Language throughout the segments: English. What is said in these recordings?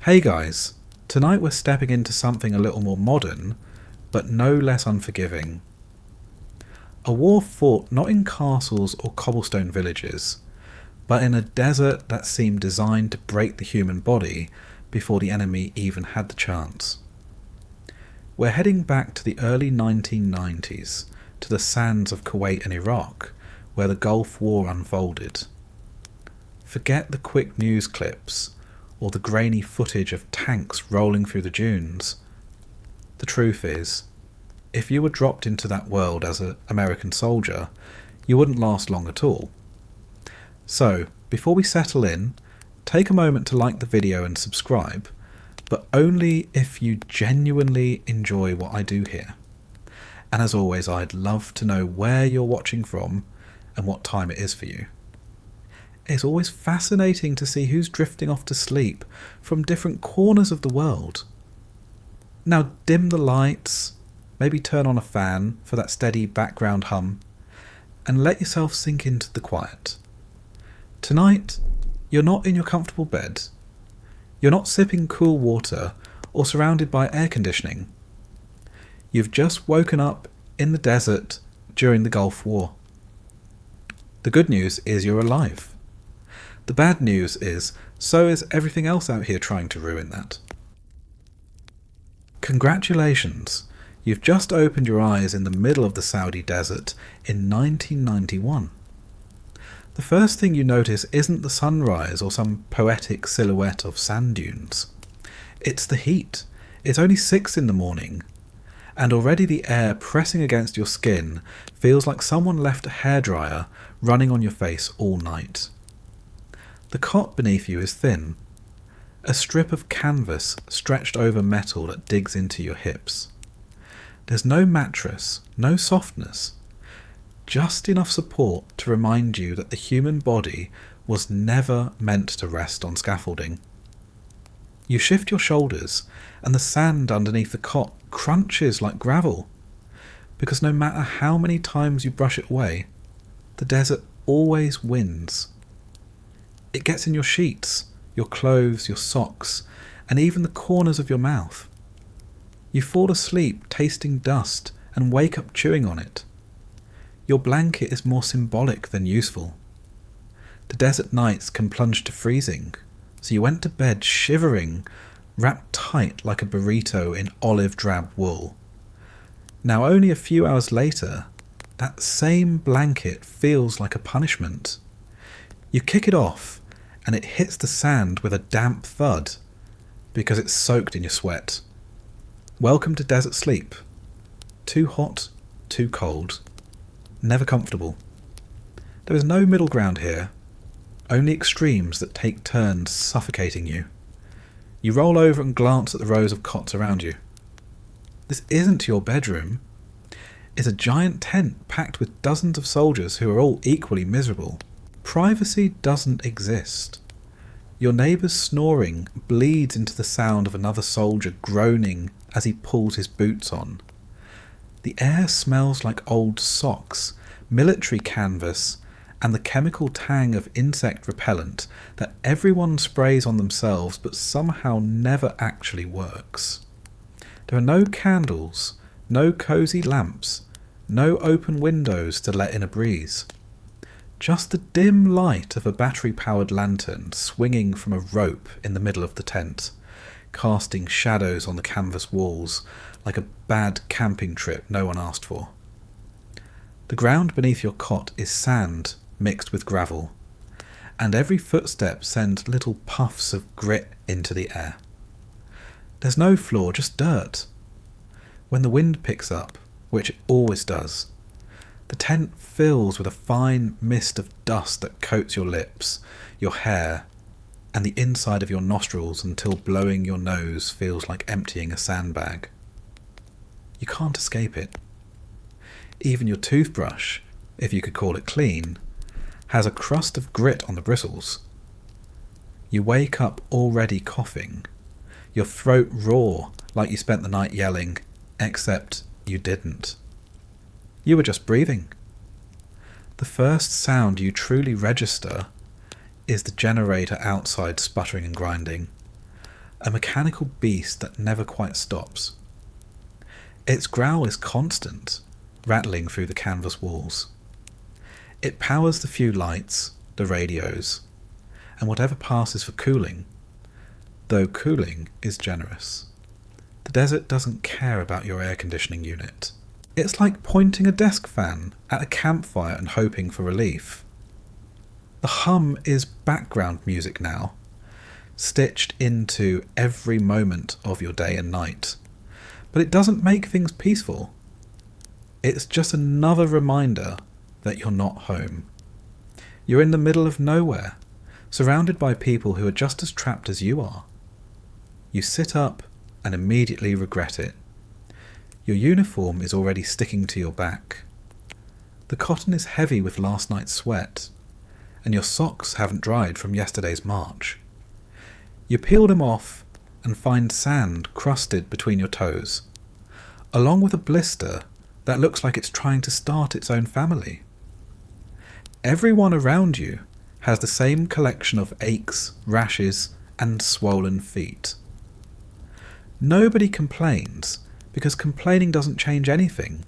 Hey guys, tonight we're stepping into something a little more modern, but no less unforgiving. A war fought not in castles or cobblestone villages, but in a desert that seemed designed to break the human body before the enemy even had the chance. We're heading back to the early 1990s, to the sands of Kuwait and Iraq, where the Gulf War unfolded. Forget the quick news clips, or the grainy footage of tanks rolling through the dunes. The truth is, if you were dropped into that world as an American soldier, you wouldn't last long at all. So, before we settle in, take a moment to like the video and subscribe, but only if you genuinely enjoy what I do here. And as always, I'd love to know where you're watching from and what time it is for you. It's always fascinating to see who's drifting off to sleep from different corners of the world. Now dim the lights, maybe turn on a fan for that steady background hum, and let yourself sink into the quiet. Tonight, you're not in your comfortable bed. You're not sipping cool water or surrounded by air conditioning. You've just woken up in the desert during the Gulf War. The good news is you're alive. The bad news is, so is everything else out here trying to ruin that. Congratulations, you've just opened your eyes in the middle of the Saudi desert in 1991. The first thing you notice isn't the sunrise or some poetic silhouette of sand dunes. It's the heat. It's only 6 in the morning, and already the air pressing against your skin feels like someone left a hairdryer running on your face all night. The cot beneath you is thin, a strip of canvas stretched over metal that digs into your hips. There's no mattress, no softness, just enough support to remind you that the human body was never meant to rest on scaffolding. You shift your shoulders and the sand underneath the cot crunches like gravel, because no matter how many times you brush it away, the desert always wins. It gets in your sheets, your clothes, your socks, and even the corners of your mouth. You fall asleep tasting dust and wake up chewing on it. Your blanket is more symbolic than useful. The desert nights can plunge to freezing, so you went to bed shivering, wrapped tight like a burrito in olive drab wool. Now only a few hours later, that same blanket feels like a punishment. You kick it off, and it hits the sand with a damp thud, because it's soaked in your sweat. Welcome to desert sleep. Too hot, too cold. Never comfortable. There is no middle ground here, only extremes that take turns suffocating you. You roll over and glance at the rows of cots around you. This isn't your bedroom. It's a giant tent packed with dozens of soldiers who are all equally miserable. Privacy doesn't exist. Your neighbour's snoring bleeds into the sound of another soldier groaning as he pulls his boots on. The air smells like old socks, military canvas, and the chemical tang of insect repellent that everyone sprays on themselves but somehow never actually works. There are no candles, no cosy lamps, no open windows to let in a breeze. Just the dim light of a battery-powered lantern swinging from a rope in the middle of the tent, casting shadows on the canvas walls like a bad camping trip no one asked for. The ground beneath your cot is sand mixed with gravel, and every footstep sends little puffs of grit into the air. There's no floor, just dirt. When the wind picks up, which it always does, the tent fills with a fine mist of dust that coats your lips, your hair, and the inside of your nostrils until blowing your nose feels like emptying a sandbag. You can't escape it. Even your toothbrush, if you could call it clean, has a crust of grit on the bristles. You wake up already coughing, your throat raw like you spent the night yelling, except you didn't. You were just breathing. The first sound you truly register is the generator outside sputtering and grinding, a mechanical beast that never quite stops. Its growl is constant, rattling through the canvas walls. It powers the few lights, the radios, and whatever passes for cooling, though cooling is generous. The desert doesn't care about your air conditioning unit. It's like pointing a desk fan at a campfire and hoping for relief. The hum is background music now, stitched into every moment of your day and night. But it doesn't make things peaceful. It's just another reminder that you're not home. You're in the middle of nowhere, surrounded by people who are just as trapped as you are. You sit up and immediately regret it. Your uniform is already sticking to your back. The cotton is heavy with last night's sweat, and your socks haven't dried from yesterday's march. You peel them off and find sand crusted between your toes, along with a blister that looks like it's trying to start its own family. Everyone around you has the same collection of aches, rashes, and swollen feet. Nobody complains, because complaining doesn't change anything.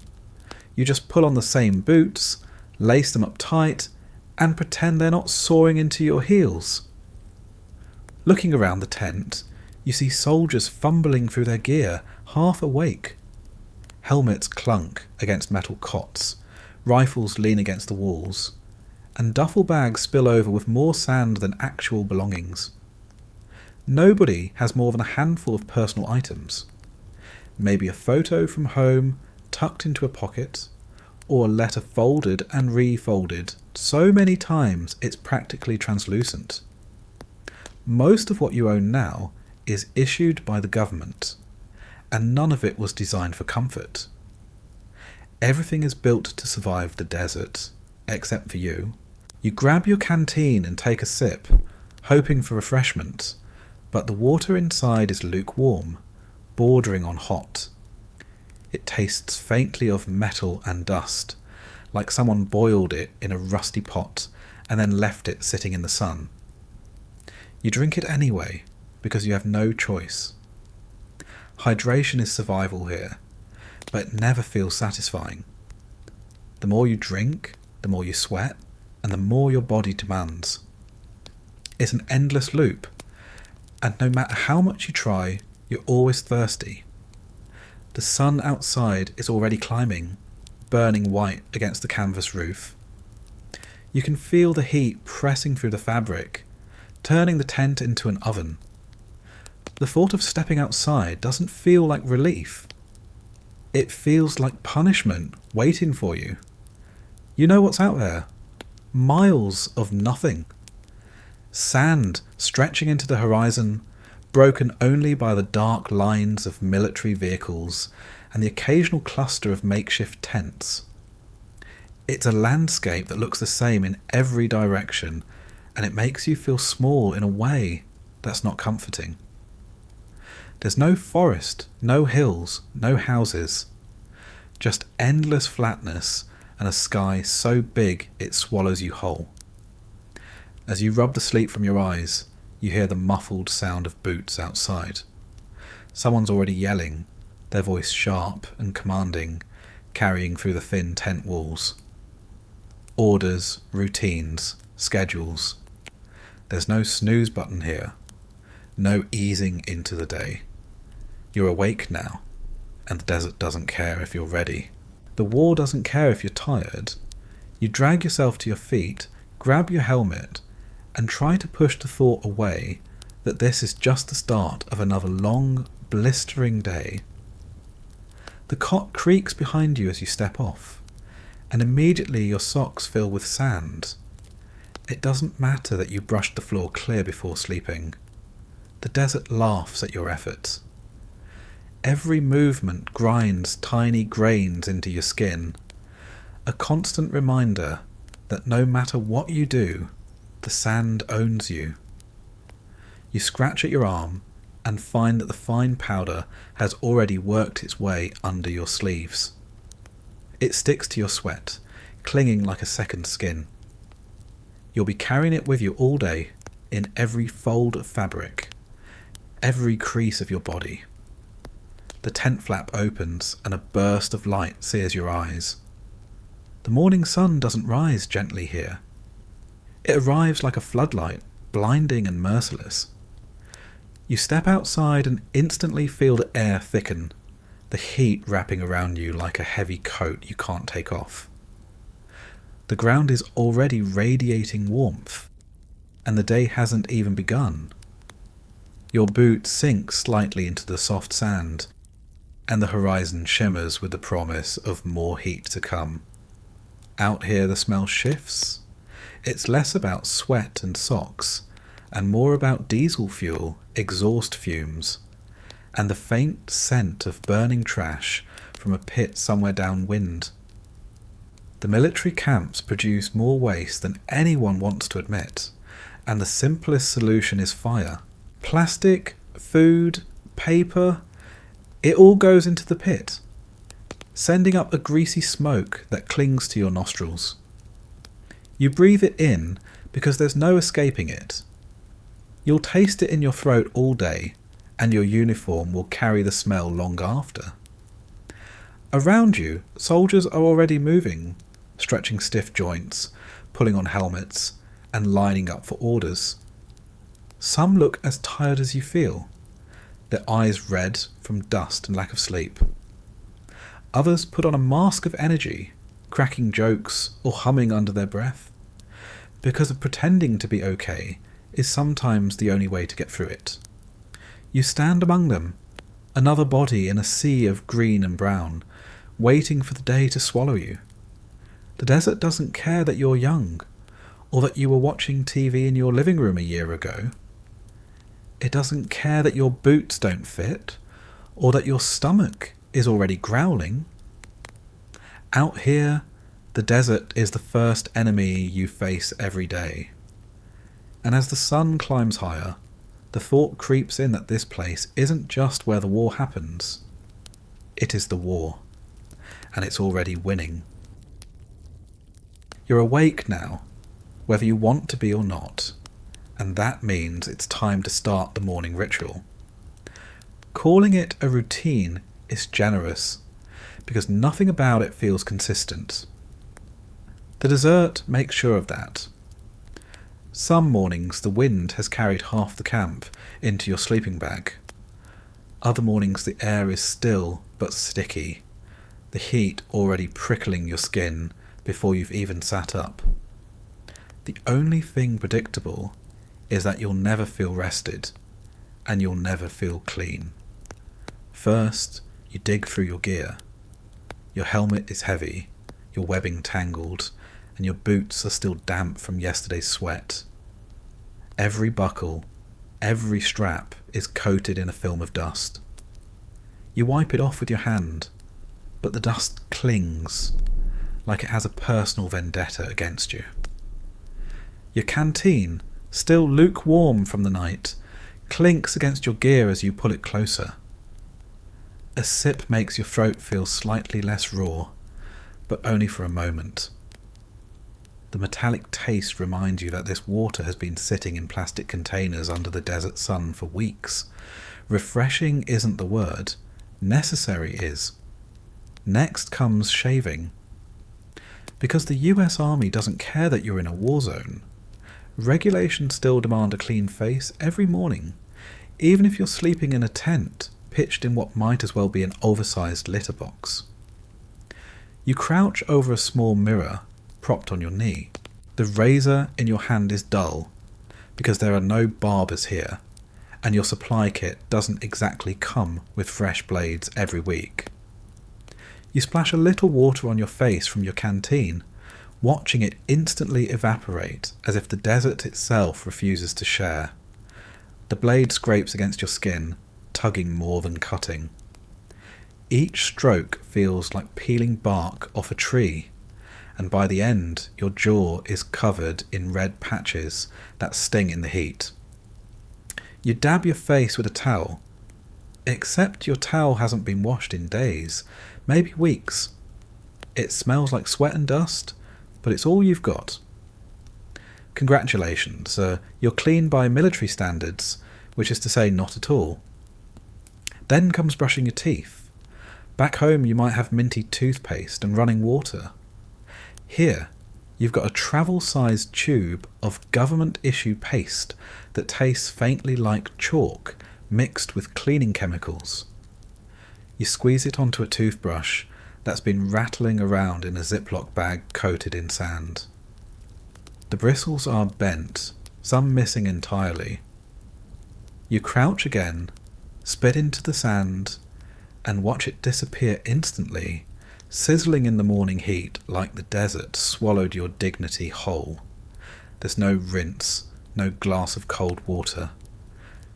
You just pull on the same boots, lace them up tight, and pretend they're not sawing into your heels. Looking around the tent, you see soldiers fumbling through their gear, half awake. Helmets clunk against metal cots, rifles lean against the walls, and duffel bags spill over with more sand than actual belongings. Nobody has more than a handful of personal items. Maybe a photo from home tucked into a pocket, or a letter folded and refolded so many times it's practically translucent. Most of what you own now is issued by the government, and none of it was designed for comfort. Everything is built to survive the desert, except for you. You grab your canteen and take a sip, hoping for refreshment, but the water inside is lukewarm, bordering on hot. It tastes faintly of metal and dust, like someone boiled it in a rusty pot and then left it sitting in the sun. You drink it anyway, because you have no choice. Hydration is survival here, but it never feels satisfying. The more you drink, the more you sweat, and the more your body demands. It's an endless loop, and no matter how much you try, you're always thirsty. The sun outside is already climbing, burning white against the canvas roof. You can feel the heat pressing through the fabric, turning the tent into an oven. The thought of stepping outside doesn't feel like relief. It feels like punishment waiting for you. You know what's out there. Miles of nothing. Sand stretching into the horizon, broken only by the dark lines of military vehicles and the occasional cluster of makeshift tents. It's a landscape that looks the same in every direction, and it makes you feel small in a way that's not comforting. There's no forest, no hills, no houses. Just endless flatness and a sky so big it swallows you whole. As you rub the sleep from your eyes, you hear the muffled sound of boots outside. Someone's already yelling, their voice sharp and commanding, carrying through the thin tent walls. Orders, routines, schedules. There's no snooze button here. No easing into the day. You're awake now, and the desert doesn't care if you're ready. The war doesn't care if you're tired. You drag yourself to your feet, grab your helmet, and try to push the thought away that this is just the start of another long, blistering day. The cot creaks behind you as you step off, and immediately your socks fill with sand. It doesn't matter that you brushed the floor clear before sleeping. The desert laughs at your efforts. Every movement grinds tiny grains into your skin, a constant reminder that no matter what you do, the sand owns you. You scratch at your arm and find that the fine powder has already worked its way under your sleeves. It sticks to your sweat, clinging like a second skin. You'll be carrying it with you all day, in every fold of fabric, every crease of your body. The tent flap opens and a burst of light sears your eyes. The morning sun doesn't rise gently here. It arrives like a floodlight, blinding and merciless. You step outside and instantly feel the air thicken, the heat wrapping around you like a heavy coat you can't take off. The ground is already radiating warmth, and the day hasn't even begun. Your boot sinks slightly into the soft sand, and the horizon shimmers with the promise of more heat to come. Out here the smell shifts. It's less about sweat and socks, and more about diesel fuel, exhaust fumes, and the faint scent of burning trash from a pit somewhere downwind. The military camps produce more waste than anyone wants to admit, and the simplest solution is fire. Plastic, food, paper, it all goes into the pit, sending up a greasy smoke that clings to your nostrils. You breathe it in because there's no escaping it. You'll taste it in your throat all day, and your uniform will carry the smell long after. Around you, soldiers are already moving, stretching stiff joints, pulling on helmets, and lining up for orders. Some look as tired as you feel, their eyes red from dust and lack of sleep. Others put on a mask of energy, cracking jokes or humming under their breath, because of pretending to be okay is sometimes the only way to get through it. You stand among them, another body in a sea of green and brown, waiting for the day to swallow you. The desert doesn't care that you're young, or that you were watching TV in your living room a year ago. It doesn't care that your boots don't fit, or that your stomach is already growling. Out here, the desert is the first enemy you face every day. And as the sun climbs higher, the thought creeps in that this place isn't just where the war happens. It is the war, and it's already winning. You're awake now, whether you want to be or not, and that means it's time to start the morning ritual. Calling it a routine is generous, because nothing about it feels consistent. The dessert makes sure of that. Some mornings the wind has carried half the camp into your sleeping bag. Other mornings the air is still but sticky, the heat already prickling your skin before you've even sat up. The only thing predictable is that you'll never feel rested, and you'll never feel clean. First, you dig through your gear. Your helmet is heavy, your webbing tangled, and your boots are still damp from yesterday's sweat. Every buckle, every strap is coated in a film of dust. You wipe it off with your hand, but the dust clings, like it has a personal vendetta against you. Your canteen, still lukewarm from the night, clinks against your gear as you pull it closer. A sip makes your throat feel slightly less raw, but only for a moment. The metallic taste reminds you that this water has been sitting in plastic containers under the desert sun for weeks. Refreshing isn't the word, necessary is. Next comes shaving. Because the US Army doesn't care that you're in a war zone, regulations still demand a clean face every morning, even if you're sleeping in a tent pitched in what might as well be an oversized litter box. You crouch over a small mirror propped on your knee. The razor in your hand is dull, because there are no barbers here, and your supply kit doesn't exactly come with fresh blades every week. You splash a little water on your face from your canteen, watching it instantly evaporate as if the desert itself refuses to share. The blade scrapes against your skin, tugging more than cutting. Each stroke feels like peeling bark off a tree, and by the end your jaw is covered in red patches that sting in the heat. You dab your face with a towel, except your towel hasn't been washed in days, maybe weeks. It smells like sweat and dust, but it's all you've got. Congratulations, you're clean by military standards, which is to say not at all. Then comes brushing your teeth. Back home you might have minty toothpaste and running water. Here, you've got a travel-sized tube of government-issue paste that tastes faintly like chalk mixed with cleaning chemicals. You squeeze it onto a toothbrush that's been rattling around in a Ziploc bag coated in sand. The bristles are bent, some missing entirely. You crouch again, spit into the sand, and watch it disappear instantly, sizzling in the morning heat like the desert swallowed your dignity whole. There's no rinse, no glass of cold water.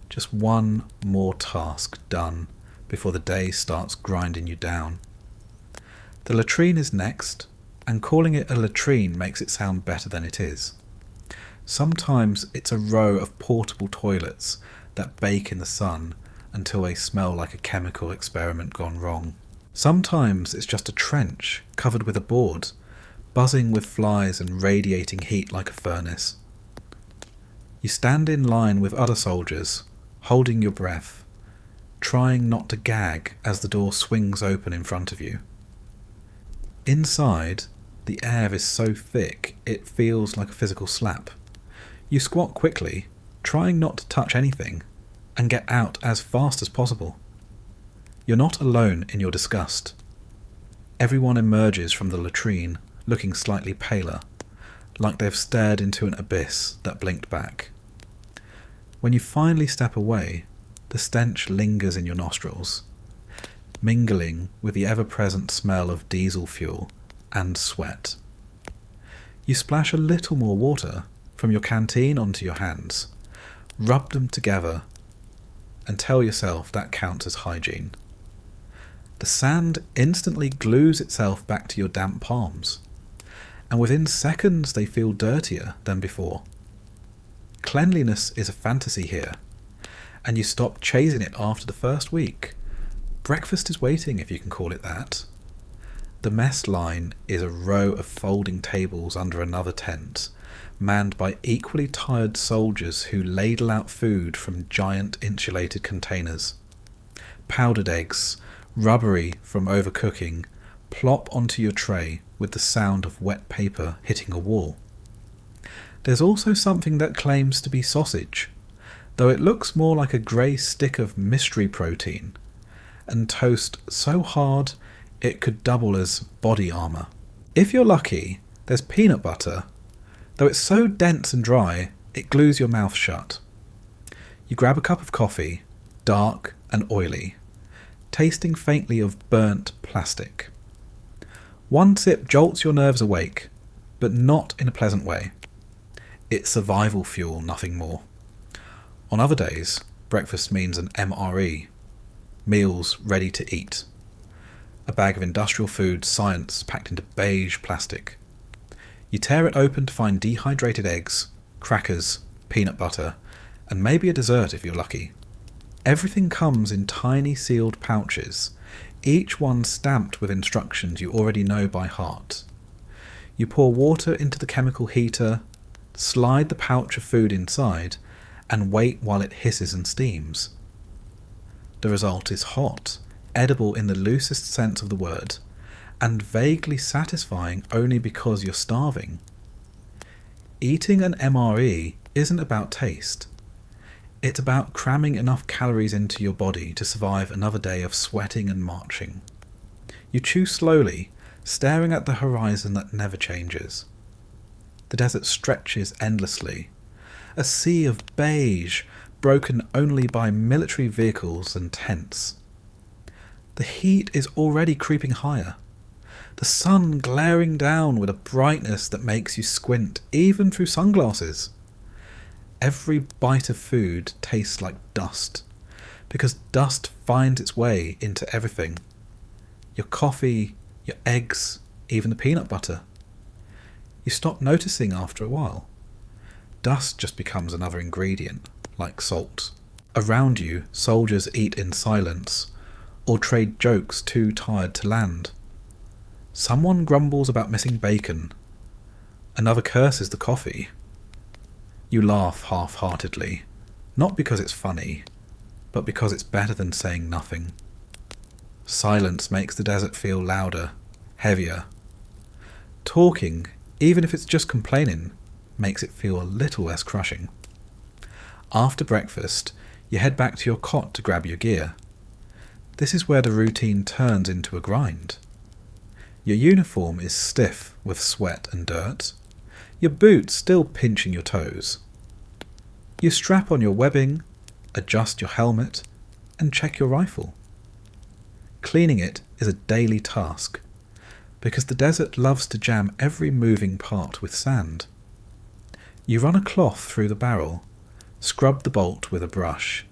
Just one more task done before the day starts grinding you down. The latrine is next, and calling it a latrine makes it sound better than it is. Sometimes it's a row of portable toilets that bake in the sun until they smell like a chemical experiment gone wrong. Sometimes it's just a trench covered with a board, buzzing with flies and radiating heat like a furnace. You stand in line with other soldiers, holding your breath, trying not to gag as the door swings open in front of you. Inside, the air is so thick it feels like a physical slap. You squat quickly, trying not to touch anything, and get out as fast as possible. You're not alone in your disgust. Everyone emerges from the latrine looking slightly paler, like they've stared into an abyss that blinked back. When you finally step away, the stench lingers in your nostrils, mingling with the ever-present smell of diesel fuel and sweat. You splash a little more water from your canteen onto your hands, rub them together, and tell yourself that counts as hygiene. The sand instantly glues itself back to your damp palms, and within seconds they feel dirtier than before. Cleanliness is a fantasy here, and you stop chasing it after the first week. Breakfast is waiting, if you can call it that. The mess line is a row of folding tables under another tent, manned by equally tired soldiers who ladle out food from giant insulated containers. Powdered eggs, rubbery from overcooking, plop onto your tray with the sound of wet paper hitting a wall. There's also something that claims to be sausage, though it looks more like a grey stick of mystery protein, and toast so hard it could double as body armour. If you're lucky, there's peanut butter, though it's so dense and dry it glues your mouth shut. You grab a cup of coffee, dark and oily, tasting faintly of burnt plastic. One sip jolts your nerves awake, but not in a pleasant way. It's survival fuel, nothing more. On other days, breakfast means an MRE, meals ready to eat. A bag of industrial food science packed into beige plastic. You tear it open to find dehydrated eggs, crackers, peanut butter, and maybe a dessert if you're lucky. Everything comes in tiny sealed pouches, each one stamped with instructions you already know by heart. You pour water into the chemical heater, slide the pouch of food inside, and wait while it hisses and steams. The result is hot, edible in the loosest sense of the word, and vaguely satisfying only because you're starving. Eating an MRE isn't about taste. It's about cramming enough calories into your body to survive another day of sweating and marching. You chew slowly, staring at the horizon that never changes. The desert stretches endlessly, a sea of beige broken only by military vehicles and tents. The heat is already creeping higher, the sun glaring down with a brightness that makes you squint even through sunglasses. Every bite of food tastes like dust, because dust finds its way into everything. Your coffee, your eggs, even the peanut butter. You stop noticing after a while. Dust just becomes another ingredient, like salt. Around you, soldiers eat in silence, or trade jokes too tired to land. Someone grumbles about missing bacon. Another curses the coffee. You laugh half-heartedly, Not because it's funny, but because it's better than saying nothing. Silence makes the desert feel louder, heavier. Talking, even if it's just complaining, makes it feel a little less crushing. After breakfast, you head back to your cot to grab your gear. This is where the routine turns into a grind. Your uniform is stiff with sweat and dirt. Your boots still pinching your toes. You strap on your webbing, adjust your helmet, and check your rifle. Cleaning it is a daily task, because the desert loves to jam every moving part with sand. You run a cloth through the barrel, scrub the bolt with a brush,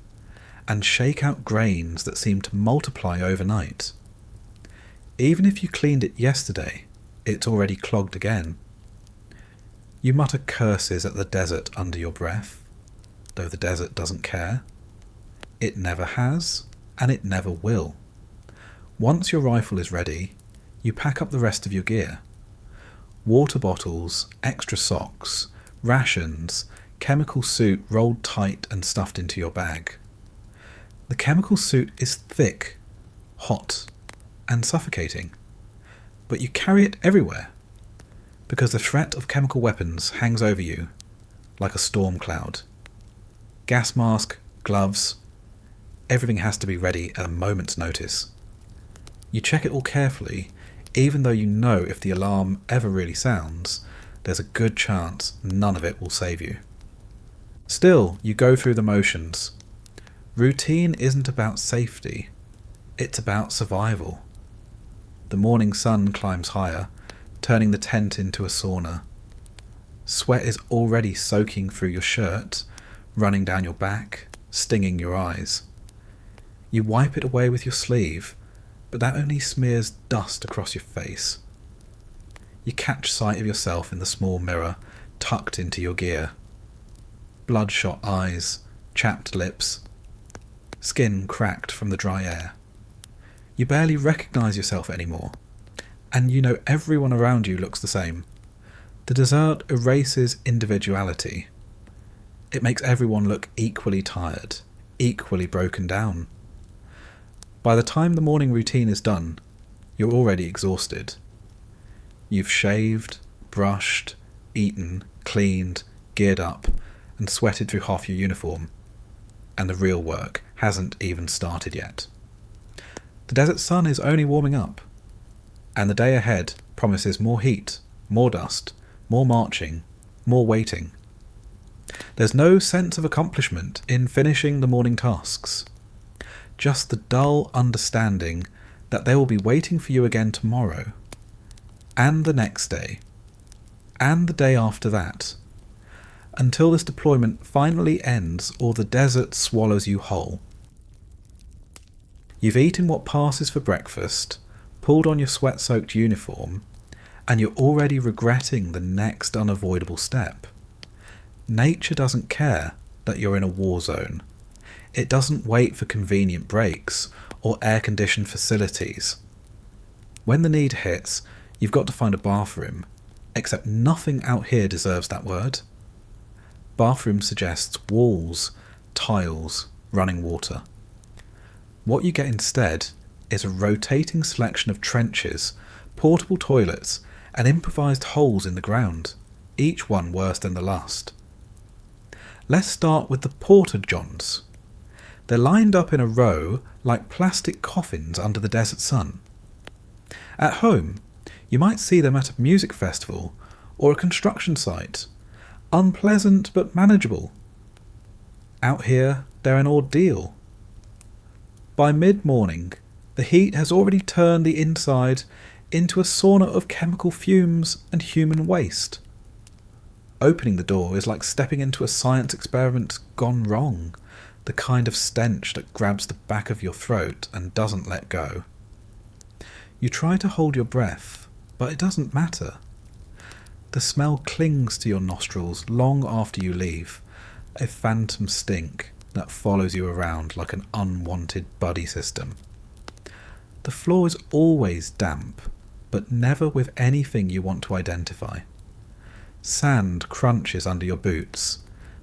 and shake out grains that seem to multiply overnight. Even if you cleaned it yesterday, it's already clogged again. You mutter curses at the desert under your breath, though the desert doesn't care. It never has, and it never will. Once your rifle is ready, you pack up the rest of your gear. Water bottles, extra socks, rations, chemical suit rolled tight and stuffed into your bag. The chemical suit is thick, hot, and suffocating, but you carry it everywhere, because the threat of chemical weapons hangs over you like a storm cloud. Gas mask, gloves, everything has to be ready at a moment's notice. You check it all carefully, even though you know if the alarm ever really sounds, there's a good chance none of it will save you. Still, you go through the motions. Routine isn't about safety, it's about survival. The morning sun climbs higher, turning the tent into a sauna. Sweat is already soaking through your shirt, running down your back, stinging your eyes. You wipe it away with your sleeve, but that only smears dust across your face. You catch sight of yourself in the small mirror tucked into your gear. Bloodshot eyes, chapped lips, skin cracked from the dry air. You barely recognise yourself anymore, and you know everyone around you looks the same. The desert erases individuality. It makes everyone look equally tired, equally broken down. By the time the morning routine is done, you're already exhausted. You've shaved, brushed, eaten, cleaned, geared up, and sweated through half your uniform, and the real work hasn't even started yet. The desert sun is only warming up, and the day ahead promises more heat, more dust, more marching, more waiting. There's no sense of accomplishment in finishing the morning tasks, just the dull understanding that they will be waiting for you again tomorrow, and the next day, and the day after that, until this deployment finally ends or the desert swallows you whole. You've eaten what passes for breakfast, pulled on your sweat-soaked uniform, and you're already regretting the next unavoidable step. Nature doesn't care that you're in a war zone. It doesn't wait for convenient breaks or air-conditioned facilities. When the need hits, you've got to find a bathroom, except nothing out here deserves that word. Bathroom suggests walls, tiles, running water. What you get instead is a rotating selection of trenches, portable toilets, and improvised holes in the ground, each one worse than the last. Let's start with the porta-johns. They're lined up in a row like plastic coffins under the desert sun. At home, you might see them at a music festival or a construction site. Unpleasant but manageable. Out here, they're an ordeal. By mid-morning, the heat has already turned the inside into a sauna of chemical fumes and human waste. Opening the door is like stepping into a science experiment gone wrong, the kind of stench that grabs the back of your throat and doesn't let go. You try to hold your breath, but it doesn't matter. The smell clings to your nostrils long after you leave, a phantom stink that follows you around like an unwanted buddy system. The floor is always damp, but never with anything you want to identify. Sand crunches under your boots,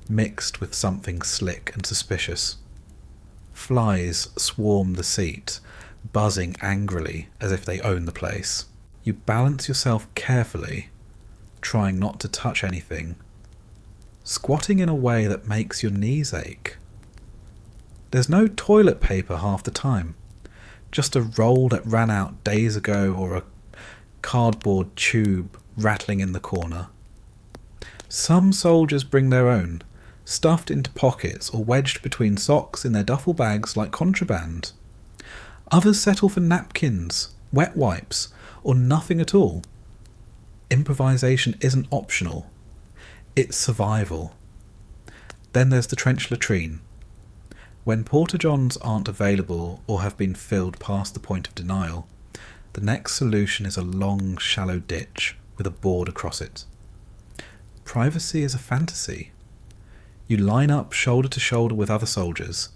mixed with something slick and suspicious. Flies swarm the seat, buzzing angrily as if they own the place. You balance yourself carefully, trying not to touch anything, squatting in a way that makes your knees ache. There's no toilet paper half the time, just a roll that ran out days ago or a cardboard tube rattling in the corner. Some soldiers bring their own, stuffed into pockets or wedged between socks in their duffel bags like contraband. Others settle for napkins, wet wipes, or nothing at all. Improvisation isn't optional. It's survival. Then there's the trench latrine. When porta-johns aren't available or have been filled past the point of denial, the next solution is a long, shallow ditch with a board across it. Privacy is a fantasy. You line up shoulder to shoulder with other soldiers,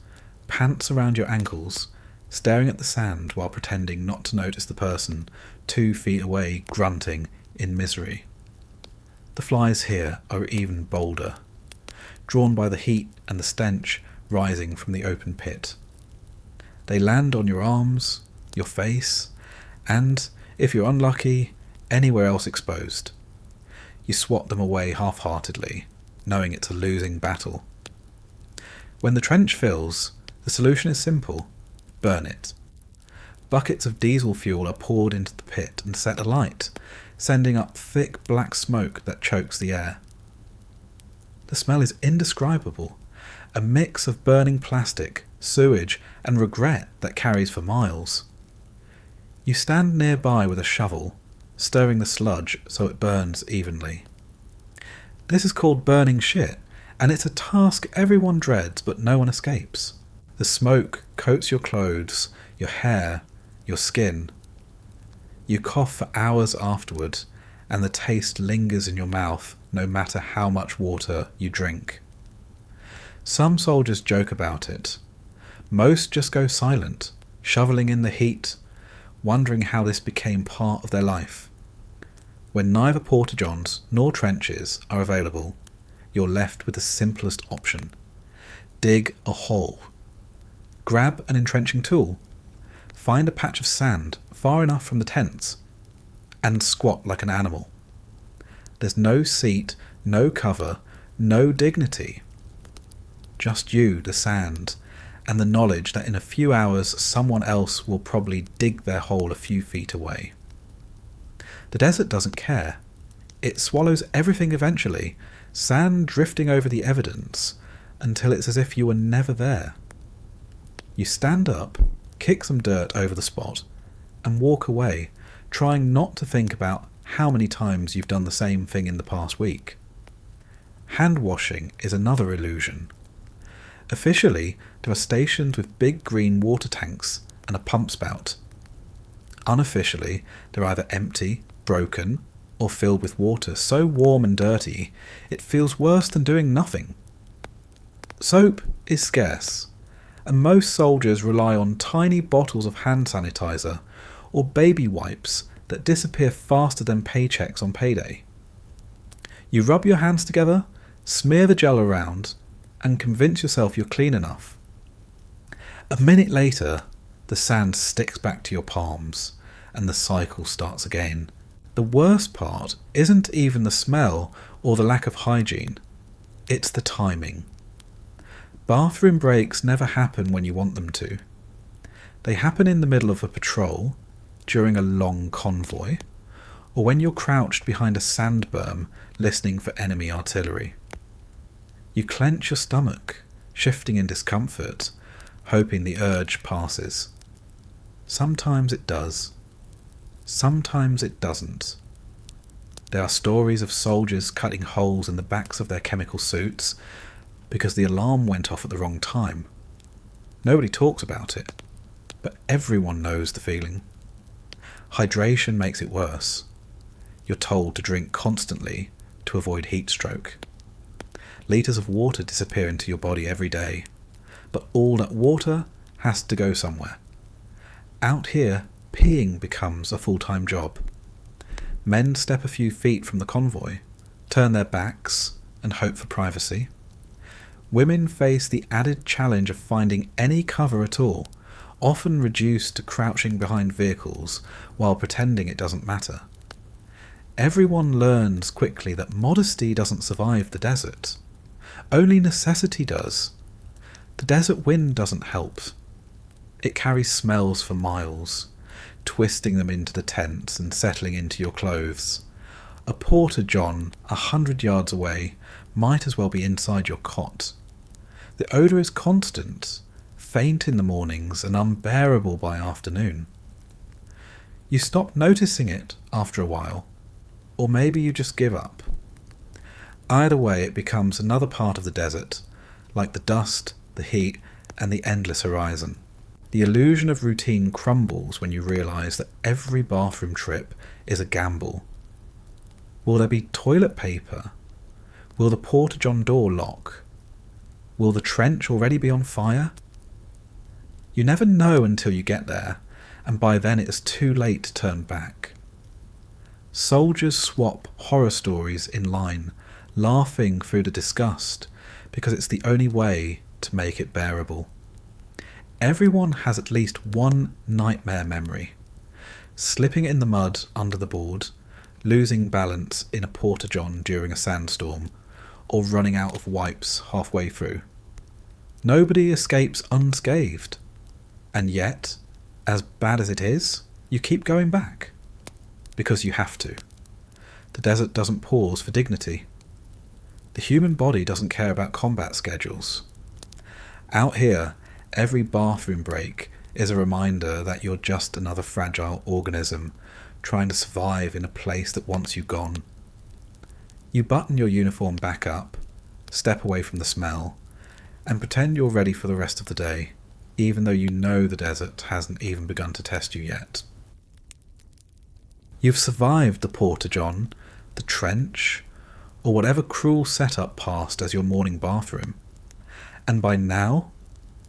pants around your ankles, staring at the sand while pretending not to notice the person 2 feet away grunting in misery. The flies here are even bolder, drawn by the heat and the stench rising from the open pit. They land on your arms, your face, and, if you're unlucky, anywhere else exposed. You swat them away half-heartedly, knowing it's a losing battle. When the trench fills, the solution is simple: burn it. Buckets of diesel fuel are poured into the pit and set alight, sending up thick black smoke that chokes the air. The smell is indescribable, a mix of burning plastic, sewage, and regret that carries for miles. You stand nearby with a shovel, stirring the sludge so it burns evenly. This is called burning shit, and it's a task everyone dreads but no one escapes. The smoke coats your clothes, your hair, your skin. You cough for hours afterward, and the taste lingers in your mouth no matter how much water you drink. Some soldiers joke about it. Most just go silent, shoveling in the heat, wondering how this became part of their life. When neither porta-johns nor trenches are available, you're left with the simplest option. Dig a hole. Grab an entrenching tool. Find a patch of sand far enough from the tents, and squat like an animal. There's no seat, no cover, no dignity. Just you, the sand, and the knowledge that in a few hours someone else will probably dig their hole a few feet away. The desert doesn't care. It swallows everything eventually, sand drifting over the evidence, until it's as if you were never there. You stand up, kick some dirt over the spot, and walk away, trying not to think about how many times you've done the same thing in the past week. Hand washing is another illusion. Officially, there are stations with big green water tanks and a pump spout. Unofficially, they're either empty, broken, or filled with water so warm and dirty it feels worse than doing nothing. Soap is scarce, and most soldiers rely on tiny bottles of hand sanitizer or baby wipes that disappear faster than paychecks on payday. You rub your hands together, smear the gel around, and convince yourself you're clean enough. A minute later, the sand sticks back to your palms, and the cycle starts again. The worst part isn't even the smell or the lack of hygiene, it's the timing. Bathroom breaks never happen when you want them to. They happen in the middle of a patrol, during a long convoy, or when you're crouched behind a sand berm listening for enemy artillery. You clench your stomach, shifting in discomfort, hoping the urge passes. Sometimes it does. Sometimes it doesn't. There are stories of soldiers cutting holes in the backs of their chemical suits because the alarm went off at the wrong time. Nobody talks about it, but everyone knows the feeling. Hydration makes it worse. You're told to drink constantly to avoid heat stroke. Litres of water disappear into your body every day, but all that water has to go somewhere. Out here, peeing becomes a full-time job. Men step a few feet from the convoy, turn their backs, and hope for privacy. Women face the added challenge of finding any cover at all, often reduced to crouching behind vehicles while pretending it doesn't matter. Everyone learns quickly that modesty doesn't survive the desert. Only necessity does. The desert wind doesn't help. It carries smells for miles, twisting them into the tents and settling into your clothes. A porta-john 100 yards away might as well be inside your cot. The odour is constant, faint in the mornings and unbearable by afternoon. You stop noticing it after a while, or maybe you just give up. Either way, it becomes another part of the desert, like the dust, the heat, and the endless horizon. The illusion of routine crumbles when you realise that every bathroom trip is a gamble. Will there be toilet paper? Will the porta-john door lock? Will the trench already be on fire? You never know until you get there, and by then it is too late to turn back. Soldiers swap horror stories in line, laughing through the disgust, because it's the only way to make it bearable. Everyone has at least one nightmare memory. Slipping in the mud under the board, losing balance in a porta-john during a sandstorm, or running out of wipes halfway through. Nobody escapes unscathed. And yet, as bad as it is, you keep going back. Because you have to. The desert doesn't pause for dignity. The human body doesn't care about combat schedules. Out here, every bathroom break is a reminder that you're just another fragile organism trying to survive in a place that wants you gone. You button your uniform back up, step away from the smell, and pretend you're ready for the rest of the day, even though you know the desert hasn't even begun to test you yet. You've survived the porta-john, the trench, or whatever cruel setup passed as your morning bathroom, and by now,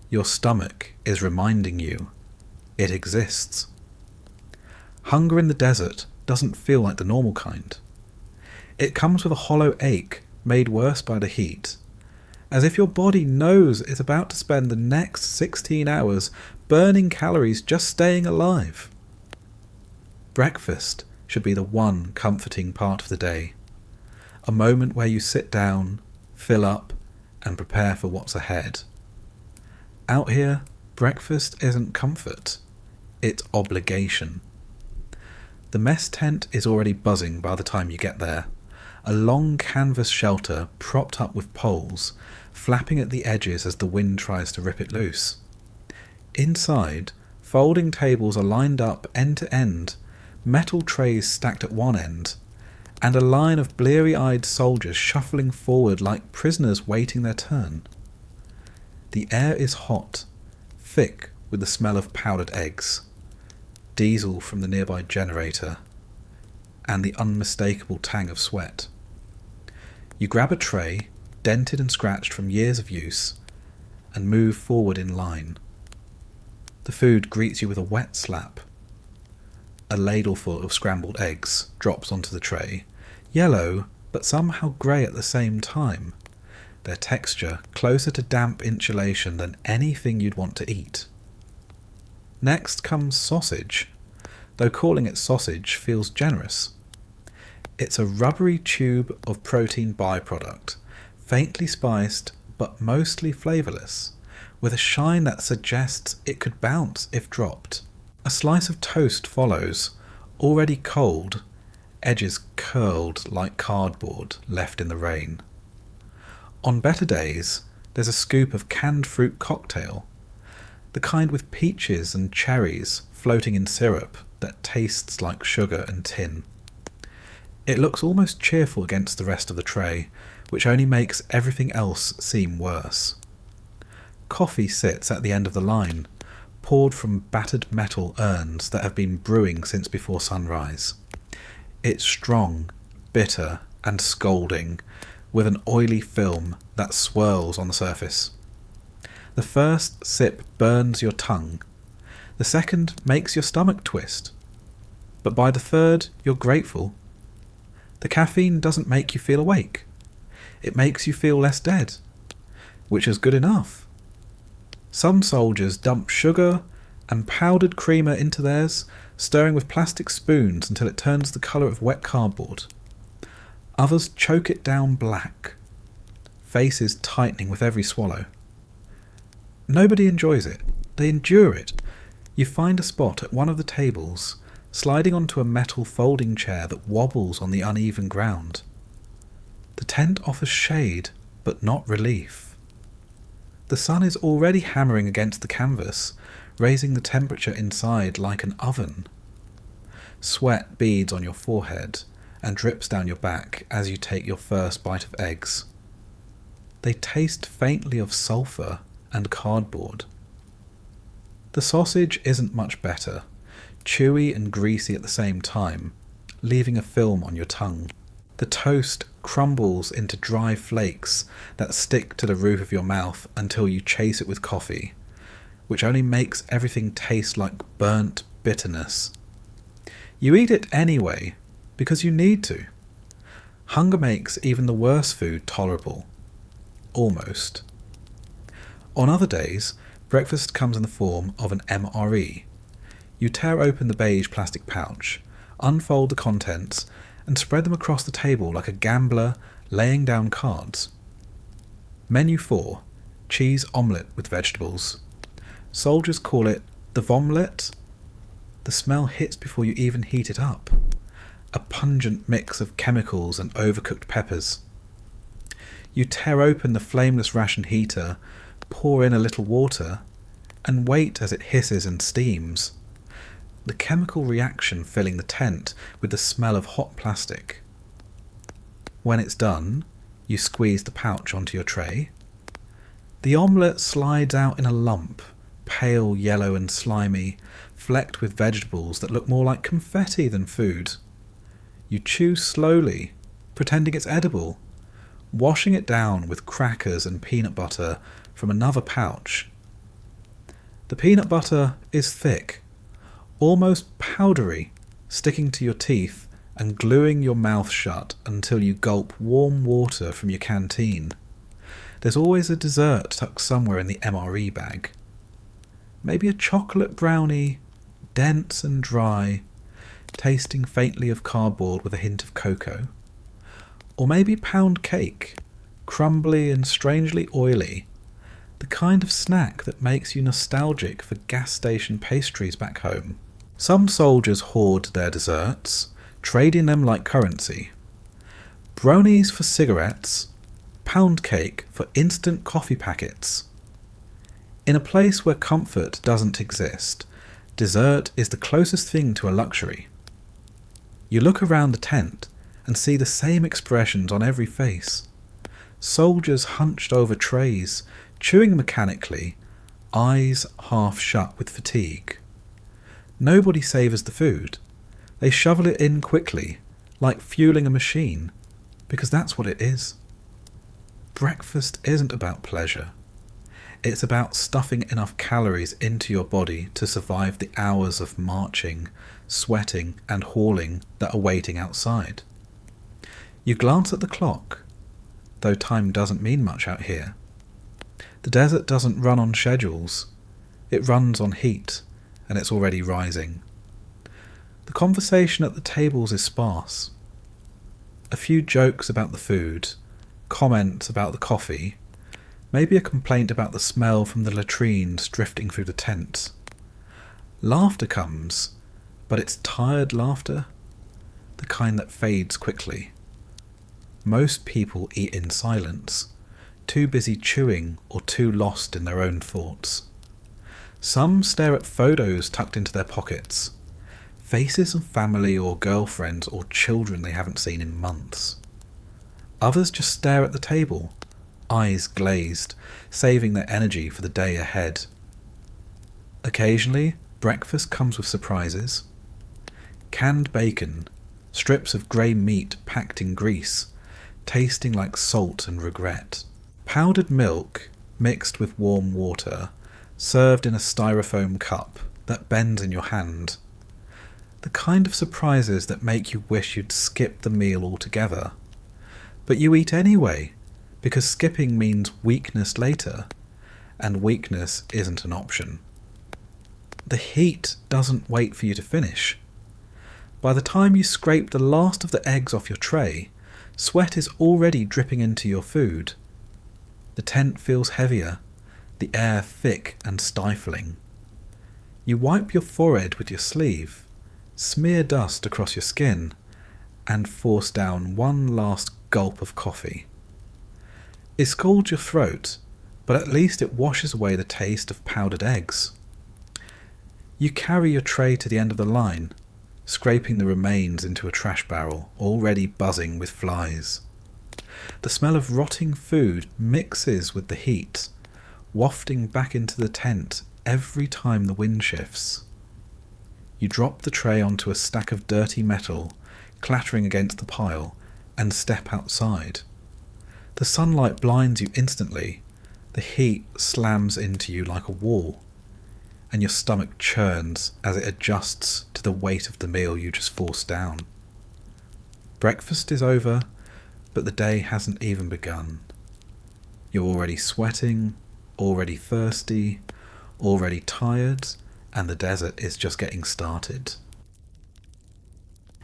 your stomach is reminding you it exists. Hunger in the desert doesn't feel like the normal kind. It comes with a hollow ache made worse by the heat, as if your body knows it's about to spend the next 16 hours burning calories just staying alive. Breakfast should be the one comforting part of the day, a moment where you sit down, fill up, and prepare for what's ahead. Out here, breakfast isn't comfort, it's obligation. The mess tent is already buzzing by the time you get there, a long canvas shelter propped up with poles, flapping at the edges as the wind tries to rip it loose. Inside, folding tables are lined up end to end, metal trays stacked at one end, and a line of bleary-eyed soldiers shuffling forward like prisoners waiting their turn. The air is hot, thick with the smell of powdered eggs, diesel from the nearby generator, and the unmistakable tang of sweat. You grab a tray, dented and scratched from years of use, and move forward in line. The food greets you with a wet slap. A ladleful of scrambled eggs drops onto the tray, yellow but somehow grey at the same time, their texture closer to damp insulation than anything you'd want to eat. Next comes sausage, though calling it sausage feels generous. It's a rubbery tube of protein byproduct, faintly spiced but mostly flavourless, with a shine that suggests it could bounce if dropped. A slice of toast follows, already cold, edges curled like cardboard left in the rain. On better days, there's a scoop of canned fruit cocktail, the kind with peaches and cherries floating in syrup that tastes like sugar and tin. It looks almost cheerful against the rest of the tray, which only makes everything else seem worse. Coffee sits at the end of the line, poured from battered metal urns that have been brewing since before sunrise. It's strong, bitter, and scalding, with an oily film that swirls on the surface. The first sip burns your tongue. The second makes your stomach twist. But by the third, you're grateful. The caffeine doesn't make you feel awake. It makes you feel less dead. which is good enough. Some soldiers dump sugar and powdered creamer into theirs, stirring with plastic spoons until it turns the colour of wet cardboard. Others choke it down black, faces tightening with every swallow. Nobody enjoys it. They endure it. You find a spot at one of the tables, sliding onto a metal folding chair that wobbles on the uneven ground. The tent offers shade, but not relief. The sun is already hammering against the canvas, raising the temperature inside like an oven. Sweat beads on your forehead and drips down your back as you take your first bite of eggs. They taste faintly of sulphur and cardboard. The sausage isn't much better, chewy and greasy at the same time, leaving a film on your tongue. The toast crumbles into dry flakes that stick to the roof of your mouth until you chase it with coffee, which only makes everything taste like burnt bitterness. You eat it anyway, because you need to. Hunger makes even the worst food tolerable. Almost. On other days, breakfast comes in the form of an MRE. You tear open the beige plastic pouch, unfold the contents, and spread them across the table like a gambler laying down cards. Menu 4, cheese omelette with vegetables. Soldiers call it the vomlet. The smell hits before you even heat it up. A pungent mix of chemicals and overcooked peppers. You tear open the flameless ration heater, pour in a little water, and wait as it hisses and steams. The chemical reaction filling the tent with the smell of hot plastic. When it's done, you squeeze the pouch onto your tray. The omelette slides out in a lump, pale yellow and slimy, flecked with vegetables that look more like confetti than food. You chew slowly, pretending it's edible, washing it down with crackers and peanut butter from another pouch. The peanut butter is thick, almost powdery, sticking to your teeth and gluing your mouth shut until you gulp warm water from your canteen. There's always a dessert tucked somewhere in the MRE bag. Maybe a chocolate brownie, dense and dry, tasting faintly of cardboard with a hint of cocoa. Or maybe pound cake, crumbly and strangely oily, the kind of snack that makes you nostalgic for gas station pastries back home. Some soldiers hoard their desserts, trading them like currency. Brownies for cigarettes, pound cake for instant coffee packets. In a place where comfort doesn't exist, dessert is the closest thing to a luxury. You look around the tent and see the same expressions on every face. Soldiers hunched over trays, chewing mechanically, eyes half shut with fatigue. Nobody savours the food. They shovel it in quickly, like fueling a machine, because that's what it is. Breakfast isn't about pleasure. It's about stuffing enough calories into your body to survive the hours of marching, sweating and hauling that are waiting outside. You glance at the clock, though time doesn't mean much out here. The desert doesn't run on schedules. It runs on heat, and it's already rising. The conversation at the tables is sparse. A few jokes about the food, comments about the coffee, maybe a complaint about the smell from the latrines drifting through the tent. Laughter comes, but it's tired laughter, the kind that fades quickly. Most people eat in silence, too busy chewing or too lost in their own thoughts. Some stare at photos tucked into their pockets, faces of family or girlfriends or children they haven't seen in months. Others just stare at the table, eyes glazed, saving their energy for the day ahead. Occasionally, breakfast comes with surprises. Canned bacon, strips of grey meat packed in grease, tasting like salt and regret. Powdered milk mixed with warm water, served in a styrofoam cup that bends in your hand. The kind of surprises that make you wish you'd skip the meal altogether. But you eat anyway, because skipping means weakness later, and weakness isn't an option. The heat doesn't wait for you to finish. By the time you scrape the last of the eggs off your tray, sweat is already dripping into your food. The tent feels heavier, the air thick and stifling. You wipe your forehead with your sleeve, smear dust across your skin, and force down one last gulp of coffee. It scalds your throat, but at least it washes away the taste of powdered eggs. You carry your tray to the end of the line, scraping the remains into a trash barrel already buzzing with flies. The smell of rotting food mixes with the heat, wafting back into the tent every time the wind shifts. You drop the tray onto a stack of dirty metal, clattering against the pile, and step outside. The sunlight blinds you instantly, the heat slams into you like a wall, and your stomach churns as it adjusts to the weight of the meal you just forced down. Breakfast is over, but the day hasn't even begun. You're already sweating, already thirsty, already tired, and the desert is just getting started.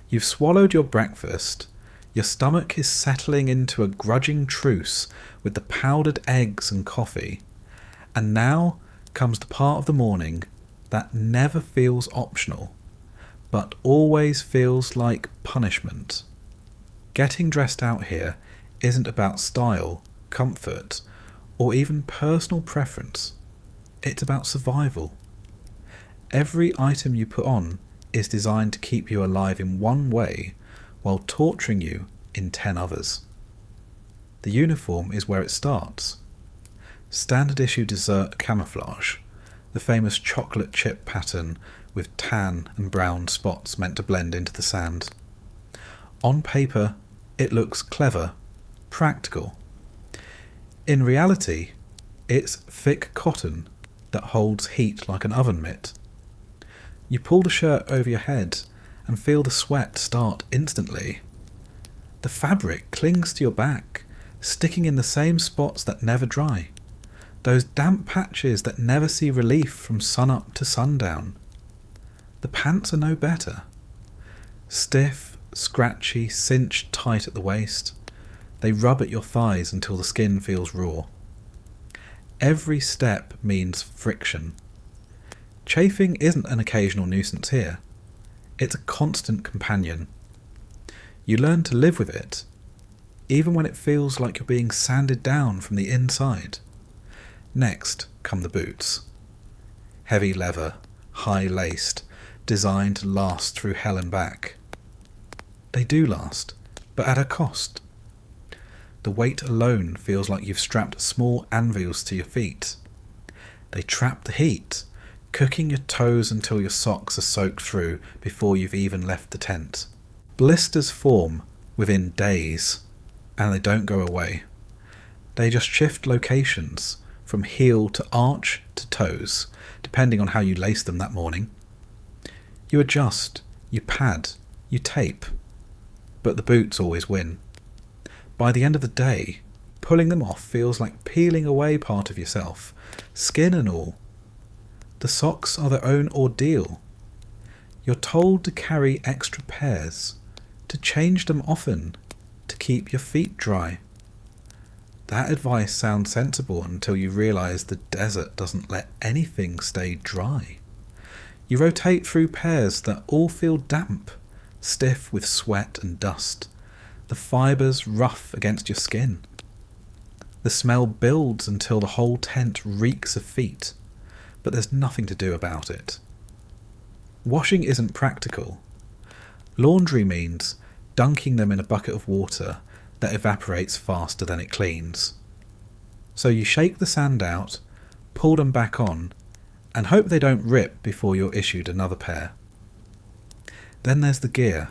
You've swallowed your breakfast, your stomach is settling into a grudging truce with the powdered eggs and coffee, and now comes the part of the morning that never feels optional, but always feels like punishment. Getting dressed out here isn't about style, comfort, or even personal preference. It's about survival. Every item you put on is designed to keep you alive in one way while torturing you in 10 others. The uniform is where it starts. Standard issue dessert camouflage, the famous chocolate chip pattern with tan and brown spots meant to blend into the sand. On paper, it looks clever, practical. In reality, it's thick cotton that holds heat like an oven mitt. You pull the shirt over your head and feel the sweat start instantly. The fabric clings to your back, sticking in the same spots that never dry. Those damp patches that never see relief from sunup to sundown. The pants are no better. Stiff, scratchy, cinched tight at the waist. They rub at your thighs until the skin feels raw. Every step means friction. Chafing isn't an occasional nuisance here. It's a constant companion. You learn to live with it, even when it feels like you're being sanded down from the inside. Next come the boots. Heavy leather, high-laced, designed to last through hell and back. They do last, but at a cost. The weight alone feels like you've strapped small anvils to your feet. They trap the heat, cooking your toes until your socks are soaked through before you've even left the tent. Blisters form within days, and they don't go away. They just shift locations, from heel to arch to toes, depending on how you lace them that morning. You adjust, you pad, you tape, but the boots always win. By the end of the day, pulling them off feels like peeling away part of yourself, skin and all. The socks are their own ordeal. You're told to carry extra pairs, to change them often, to keep your feet dry. That advice sounds sensible until you realise the desert doesn't let anything stay dry. You rotate through pairs that all feel damp, stiff with sweat and dust, the fibres rough against your skin. The smell builds until the whole tent reeks of feet, but there's nothing to do about it. Washing isn't practical. Laundry means dunking them in a bucket of water that evaporates faster than it cleans. So you shake the sand out, pull them back on, and hope they don't rip before you're issued another pair. Then there's the gear.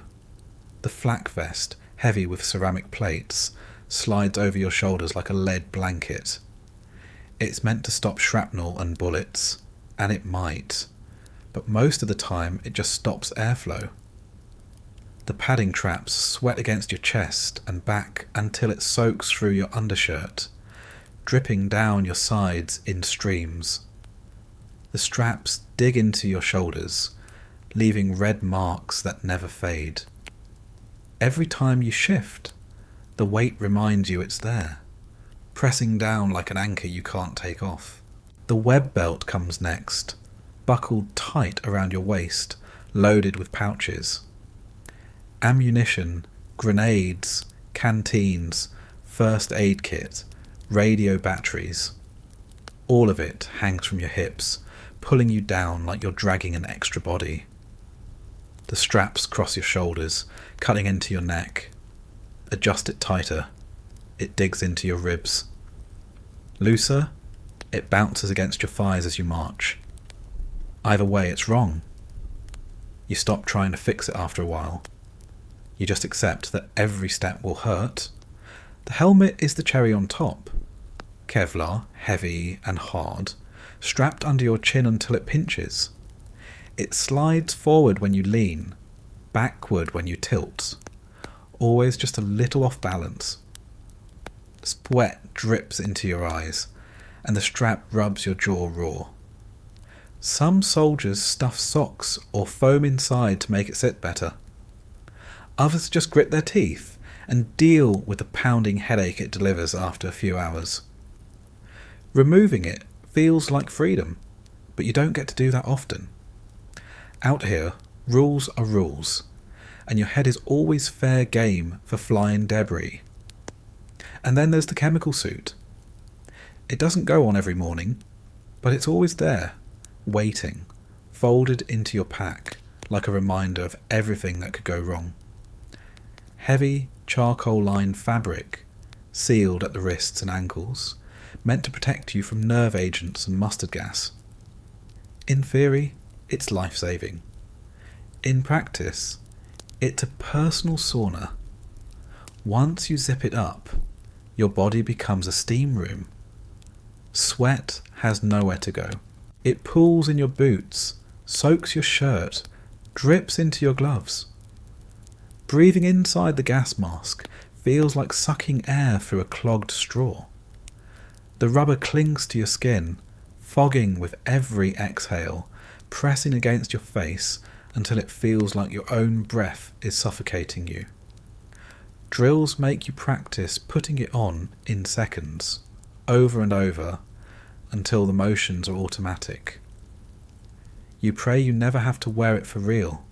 The flak vest, heavy with ceramic plates, slides over your shoulders like a lead blanket. It's meant to stop shrapnel and bullets, and it might, but most of the time it just stops airflow. The padding traps sweat against your chest and back until it soaks through your undershirt, dripping down your sides in streams. The straps dig into your shoulders, leaving red marks that never fade. Every time you shift, the weight reminds you it's there, pressing down like an anchor you can't take off. The web belt comes next, buckled tight around your waist, loaded with pouches. Ammunition, grenades, canteens, first aid kit, radio batteries. All of it hangs from your hips, pulling you down like you're dragging an extra body. The straps cross your shoulders, cutting into your neck. Adjust it tighter. It digs into your ribs. Looser, it bounces against your thighs as you march. Either way, it's wrong. You stop trying to fix it after a while. You just accept that every step will hurt. The helmet is the cherry on top. Kevlar, heavy and hard, strapped under your chin until it pinches. It slides forward when you lean, backward when you tilt. Always just a little off balance. Sweat drips into your eyes, and the strap rubs your jaw raw. Some soldiers stuff socks or foam inside to make it sit better. Others just grit their teeth and deal with the pounding headache it delivers after a few hours. Removing it feels like freedom, but you don't get to do that often. Out here, rules are rules, and your head is always fair game for flying debris. And then there's the chemical suit. It doesn't go on every morning, but it's always there, waiting, folded into your pack, like a reminder of everything that could go wrong. Heavy, charcoal-lined fabric, sealed at the wrists and ankles, meant to protect you from nerve agents and mustard gas. In theory, it's life-saving. In practice, it's a personal sauna. Once you zip it up, your body becomes a steam room. Sweat has nowhere to go. It pools in your boots, soaks your shirt, drips into your gloves. Breathing inside the gas mask feels like sucking air through a clogged straw. The rubber clings to your skin, fogging with every exhale, pressing against your face until it feels like your own breath is suffocating you. Drills make you practice putting it on in seconds, over and over, until the motions are automatic. You pray you never have to wear it for real,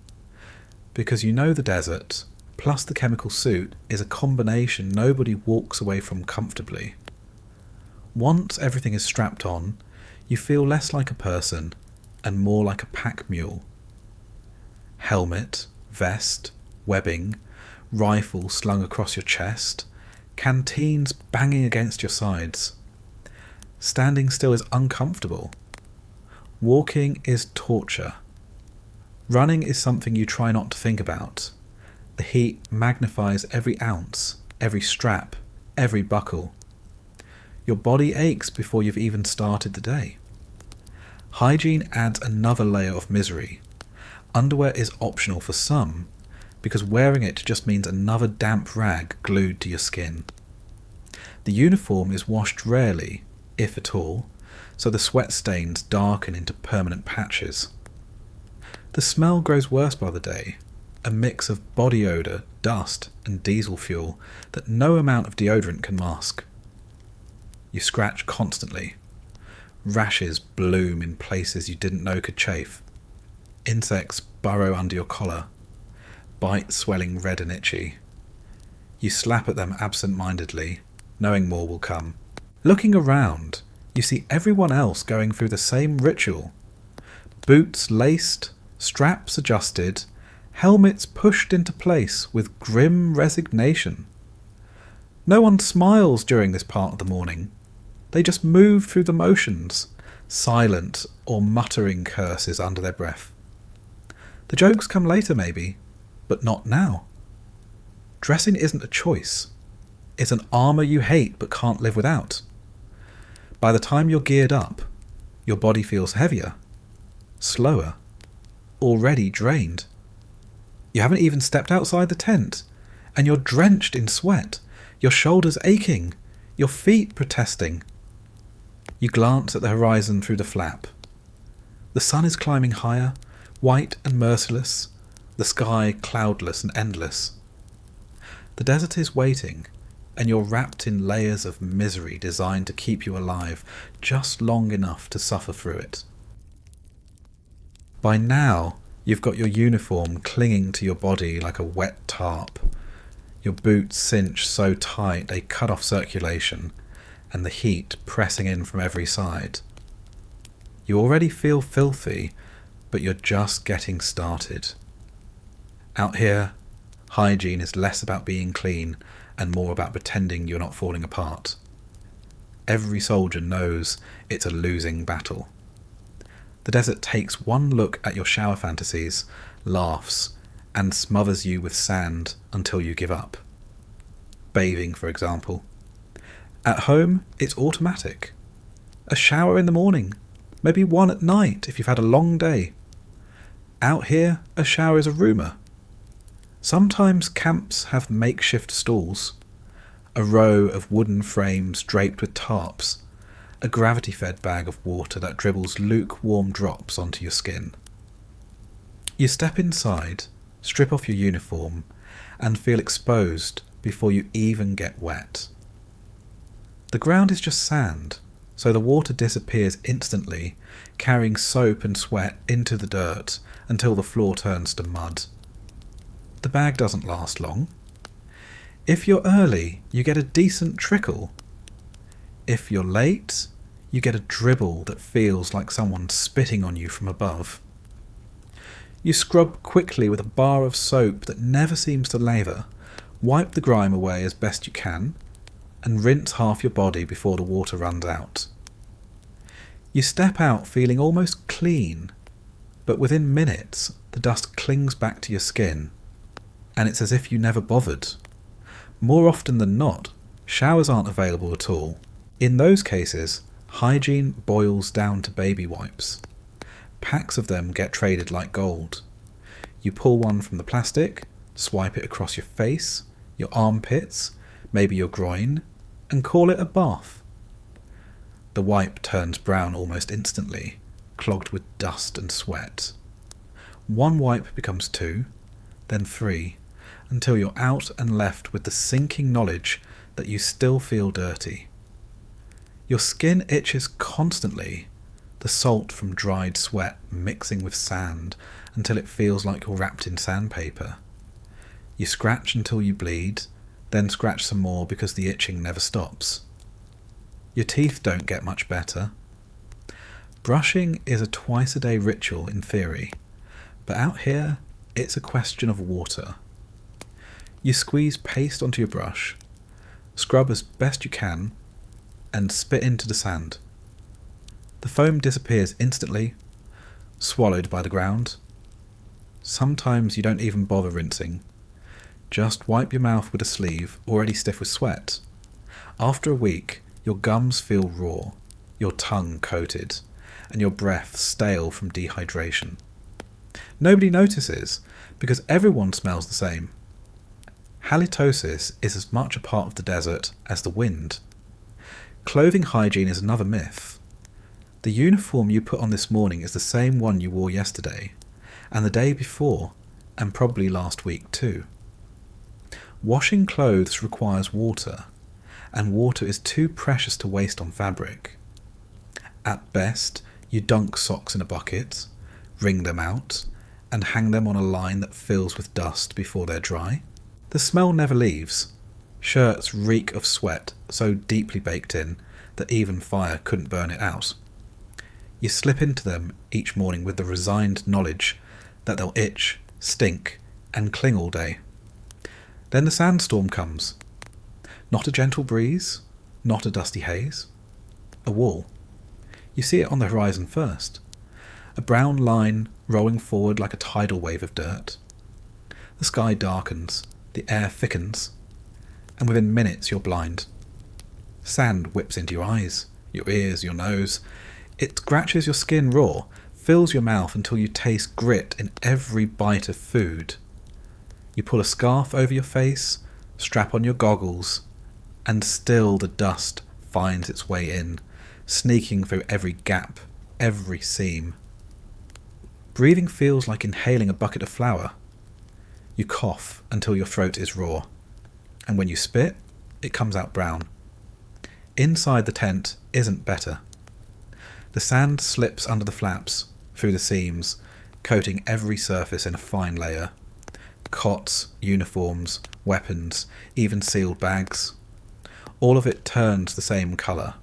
because you know the desert, plus the chemical suit, is a combination nobody walks away from comfortably. Once everything is strapped on, you feel less like a person and more like a pack mule. Helmet, vest, webbing, rifle slung across your chest, canteens banging against your sides. Standing still is uncomfortable. Walking is torture. Running is something you try not to think about. The heat magnifies every ounce, every strap, every buckle. Your body aches before you've even started the day. Hygiene adds another layer of misery. Underwear is optional for some, because wearing it just means another damp rag glued to your skin. The uniform is washed rarely, if at all, so the sweat stains darken into permanent patches. The smell grows worse by the day, a mix of body odour, dust and diesel fuel that no amount of deodorant can mask. You scratch constantly. Rashes bloom in places you didn't know could chafe. Insects burrow under your collar, bites swelling red and itchy. You slap at them absent-mindedly, knowing more will come. Looking around, you see everyone else going through the same ritual. Boots laced, straps adjusted, helmets pushed into place with grim resignation. No one smiles during this part of the morning. They just move through the motions, silent or muttering curses under their breath. The jokes come later maybe, but not now. Dressing isn't a choice. It's an armour you hate but can't live without. By the time you're geared up, your body feels heavier, slower, already drained. You haven't even stepped outside the tent, and you're drenched in sweat, your shoulders aching, your feet protesting. You glance at the horizon through the flap. The sun is climbing higher, white and merciless, the sky cloudless and endless. The desert is waiting, and you're wrapped in layers of misery designed to keep you alive just long enough to suffer through it. By now, you've got your uniform clinging to your body like a wet tarp. Your boots cinch so tight they cut off circulation, and the heat pressing in from every side. You already feel filthy, but you're just getting started. Out here, hygiene is less about being clean and more about pretending you're not falling apart. Every soldier knows it's a losing battle. The desert takes one look at your shower fantasies, laughs, and smothers you with sand until you give up. Bathing, for example. At home, it's automatic. A shower in the morning, maybe one at night if you've had a long day. Out here, a shower is a rumour. Sometimes camps have makeshift stalls, a row of wooden frames draped with tarps, a gravity-fed bag of water that dribbles lukewarm drops onto your skin. You step inside, strip off your uniform, and feel exposed before you even get wet. The ground is just sand, so the water disappears instantly, carrying soap and sweat into the dirt until the floor turns to mud. The bag doesn't last long. If you're early, you get a decent trickle. If you're late, you get a dribble that feels like someone spitting on you from above. You scrub quickly with a bar of soap that never seems to lather, wipe the grime away as best you can, and rinse half your body before the water runs out. You step out feeling almost clean, but within minutes the dust clings back to your skin, and it's as if you never bothered. More often than not, showers aren't available at all. In those cases, hygiene boils down to baby wipes. Packs of them get traded like gold. You pull one from the plastic, swipe it across your face, your armpits, maybe your groin, and call it a bath. The wipe turns brown almost instantly, clogged with dust and sweat. One wipe becomes 2, then 3, until you're out and left with the sinking knowledge that you still feel dirty. Your skin itches constantly, the salt from dried sweat mixing with sand until it feels like you're wrapped in sandpaper. You scratch until you bleed, then scratch some more because the itching never stops. Your teeth don't get much better. Brushing is a twice-a-day ritual in theory, but out here it's a question of water. You squeeze paste onto your brush, scrub as best you can, and spit into the sand. The foam disappears instantly, swallowed by the ground. Sometimes you don't even bother rinsing. Just wipe your mouth with a sleeve already stiff with sweat. After a week, your gums feel raw, your tongue coated, and your breath stale from dehydration. Nobody notices, because everyone smells the same. Halitosis is as much a part of the desert as the wind. Clothing hygiene is another myth. The uniform you put on this morning is the same one you wore yesterday, and the day before, and probably last week too. Washing clothes requires water, and water is too precious to waste on fabric. At best, you dunk socks in a bucket, wring them out, and hang them on a line that fills with dust before they're dry. The smell never leaves. Shirts reek of sweat so deeply baked in that even fire couldn't burn it out. You slip into them each morning with the resigned knowledge that they'll itch, stink, and cling all day. Then the sandstorm comes. Not a gentle breeze, not a dusty haze. A wall. You see it on the horizon first. A brown line rolling forward like a tidal wave of dirt. The sky darkens, the air thickens, and within minutes you're blind. Sand whips into your eyes, your ears, your nose. It scratches your skin raw, fills your mouth until you taste grit in every bite of food. You pull a scarf over your face, strap on your goggles, and still the dust finds its way in, sneaking through every gap, every seam. Breathing feels like inhaling a bucket of flour. You cough until your throat is raw, and when you spit, it comes out brown. Inside the tent isn't better. The sand slips under the flaps, through the seams, coating every surface in a fine layer. Cots, uniforms, weapons, even sealed bags. All of it turns the same colour.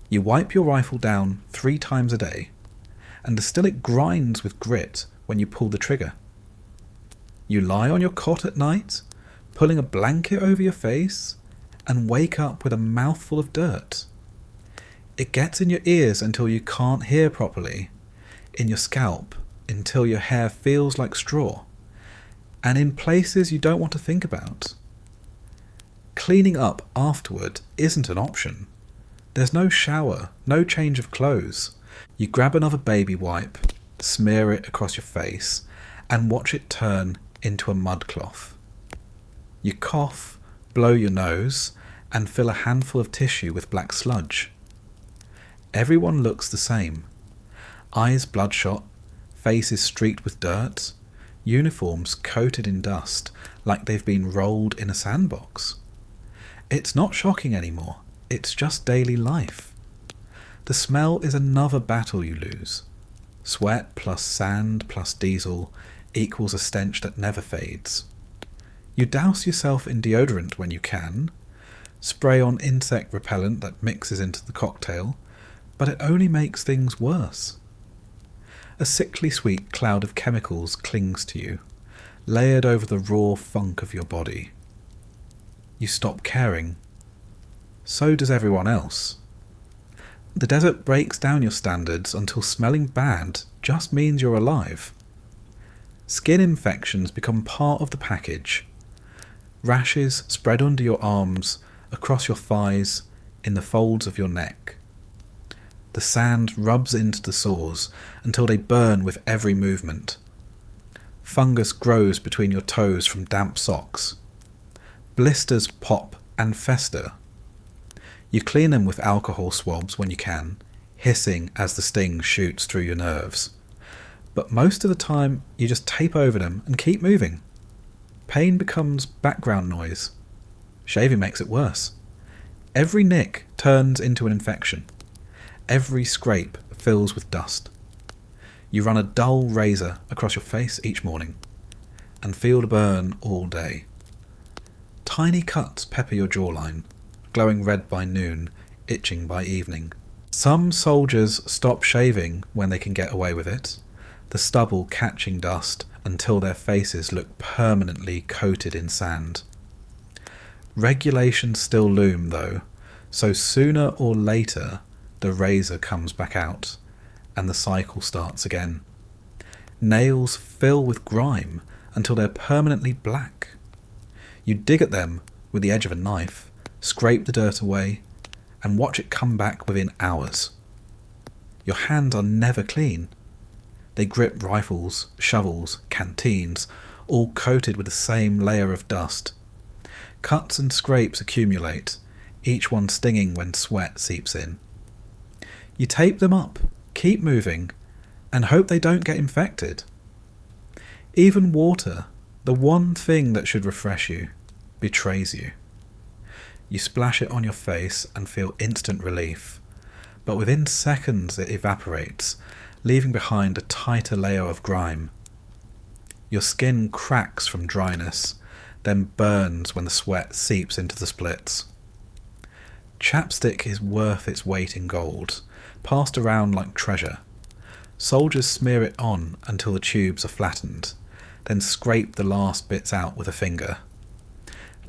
You wipe your rifle down 3 times a day, and still it grinds with grit when you pull the trigger. You lie on your cot at night, pulling a blanket over your face, and wake up with a mouthful of dirt. It gets in your ears until you can't hear properly, in your scalp until your hair feels like straw, and in places you don't want to think about. Cleaning up afterward isn't an option. There's no shower, no change of clothes. You grab another baby wipe, smear it across your face, and watch it turn into a mud cloth. You cough, blow your nose, and fill a handful of tissue with black sludge. Everyone looks the same. Eyes bloodshot, faces streaked with dirt, uniforms coated in dust like they've been rolled in a sandbox. It's not shocking anymore, it's just daily life. The smell is another battle you lose. Sweat plus sand plus diesel equals a stench that never fades. You douse yourself in deodorant when you can, spray on insect repellent that mixes into the cocktail, but it only makes things worse. A sickly sweet cloud of chemicals clings to you, layered over the raw funk of your body. You stop caring. So does everyone else. The desert breaks down your standards until smelling bad just means you're alive. Skin infections become part of the package. Rashes spread under your arms, across your thighs, in the folds of your neck. The sand rubs into the sores until they burn with every movement. Fungus grows between your toes from damp socks. Blisters pop and fester. You clean them with alcohol swabs when you can, hissing as the sting shoots through your nerves. But most of the time, you just tape over them and keep moving. Pain becomes background noise. Shaving makes it worse. Every nick turns into an infection. Every scrape fills with dust. You run a dull razor across your face each morning, and feel the burn all day. Tiny cuts pepper your jawline, glowing red by noon, itching by evening. Some soldiers stop shaving when they can get away with it, the stubble catching dust until their faces look permanently coated in sand. Regulations still loom, though, so sooner or later the razor comes back out, and the cycle starts again. Nails fill with grime until they're permanently black. You dig at them with the edge of a knife, scrape the dirt away, and watch it come back within hours. Your hands are never clean. They grip rifles, shovels, canteens, all coated with the same layer of dust. Cuts and scrapes accumulate, each one stinging when sweat seeps in. You tape them up, keep moving, and hope they don't get infected. Even water, the one thing that should refresh you, betrays you. You splash it on your face and feel instant relief, but within seconds it evaporates, leaving behind a tighter layer of grime. Your skin cracks from dryness, then burns when the sweat seeps into the splits. Chapstick is worth its weight in gold, passed around like treasure. Soldiers smear it on until the tubes are flattened, then scrape the last bits out with a finger.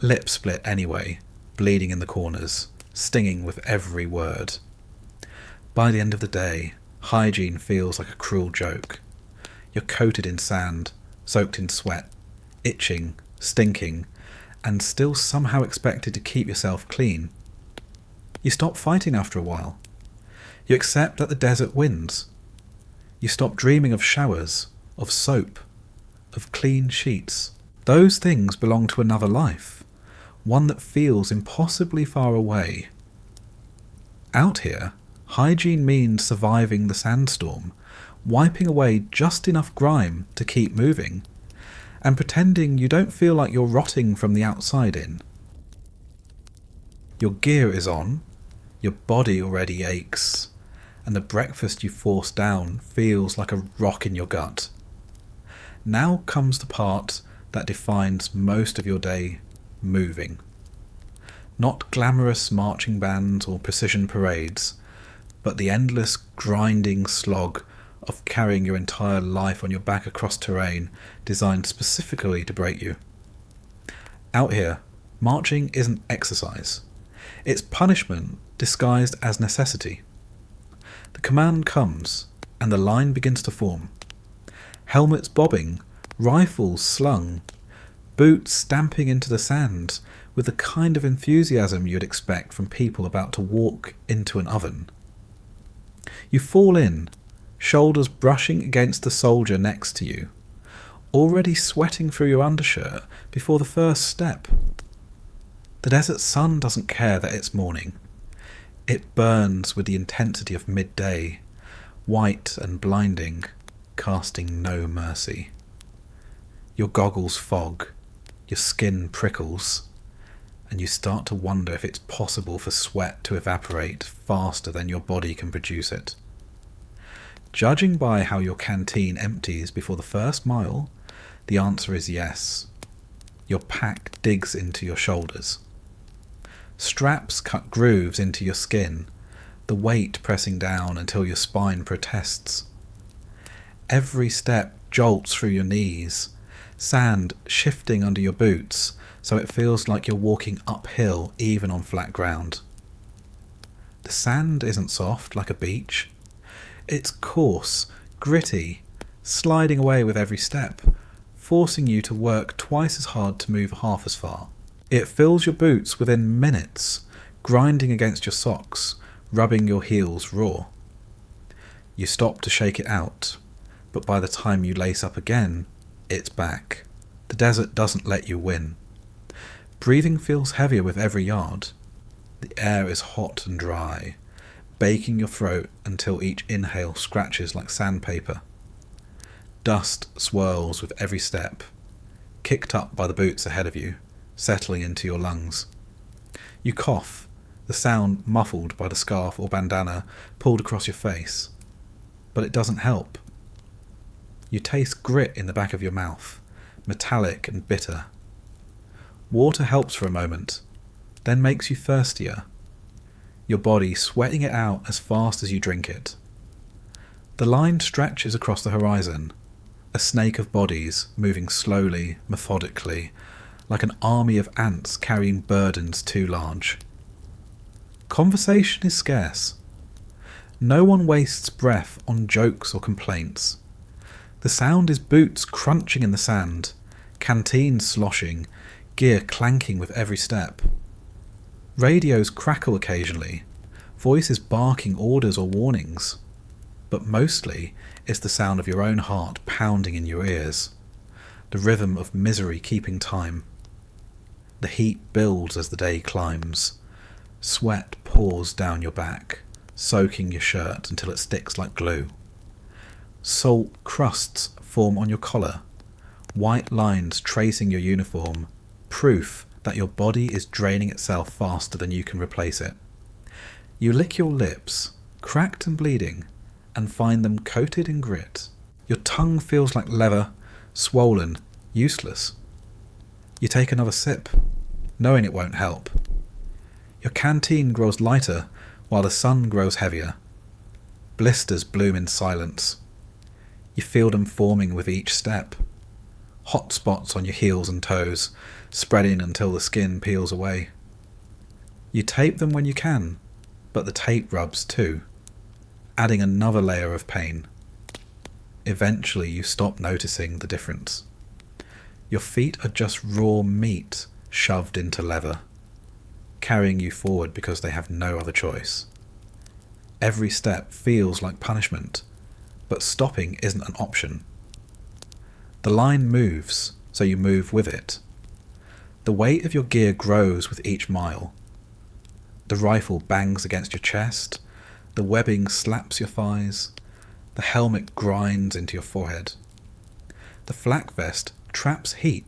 Lips split anyway, bleeding in the corners, stinging with every word. By the end of the day, hygiene feels like a cruel joke. You're coated in sand, soaked in sweat, itching, stinking, and still somehow expected to keep yourself clean. You stop fighting after a while. You accept that the desert wins. You stop dreaming of showers, of soap, of clean sheets. Those things belong to another life, one that feels impossibly far away. Out here, hygiene means surviving the sandstorm, wiping away just enough grime to keep moving, and pretending you don't feel like you're rotting from the outside in. Your gear is on, your body already aches, and the breakfast you forced down feels like a rock in your gut. Now comes the part that defines most of your day: moving. Not glamorous marching bands or precision parades, but the endless grinding slog of carrying your entire life on your back across terrain designed specifically to break you. Out here, marching isn't exercise. It's punishment disguised as necessity. The command comes, and the line begins to form. Helmets bobbing, rifles slung, boots stamping into the sand with the kind of enthusiasm you'd expect from people about to walk into an oven. You fall in, shoulders brushing against the soldier next to you, already sweating through your undershirt before the first step. The desert sun doesn't care that it's morning. It burns with the intensity of midday, white and blinding, casting no mercy. Your goggles fog, your skin prickles, and you start to wonder if it's possible for sweat to evaporate faster than your body can produce it. Judging by how your canteen empties before the first mile, the answer is yes. Your pack digs into your shoulders. Straps cut grooves into your skin, the weight pressing down until your spine protests. Every step jolts through your knees, sand shifting under your boots so it feels like you're walking uphill even on flat ground. The sand isn't soft like a beach. It's coarse, gritty, sliding away with every step, forcing you to work twice as hard to move half as far. It fills your boots within minutes, grinding against your socks, rubbing your heels raw. You stop to shake it out, but by the time you lace up again, it's back. The desert doesn't let you win. Breathing feels heavier with every yard. The air is hot and dry, baking your throat until each inhale scratches like sandpaper. Dust swirls with every step, kicked up by the boots ahead of you, settling into your lungs. You cough, the sound muffled by the scarf or bandana pulled across your face, but it doesn't help. You taste grit in the back of your mouth, metallic and bitter. Water helps for a moment, then makes you thirstier, your body sweating it out as fast as you drink it. The line stretches across the horizon, a snake of bodies moving slowly, methodically, like an army of ants carrying burdens too large. Conversation is scarce. No one wastes breath on jokes or complaints. The sound is boots crunching in the sand, canteens sloshing, gear clanking with every step. Radios crackle occasionally, voices barking orders or warnings, but mostly it's the sound of your own heart pounding in your ears, the rhythm of misery keeping time. The heat builds as the day climbs. Sweat pours down your back, soaking your shirt until it sticks like glue. Salt crusts form on your collar, white lines tracing your uniform, proof that your body is draining itself faster than you can replace it. You lick your lips, cracked and bleeding, and find them coated in grit. Your tongue feels like leather, swollen, useless. You take another sip, knowing it won't help. Your canteen grows lighter while the sun grows heavier. Blisters bloom in silence. You feel them forming with each step. Hot spots on your heels and toes, spreading until the skin peels away. You tape them when you can, but the tape rubs too, adding another layer of pain. Eventually you stop noticing the difference. Your feet are just raw meat shoved into leather, carrying you forward because they have no other choice. Every step feels like punishment, but stopping isn't an option. The line moves, so you move with it. The weight of your gear grows with each mile. The rifle bangs against your chest, the webbing slaps your thighs, the helmet grinds into your forehead. The flak vest traps heat,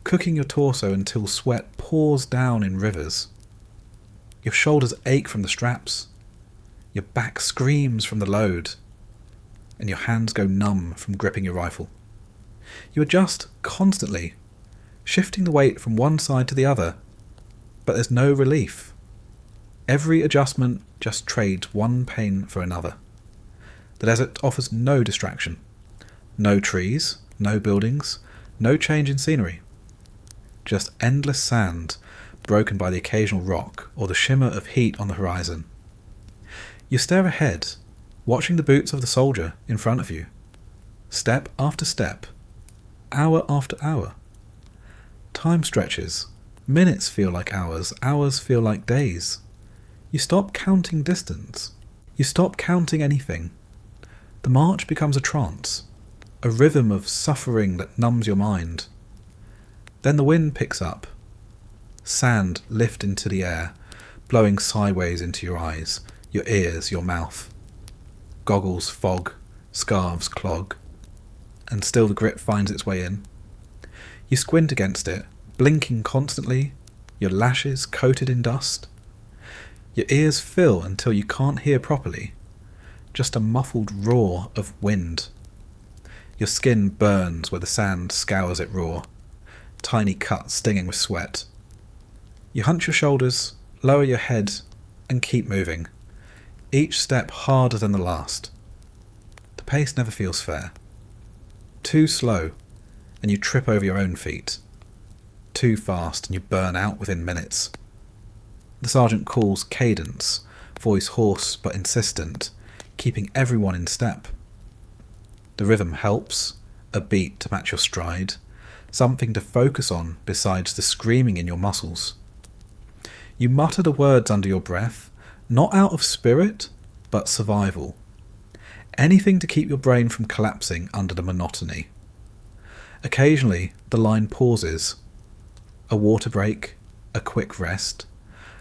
cooking your torso until sweat pours down in rivers. Your shoulders ache from the straps, your back screams from the load, and your hands go numb from gripping your rifle. You adjust constantly, shifting the weight from one side to the other, but there's no relief. Every adjustment just trades one pain for another. The desert offers no distraction. No trees, no buildings, no change in scenery. Just endless sand, broken by the occasional rock or the shimmer of heat on the horizon. You stare ahead, watching the boots of the soldier in front of you. Step after step, hour after hour. Time stretches. Minutes feel like hours, hours feel like days. You stop counting distance. You stop counting anything. The march becomes a trance, a rhythm of suffering that numbs your mind. Then the wind picks up. Sand lift into the air, blowing sideways into your eyes, your ears, your mouth. Goggles fog, scarves clog, and still the grip finds its way in. You squint against it, blinking constantly, your lashes coated in dust. Your ears fill until you can't hear properly, just a muffled roar of wind. Your skin burns where the sand scours it raw, tiny cuts stinging with sweat. You hunch your shoulders, lower your head, and keep moving, each step harder than the last. The pace never feels fair. Too slow, and you trip over your own feet. Too fast, and you burn out within minutes. The sergeant calls cadence, voice hoarse but insistent, keeping everyone in step. The rhythm helps, a beat to match your stride, something to focus on besides the screaming in your muscles. You mutter the words under your breath, not out of spirit, but survival. Anything to keep your brain from collapsing under the monotony. Occasionally, the line pauses. A water break, a quick rest,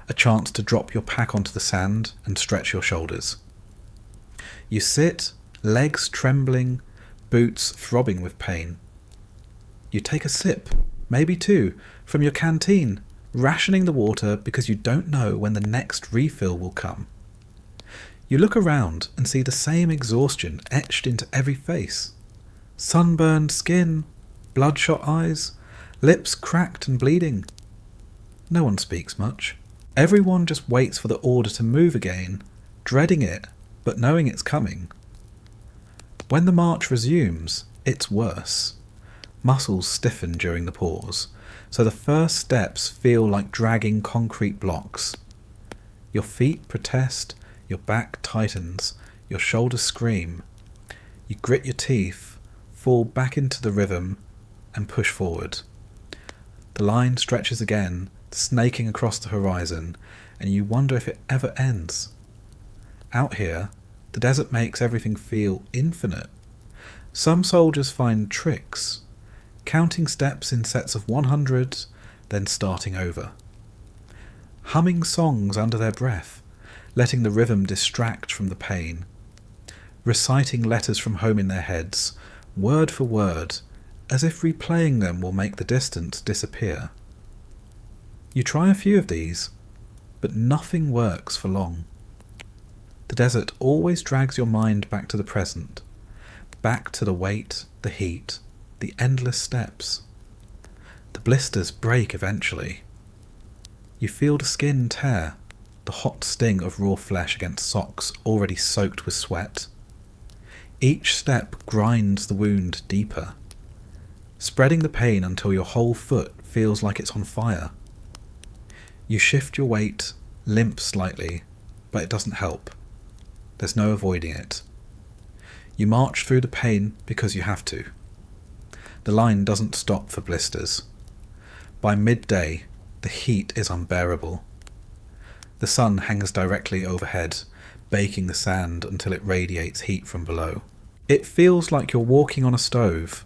a chance to drop your pack onto the sand and stretch your shoulders. You sit, legs trembling, boots throbbing with pain. You take a sip, maybe two, from your canteen, rationing the water because you don't know when the next refill will come. You look around and see the same exhaustion etched into every face. Sunburned skin, bloodshot eyes, lips cracked and bleeding. No one speaks much. Everyone just waits for the order to move again, dreading it, but knowing it's coming. When the march resumes, it's worse. Muscles stiffen during the pause, so the first steps feel like dragging concrete blocks. Your feet protest, your back tightens, your shoulders scream. You grit your teeth, fall back into the rhythm, and push forward. The line stretches again, snaking across the horizon, and you wonder if it ever ends. Out here, the desert makes everything feel infinite. Some soldiers find tricks, counting steps in sets of 100, then starting over. Humming songs under their breath, letting the rhythm distract from the pain. Reciting letters from home in their heads, word for word, as if replaying them will make the distance disappear. You try a few of these, but nothing works for long. The desert always drags your mind back to the present, back to the weight, the heat, the endless steps. The blisters break eventually. You feel the skin tear, the hot sting of raw flesh against socks already soaked with sweat. Each step grinds the wound deeper, spreading the pain until your whole foot feels like it's on fire. You shift your weight, limp slightly, but it doesn't help. There's no avoiding it. You march through the pain because you have to. The line doesn't stop for blisters. By midday, the heat is unbearable. The sun hangs directly overhead, baking the sand until it radiates heat from below. It feels like you're walking on a stove,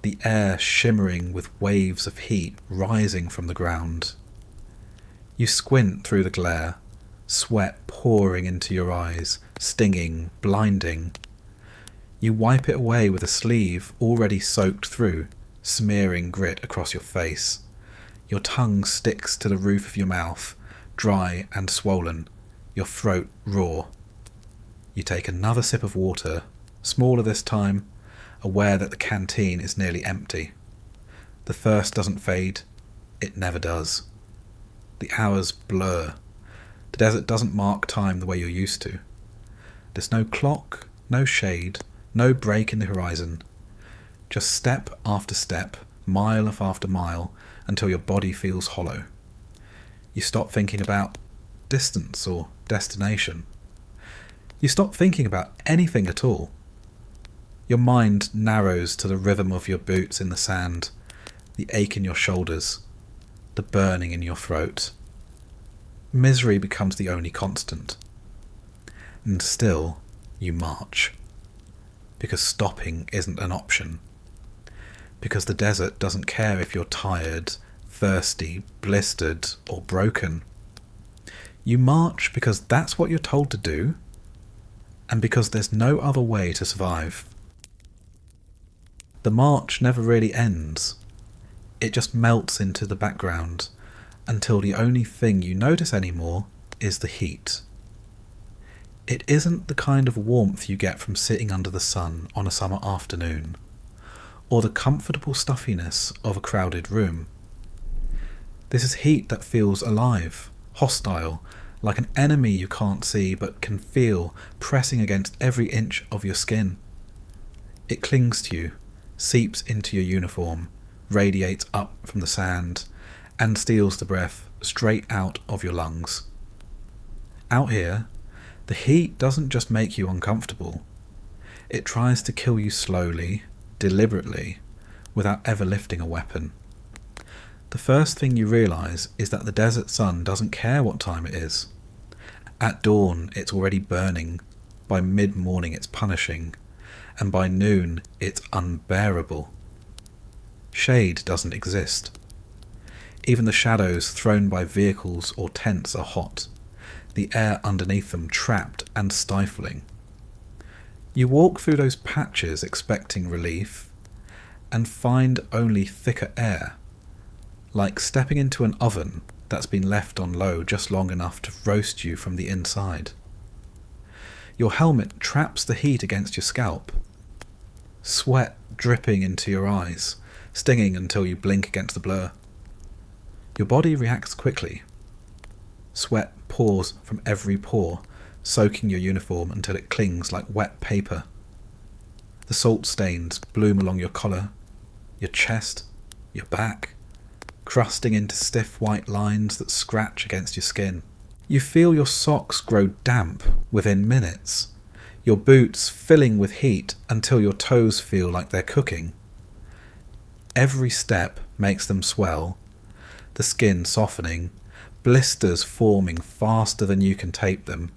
the air shimmering with waves of heat rising from the ground. You squint through the glare, sweat pouring into your eyes, stinging, blinding. You wipe it away with a sleeve already soaked through, smearing grit across your face. Your tongue sticks to the roof of your mouth, dry and swollen, your throat raw. You take another sip of water, smaller this time, aware that the canteen is nearly empty. The thirst doesn't fade, it never does. The hours blur. The desert doesn't mark time the way you're used to. There's no clock, no shade, no break in the horizon. Just step after step, mile after mile, until your body feels hollow. You stop thinking about distance or destination. You stop thinking about anything at all. Your mind narrows to the rhythm of your boots in the sand, the ache in your shoulders, the burning in your throat. Misery becomes the only constant. And still, you march. Because stopping isn't an option. Because the desert doesn't care if you're tired, thirsty, blistered, or broken. You march because that's what you're told to do, and because there's no other way to survive. The march never really ends. It just melts into the background until the only thing you notice anymore is the heat. It isn't the kind of warmth you get from sitting under the sun on a summer afternoon, or the comfortable stuffiness of a crowded room. This is heat that feels alive, hostile, like an enemy you can't see but can feel pressing against every inch of your skin. It clings to you, seeps into your uniform, radiates up from the sand, and steals the breath straight out of your lungs. Out here, the heat doesn't just make you uncomfortable. It tries to kill you slowly, deliberately, without ever lifting a weapon. The first thing you realise is that the desert sun doesn't care what time it is. At dawn, it's already burning. By mid-morning, it's punishing. And by noon, it's unbearable. Shade doesn't exist. Even the shadows thrown by vehicles or tents are hot, the air underneath them trapped and stifling. You walk through those patches expecting relief, and find only thicker air, like stepping into an oven that's been left on low just long enough to roast you from the inside. Your helmet traps the heat against your scalp, sweat dripping into your eyes, stinging until you blink against the blur. Your body reacts quickly. Sweat pours from every pore, soaking your uniform until it clings like wet paper. The salt stains bloom along your collar, your chest, your back, crusting into stiff white lines that scratch against your skin. You feel your socks grow damp within minutes, your boots filling with heat until your toes feel like they're cooking. Every step makes them swell, the skin softening, blisters forming faster than you can tape them.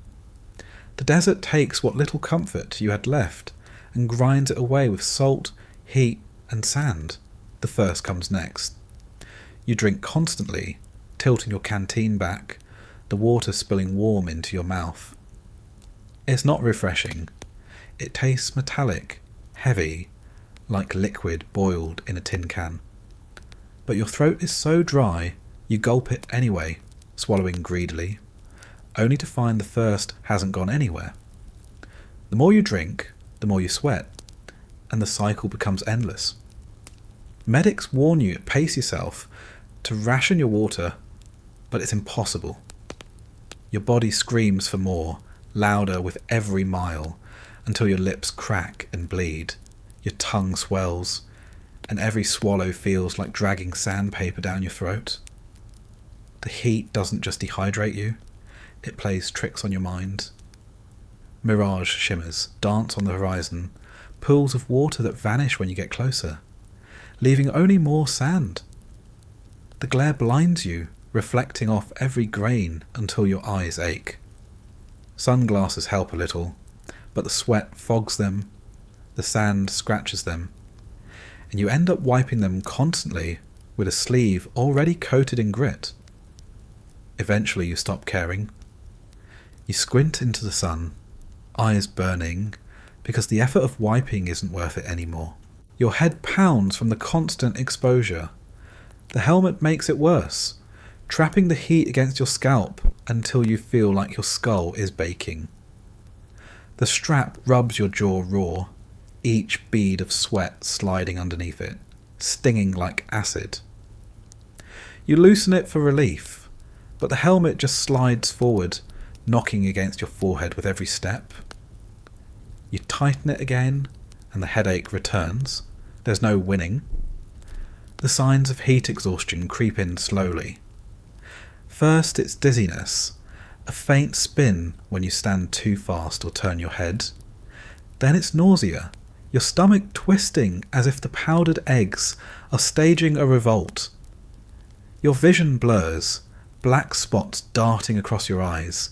The desert takes what little comfort you had left and grinds it away with salt, heat, and sand. The thirst comes next. You drink constantly, tilting your canteen back, the water spilling warm into your mouth. It's not refreshing. It tastes metallic, heavy, like liquid boiled in a tin can. But your throat is so dry, you gulp it anyway, swallowing greedily, only to find the thirst hasn't gone anywhere. The more you drink, the more you sweat, and the cycle becomes endless. Medics warn you to pace yourself, to ration your water, but it's impossible. Your body screams for more, louder with every mile, until your lips crack and bleed, your tongue swells, and every swallow feels like dragging sandpaper down your throat. The heat doesn't just dehydrate you, it plays tricks on your mind. Mirage shimmers dance on the horizon, pools of water that vanish when you get closer, leaving only more sand. The glare blinds you, reflecting off every grain until your eyes ache. Sunglasses help a little, but the sweat fogs them, the sand scratches them. and you end up wiping them constantly with a sleeve already coated in grit. Eventually you stop caring. You squint into the sun, eyes burning, because the effort of wiping isn't worth it anymore. Your head pounds from the constant exposure. The helmet makes it worse, trapping the heat against your scalp until you feel like your skull is baking. The strap rubs your jaw raw, each bead of sweat sliding underneath it, stinging like acid. You loosen it for relief, but the helmet just slides forward, knocking against your forehead with every step. You tighten it again, and the headache returns. There's no winning. The signs of heat exhaustion creep in slowly. First, it's dizziness, a faint spin when you stand too fast or turn your head. Then it's nausea, your stomach twisting as if the powdered eggs are staging a revolt. Your vision blurs, black spots darting across your eyes,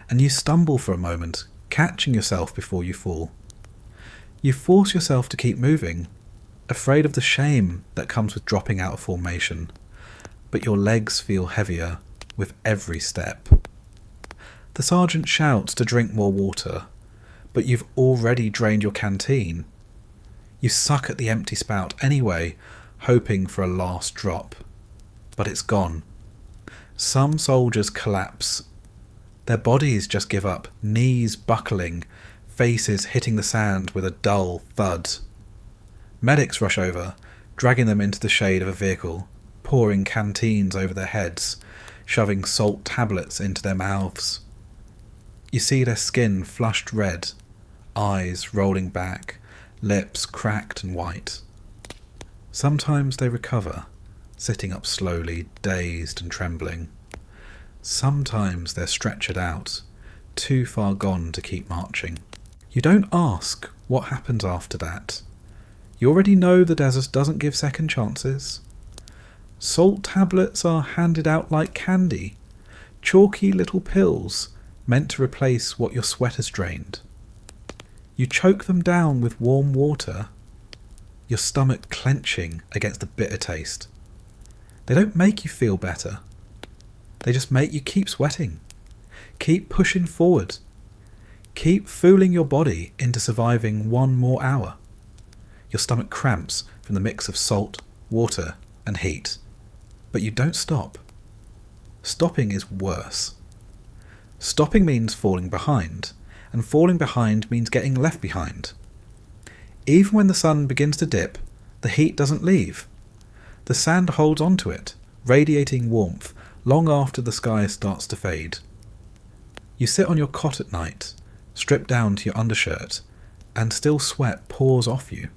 and you stumble for a moment, catching yourself before you fall. You force yourself to keep moving, afraid of the shame that comes with dropping out of formation, but your legs feel heavier with every step. The sergeant shouts to drink more water, but you've already drained your canteen. You suck at the empty spout anyway, hoping for a last drop, but it's gone. Some soldiers collapse. Their bodies just give up, knees buckling, faces hitting the sand with a dull thud. Medics rush over, dragging them into the shade of a vehicle, pouring canteens over their heads, shoving salt tablets into their mouths. You see their skin flushed red, eyes rolling back, lips cracked and white. Sometimes they recover, sitting up slowly, dazed and trembling. Sometimes they're stretchered out, too far gone to keep marching. You don't ask what happens after that. You already know the desert doesn't give second chances. Salt tablets are handed out like candy, chalky little pills meant to replace what your sweat has drained. You choke them down with warm water, your stomach clenching against the bitter taste. They don't make you feel better. They just make you keep sweating, keep pushing forward, keep fooling your body into surviving one more hour. Your stomach cramps from the mix of salt, water, and heat. But you don't stop. Stopping is worse. Stopping means falling behind, and falling behind means getting left behind. Even when the sun begins to dip, the heat doesn't leave. The sand holds onto it, radiating warmth long after the sky starts to fade. You sit on your cot at night, stripped down to your undershirt, and still sweat pours off you.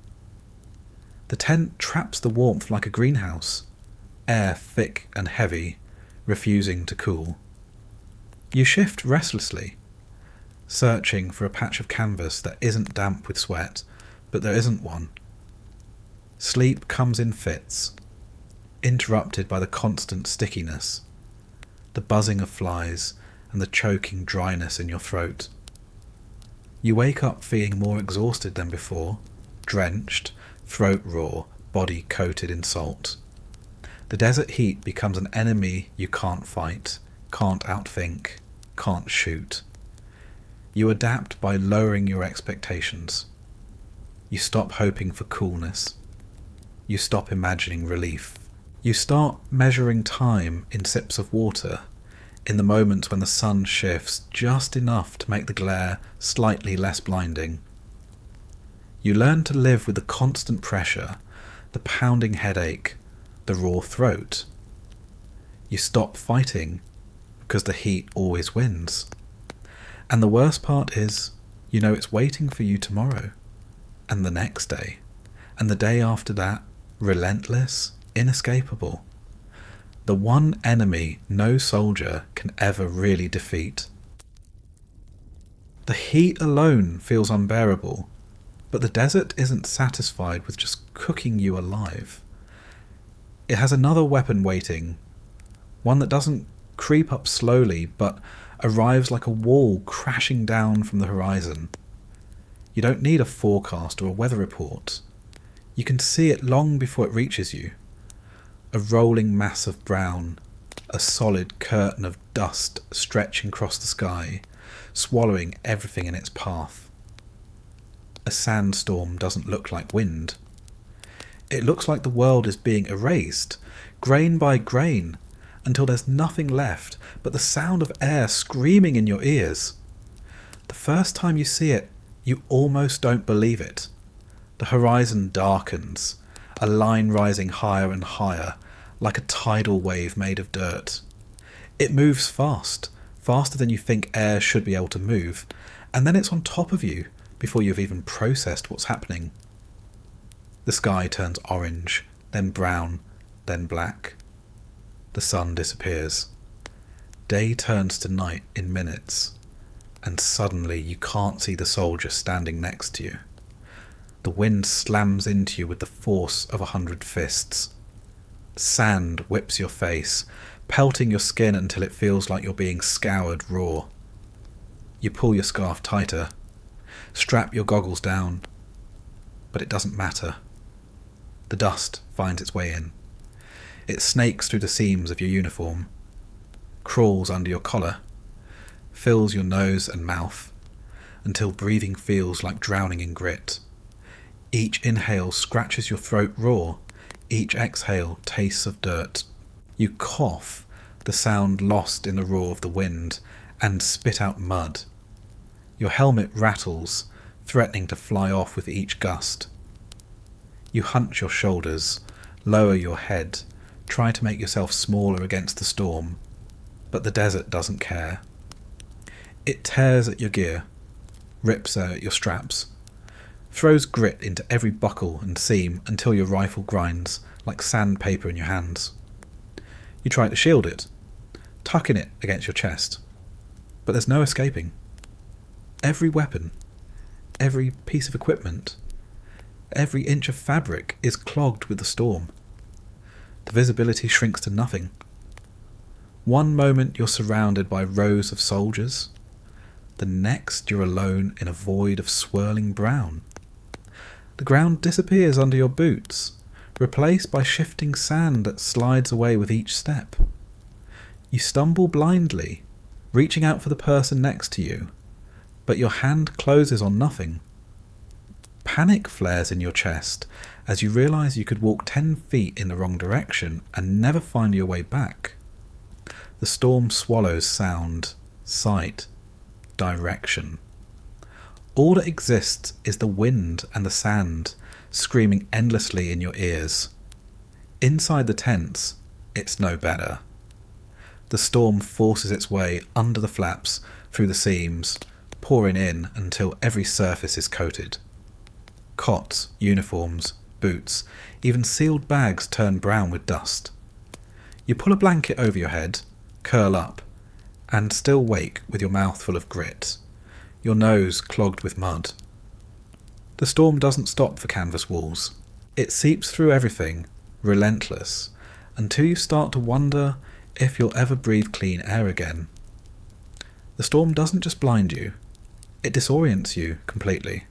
The tent traps the warmth like a greenhouse, air thick and heavy, refusing to cool. You shift restlessly, searching for a patch of canvas that isn't damp with sweat, but there isn't one. Sleep comes in fits, interrupted by the constant stickiness, the buzzing of flies, and the choking dryness in your throat. You wake up feeling more exhausted than before, drenched, throat raw, body coated in salt. The desert heat becomes an enemy you can't fight, can't outthink, can't shoot. You adapt by lowering your expectations. You stop hoping for coolness. You stop imagining relief. You start measuring time in sips of water, in the moments when the sun shifts just enough to make the glare slightly less blinding. You learn to live with the constant pressure, the pounding headache, the raw throat. You stop fighting because the heat always wins. And the worst part is, you know it's waiting for you tomorrow, and the next day, and the day after that, relentless, inescapable. The one enemy no soldier can ever really defeat. The heat alone feels unbearable, but the desert isn't satisfied with just cooking you alive. It has another weapon waiting, one that doesn't creep up slowly, but arrives like a wall crashing down from the horizon. You don't need a forecast or a weather report. You can see it long before it reaches you. A rolling mass of brown, a solid curtain of dust stretching across the sky, swallowing everything in its path. A sandstorm doesn't look like wind. It looks like the world is being erased, grain by grain, until there's nothing left but the sound of air screaming in your ears. The first time you see it, you almost don't believe it. The horizon darkens, a line rising higher and higher, like a tidal wave made of dirt. It moves fast, faster than you think air should be able to move, and then it's on top of you before you've even processed what's happening. The sky turns orange, then brown, then black. The sun disappears. Day turns to night in minutes, and suddenly you can't see the soldier standing next to you. The wind slams into you with the force of 100 fists. Sand whips your face, pelting your skin until it feels like you're being scoured raw. You pull your scarf tighter, strap your goggles down, but it doesn't matter. The dust finds its way in. It snakes through the seams of your uniform, crawls under your collar, fills your nose and mouth, until breathing feels like drowning in grit. Each inhale scratches your throat raw, each exhale tastes of dirt. You cough, the sound lost in the roar of the wind, and spit out mud. Your helmet rattles, threatening to fly off with each gust. You hunch your shoulders, lower your head, try to make yourself smaller against the storm, but the desert doesn't care. It tears at your gear, rips at your straps, throws grit into every buckle and seam until your rifle grinds like sandpaper in your hands. You try to shield it, tucking it against your chest, but there's no escaping. Every weapon, every piece of equipment, every inch of fabric is clogged with the storm. The visibility shrinks to nothing. One moment you're surrounded by rows of soldiers, the next you're alone in a void of swirling brown. The ground disappears under your boots, replaced by shifting sand that slides away with each step. You stumble blindly, reaching out for the person next to you, but your hand closes on nothing. Panic flares in your chest as you realise you could walk 10 feet in the wrong direction and never find your way back. The storm swallows sound, sight, direction. All that exists is the wind and the sand, screaming endlessly in your ears. Inside the tents, it's no better. The storm forces its way under the flaps, through the seams, pouring in until every surface is coated. Cots, uniforms, boots, even sealed bags turn brown with dust. You pull a blanket over your head, curl up, and still wake with your mouth full of grit, your nose clogged with mud. The storm doesn't stop for canvas walls. It seeps through everything, relentless, until you start to wonder if you'll ever breathe clean air again. The storm doesn't just blind you, it disorients you completely.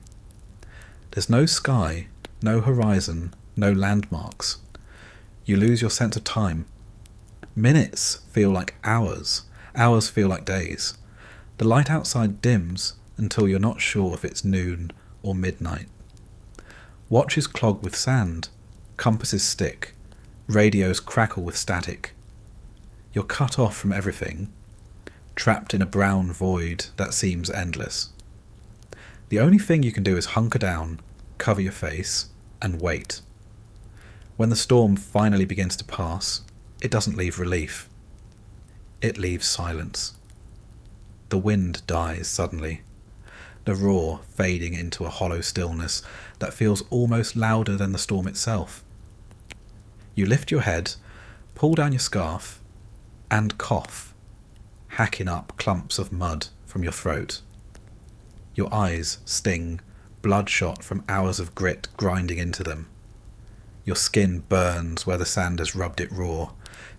There's no sky, no horizon, no landmarks. You lose your sense of time. Minutes feel like hours, hours feel like days. The light outside dims until you're not sure if it's noon or midnight. Watches clog with sand, compasses stick, radios crackle with static. You're cut off from everything, trapped in a brown void that seems endless. The only thing you can do is hunker down, cover your face, and wait. When the storm finally begins to pass, it doesn't leave relief. It leaves silence. The wind dies suddenly, the roar fading into a hollow stillness that feels almost louder than the storm itself. You lift your head, pull down your scarf, and cough, hacking up clumps of mud from your throat. Your eyes sting, bloodshot from hours of grit grinding into them. Your skin burns where the sand has rubbed it raw,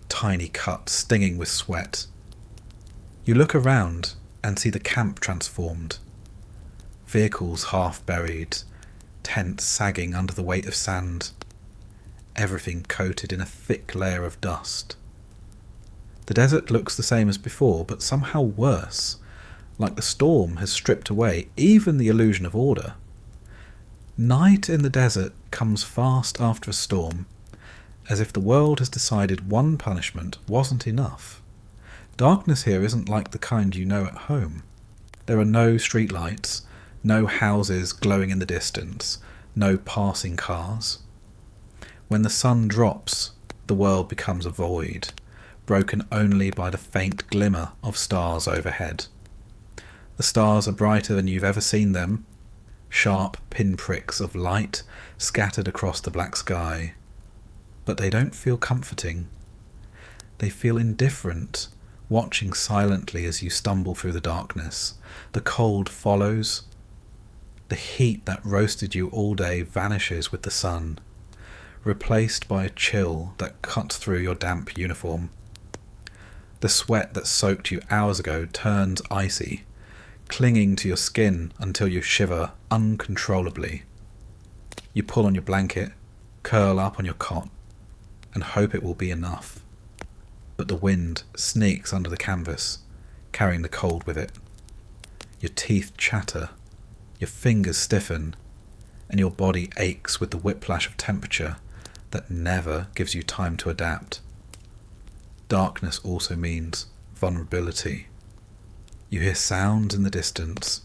tiny cuts stinging with sweat. You look around and see the camp transformed. Vehicles half buried, tent sagging under the weight of sand, everything coated in a thick layer of dust. The desert looks the same as before, but somehow worse, like the storm has stripped away even the illusion of order. Night in the desert comes fast after a storm, as if the world has decided one punishment wasn't enough. Darkness here isn't like the kind you know at home. There are no streetlights, no houses glowing in the distance, no passing cars. When the sun drops, the world becomes a void, broken only by the faint glimmer of stars overhead. The stars are brighter than you've ever seen them, sharp pinpricks of light scattered across the black sky. But they don't feel comforting. They feel indifferent, watching silently as you stumble through the darkness. The cold follows. The heat that roasted you all day vanishes with the sun, replaced by a chill that cuts through your damp uniform. The sweat that soaked you hours ago turns icy, clinging to your skin until you shiver uncontrollably. You pull on your blanket, curl up on your cot, and hope it will be enough. But the wind sneaks under the canvas, carrying the cold with it. Your teeth chatter, your fingers stiffen, and your body aches with the whiplash of temperature that never gives you time to adapt. Darkness also means vulnerability. You hear sounds in the distance,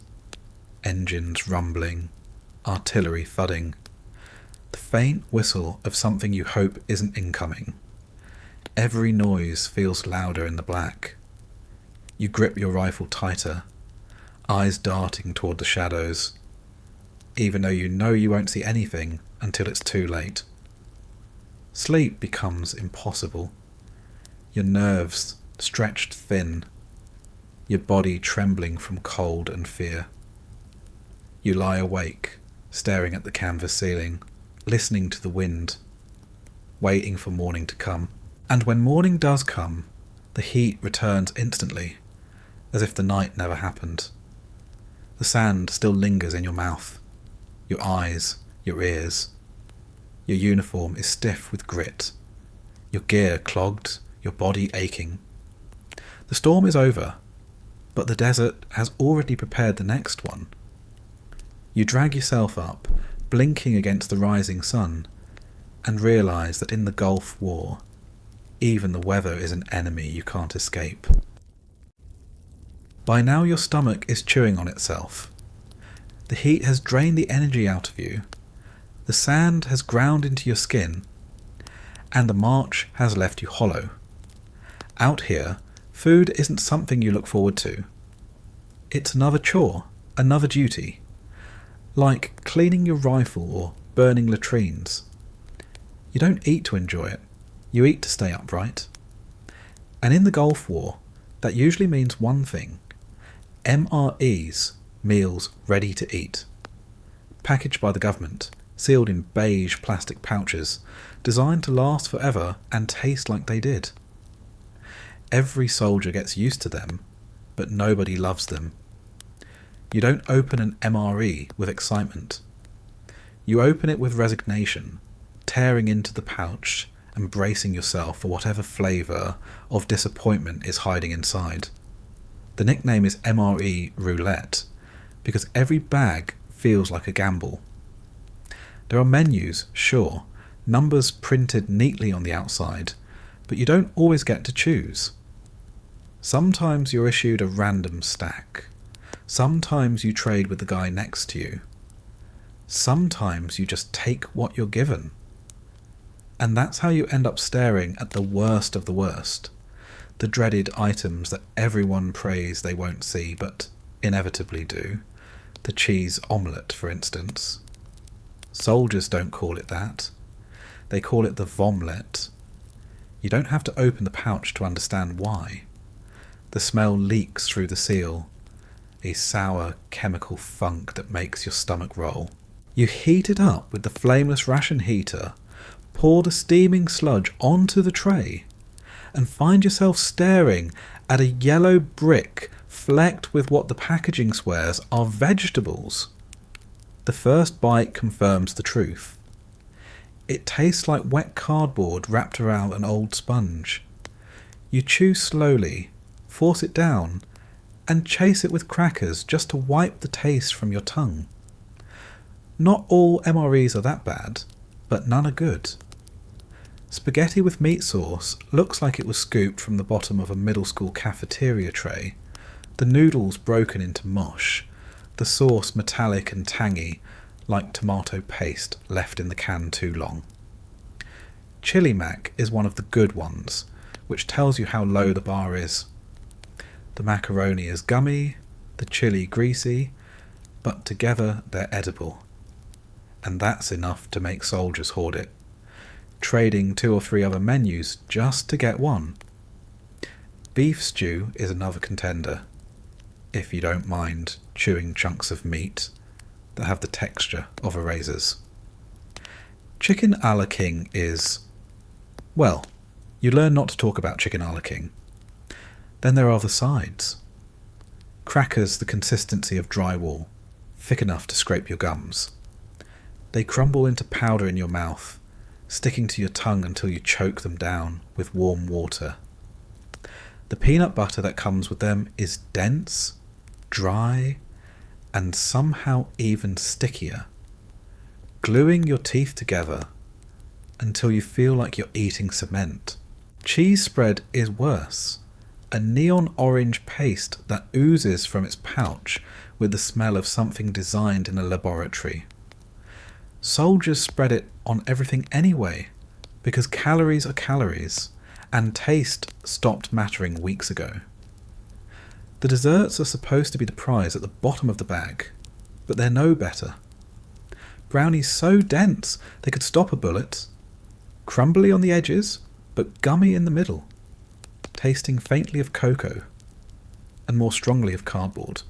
engines rumbling, artillery thudding, the faint whistle of something you hope isn't incoming. Every noise feels louder in the black. You grip your rifle tighter, eyes darting toward the shadows, even though you know you won't see anything until it's too late. Sleep becomes impossible. Your nerves stretched thin, your body trembling from cold and fear. You lie awake, staring at the canvas ceiling, listening to the wind, waiting for morning to come. And when morning does come, the heat returns instantly, as if the night never happened. The sand still lingers in your mouth, your eyes, your ears. Your uniform is stiff with grit, your gear clogged, your body aching. The storm is over, but the desert has already prepared the next one. You drag yourself up, blinking against the rising sun, and realise that in the Gulf War, even the weather is an enemy you can't escape. By now your stomach is chewing on itself. The heat has drained the energy out of you, the sand has ground into your skin, and the march has left you hollow. Out here, food isn't something you look forward to. It's another chore, another duty, like cleaning your rifle or burning latrines. You don't eat to enjoy it, you eat to stay upright. And in the Gulf War, that usually means one thing: MREs, meals ready to eat. Packaged by the government, sealed in beige plastic pouches, designed to last forever and taste like they did. Every soldier gets used to them, but nobody loves them. You don't open an MRE with excitement. You open it with resignation, tearing into the pouch and bracing yourself for whatever flavour of disappointment is hiding inside. The nickname is MRE Roulette, because every bag feels like a gamble. There are menus, sure, numbers printed neatly on the outside, but you don't always get to choose. Sometimes you're issued a random stack. Sometimes you trade with the guy next to you. Sometimes you just take what you're given. And that's how you end up staring at the worst of the worst, the dreaded items that everyone prays they won't see, but inevitably do. The cheese omelette, for instance. Soldiers don't call it that. They call it the vomlet. You don't have to open the pouch to understand why. The smell leaks through the seal, a sour chemical funk that makes your stomach roll. You heat it up with the flameless ration heater, pour the steaming sludge onto the tray, and find yourself staring at a yellow brick flecked with what the packaging swears are vegetables. The first bite confirms the truth. It tastes like wet cardboard wrapped around an old sponge. You chew slowly, force it down, and chase it with crackers just to wipe the taste from your tongue. Not all MREs are that bad, but none are good. Spaghetti with meat sauce looks like it was scooped from the bottom of a middle school cafeteria tray, the noodles broken into mush, the sauce metallic and tangy, like tomato paste left in the can too long. Chili mac is one of the good ones, which tells you how low the bar is. The macaroni is gummy, the chili greasy, but together they're edible. And that's enough to make soldiers hoard it, trading 2 or 3 other menus just to get one. Beef stew is another contender, if you don't mind chewing chunks of meat that have the texture of erasers. Chicken a la king is, well, you learn not to talk about chicken a la king. Then there are the sides. Crackers the consistency of drywall, thick enough to scrape your gums. They crumble into powder in your mouth, sticking to your tongue until you choke them down with warm water. The peanut butter that comes with them is dense, dry, and somehow even stickier, gluing your teeth together until you feel like you're eating cement. Cheese spread is worse, a neon orange paste that oozes from its pouch with the smell of something designed in a laboratory. Soldiers spread it on everything anyway, because calories are calories, and taste stopped mattering weeks ago. The desserts are supposed to be the prize at the bottom of the bag, but they're no better. Brownies so dense they could stop a bullet, crumbly on the edges, but gummy in the middle, tasting faintly of cocoa, and more strongly of cardboard.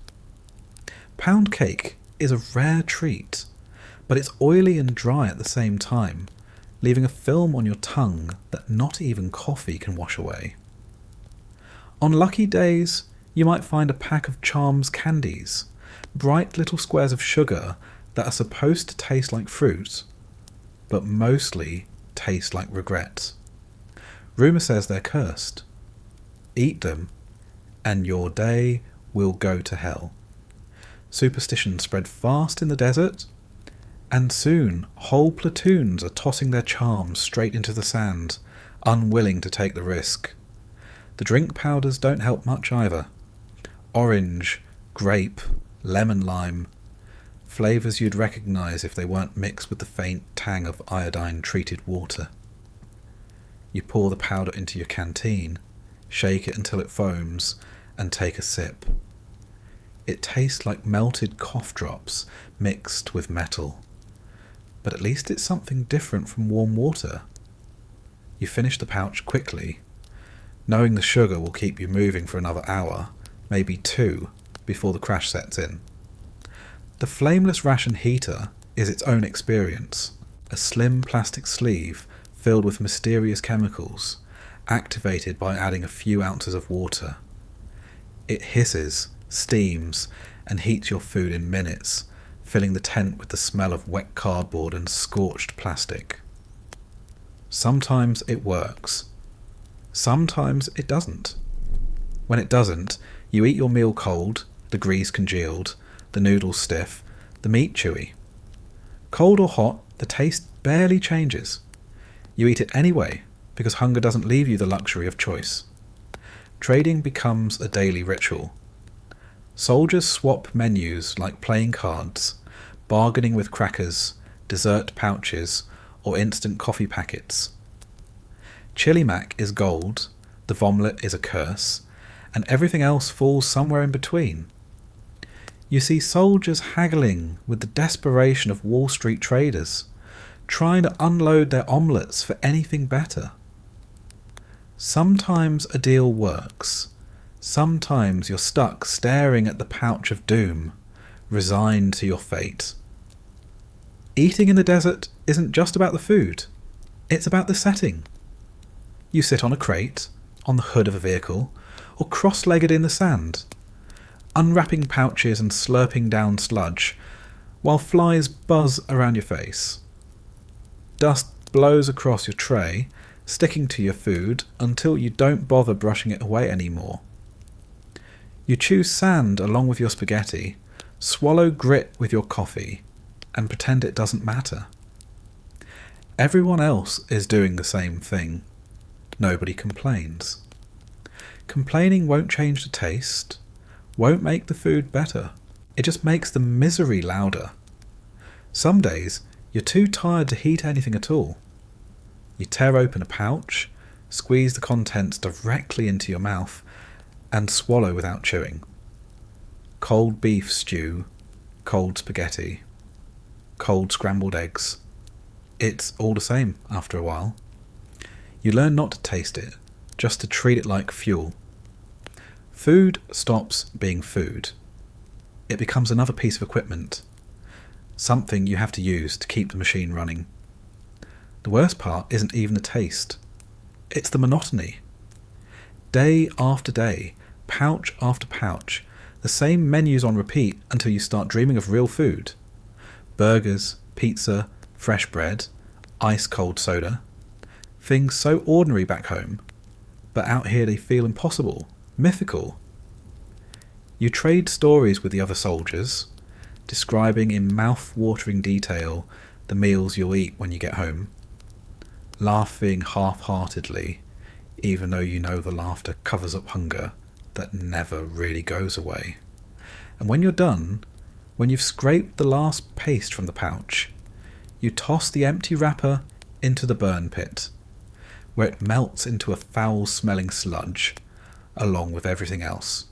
Pound cake is a rare treat, but it's oily and dry at the same time, leaving a film on your tongue that not even coffee can wash away. On lucky days, you might find a pack of Charms candies, bright little squares of sugar that are supposed to taste like fruit, but mostly taste like regret. Rumour says they're cursed. Eat them, and your day will go to hell. Superstition spread fast in the desert, and soon whole platoons are tossing their charms straight into the sand, unwilling to take the risk. The drink powders don't help much either. Orange, grape, lemon lime, flavours you'd recognise if they weren't mixed with the faint tang of iodine-treated water. You pour the powder into your canteen, shake it until it foams, and take a sip. It tastes like melted cough drops mixed with metal. But at least it's something different from warm water. You finish the pouch quickly, knowing the sugar will keep you moving for another hour, maybe 2, before the crash sets in. The flameless ration heater is its own experience, a slim plastic sleeve filled with mysterious chemicals, activated by adding a few ounces of water. It hisses, steams, and heats your food in minutes, filling the tent with the smell of wet cardboard and scorched plastic. Sometimes it works. Sometimes it doesn't. When it doesn't, you eat your meal cold, the grease congealed, the noodles stiff, the meat chewy. Cold or hot, the taste barely changes. You eat it anyway, because hunger doesn't leave you the luxury of choice. Trading becomes a daily ritual. Soldiers swap menus like playing cards, bargaining with crackers, dessert pouches, or instant coffee packets. Chili mac is gold, the vomlet is a curse, and everything else falls somewhere in between. You see soldiers haggling with the desperation of Wall Street traders, trying to unload their omelettes for anything better. Sometimes a deal works. Sometimes you're stuck staring at the pouch of doom, resigned to your fate. Eating in the desert isn't just about the food. It's about the setting. You sit on a crate, on the hood of a vehicle, or cross-legged in the sand, unwrapping pouches and slurping down sludge, while flies buzz around your face. Dust blows across your tray, sticking to your food until you don't bother brushing it away anymore. You chew sand along with your spaghetti, swallow grit with your coffee, and pretend it doesn't matter. Everyone else is doing the same thing. Nobody complains. Complaining won't change the taste, won't make the food better. It just makes the misery louder. Some days, you're too tired to heat anything at all. You tear open a pouch, squeeze the contents directly into your mouth, and swallow without chewing. Cold beef stew, cold spaghetti, cold scrambled eggs. It's all the same after a while. You learn not to taste it, just to treat it like fuel. Food stops being food. It becomes another piece of equipment, something you have to use to keep the machine running. The worst part isn't even the taste. It's the monotony. Day after day, pouch after pouch, the same menus on repeat until you start dreaming of real food. Burgers, pizza, fresh bread, ice-cold soda. Things so ordinary back home, but out here they feel impossible, mythical. You trade stories with the other soldiers, describing in mouth-watering detail the meals you'll eat when you get home, laughing half-heartedly, even though you know the laughter covers up hunger that never really goes away. And when you're done, when you've scraped the last paste from the pouch, you toss the empty wrapper into the burn pit, where it melts into a foul-smelling sludge, along with everything else.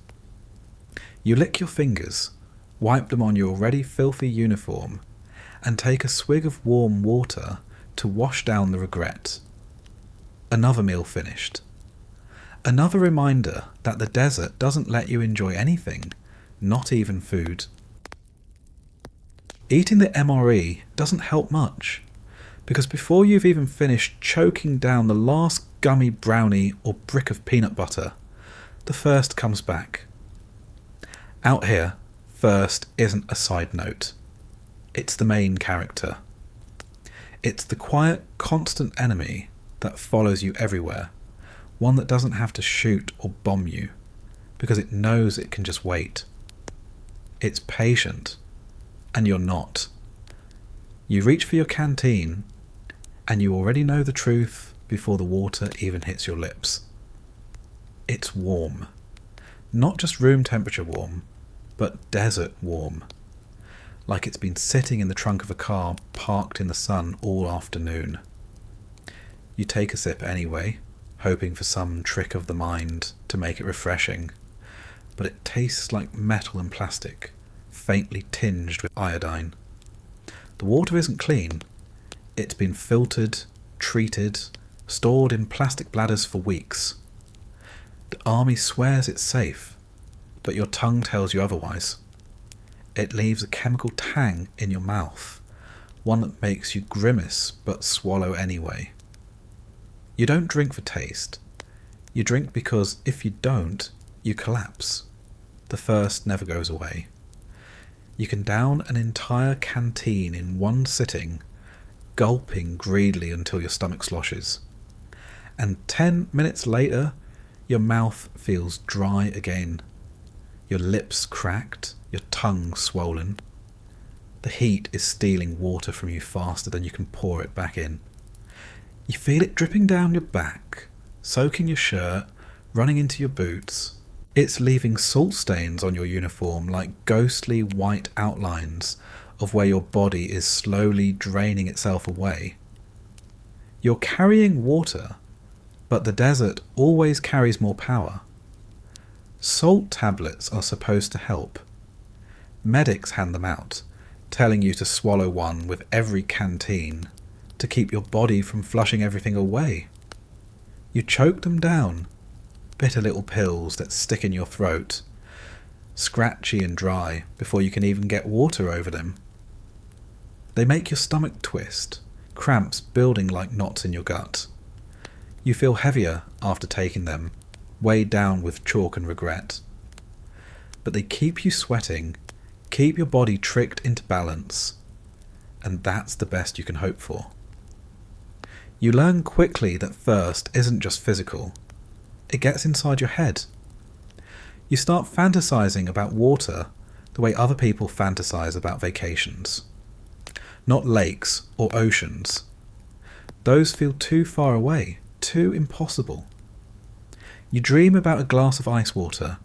You lick your fingers, wipe them on your already filthy uniform, and take a swig of warm water to wash down the regret. Another meal finished. Another reminder that the desert doesn't let you enjoy anything, not even food. Eating the MRE doesn't help much, because before you've even finished choking down the last gummy brownie or brick of peanut butter, the thirst comes back. Out here, thirst isn't a side note. It's the main character. It's the quiet, constant enemy that follows you everywhere, one that doesn't have to shoot or bomb you, because it knows it can just wait. It's patient, and you're not. You reach for your canteen, and you already know the truth before the water even hits your lips. It's warm. Not just room temperature warm, but desert warm. Like it's been sitting in the trunk of a car parked in the sun all afternoon. You take a sip anyway, hoping for some trick of the mind to make it refreshing, but it tastes like metal and plastic, faintly tinged with iodine. The water isn't clean. It's been filtered, treated, stored in plastic bladders for weeks. The army swears it's safe, but your tongue tells you otherwise. It leaves a chemical tang in your mouth, one that makes you grimace but swallow anyway. You don't drink for taste. You drink because if you don't, you collapse. The thirst never goes away. You can down an entire canteen in one sitting, gulping greedily until your stomach sloshes. And 10 minutes later, your mouth feels dry again. Your lips cracked, your tongue swollen. The heat is stealing water from you faster than you can pour it back in. You feel it dripping down your back, soaking your shirt, running into your boots. It's leaving salt stains on your uniform like ghostly white outlines of where your body is slowly draining itself away. You're carrying water, but the desert always carries more power. Salt tablets are supposed to help. Medics hand them out, telling you to swallow one with every canteen to keep your body from flushing everything away. You choke them down, bitter little pills that stick in your throat, scratchy and dry before you can even get water over them. They make your stomach twist, cramps building like knots in your gut. You feel heavier after taking them, weighed down with chalk and regret. But they keep you sweating, keep your body tricked into balance, and that's the best you can hope for. You learn quickly that thirst isn't just physical, it gets inside your head. You start fantasizing about water the way other people fantasize about vacations. Not lakes or oceans. Those feel too far away, too impossible. You dream about a glass of ice water,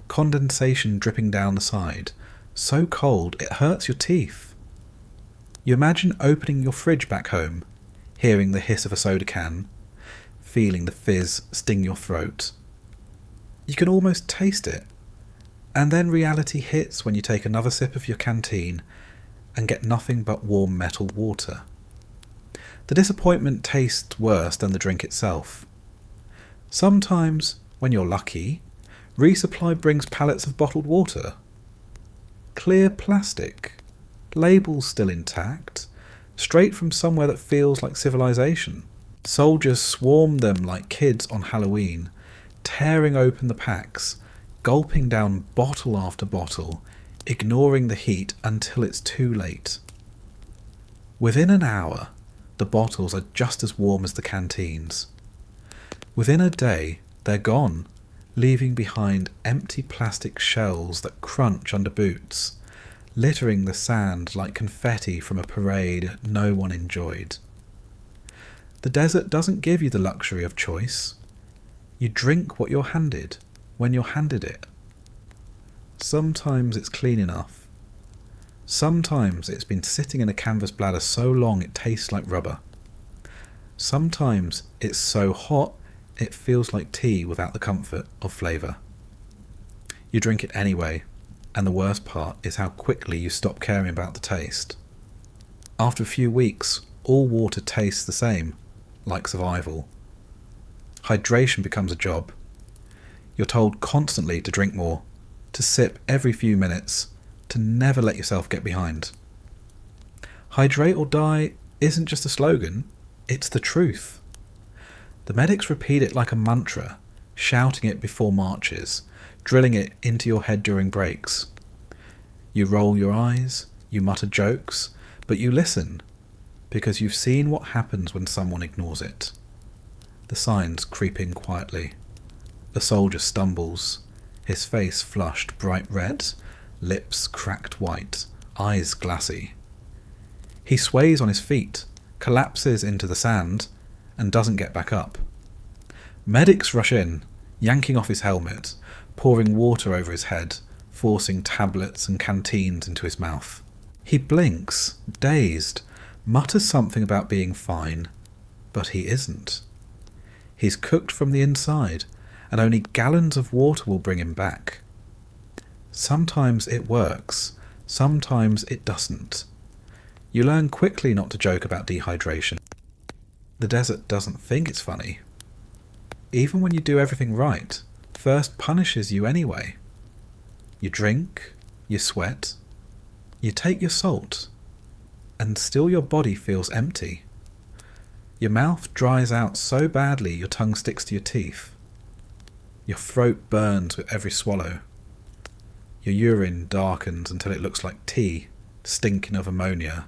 condensation dripping down the side, so cold it hurts your teeth. You imagine opening your fridge back home, hearing the hiss of a soda can, feeling the fizz sting your throat. You can almost taste it, and then reality hits when you take another sip of your canteen and get nothing but warm metal water. The disappointment tastes worse than the drink itself. Sometimes, when you're lucky, resupply brings pallets of bottled water. Clear plastic, labels still intact, straight from somewhere that feels like civilization. Soldiers swarm them like kids on Halloween, tearing open the packs, gulping down bottle after bottle, ignoring the heat until it's too late. Within an hour, the bottles are just as warm as the canteens. Within a day, they're gone, leaving behind empty plastic shells that crunch under boots, littering the sand like confetti from a parade no one enjoyed. The desert doesn't give you the luxury of choice. You drink what you're handed, when you're handed it. Sometimes it's clean enough. Sometimes it's been sitting in a canvas bladder so long it tastes like rubber. Sometimes it's so hot it feels like tea without the comfort of flavour. You drink it anyway, and the worst part is how quickly you stop caring about the taste. After a few weeks, all water tastes the same, like survival. Hydration becomes a job. You're told constantly to drink more, to sip every few minutes, to never let yourself get behind. Hydrate or die isn't just a slogan, it's the truth. The medics repeat it like a mantra, shouting it before marches, drilling it into your head during breaks. You roll your eyes, you mutter jokes, but you listen, because you've seen what happens when someone ignores it. The signs creep in quietly. A soldier stumbles, his face flushed bright red, lips cracked white, eyes glassy. He sways on his feet, collapses into the sand, and doesn't get back up. Medics rush in, yanking off his helmet, pouring water over his head, forcing tablets and canteens into his mouth. He blinks, dazed, mutters something about being fine, but he isn't. He's cooked from the inside, and only gallons of water will bring him back. Sometimes it works, sometimes it doesn't. You learn quickly not to joke about dehydration. The desert doesn't think it's funny. Even when you do everything right, thirst punishes you anyway. You drink, you sweat, you take your salt, and still your body feels empty. Your mouth dries out so badly your tongue sticks to your teeth. Your throat burns with every swallow. Your urine darkens until it looks like tea, stinking of ammonia,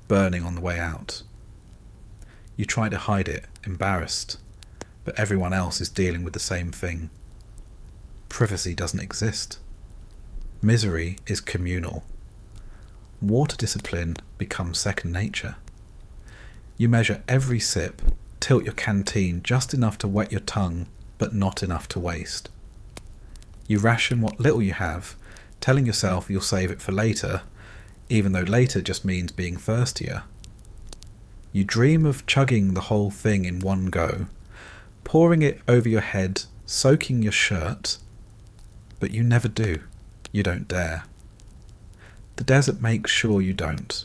burning on the way out. You try to hide it, embarrassed, but everyone else is dealing with the same thing. Privacy doesn't exist. Misery is communal. Water discipline becomes second nature. You measure every sip, tilt your canteen just enough to wet your tongue, but not enough to waste. You ration what little you have, telling yourself you'll save it for later, even though later just means being thirstier. You dream of chugging the whole thing in one go, pouring it over your head, soaking your shirt, but you never do. You don't dare. The desert makes sure you don't.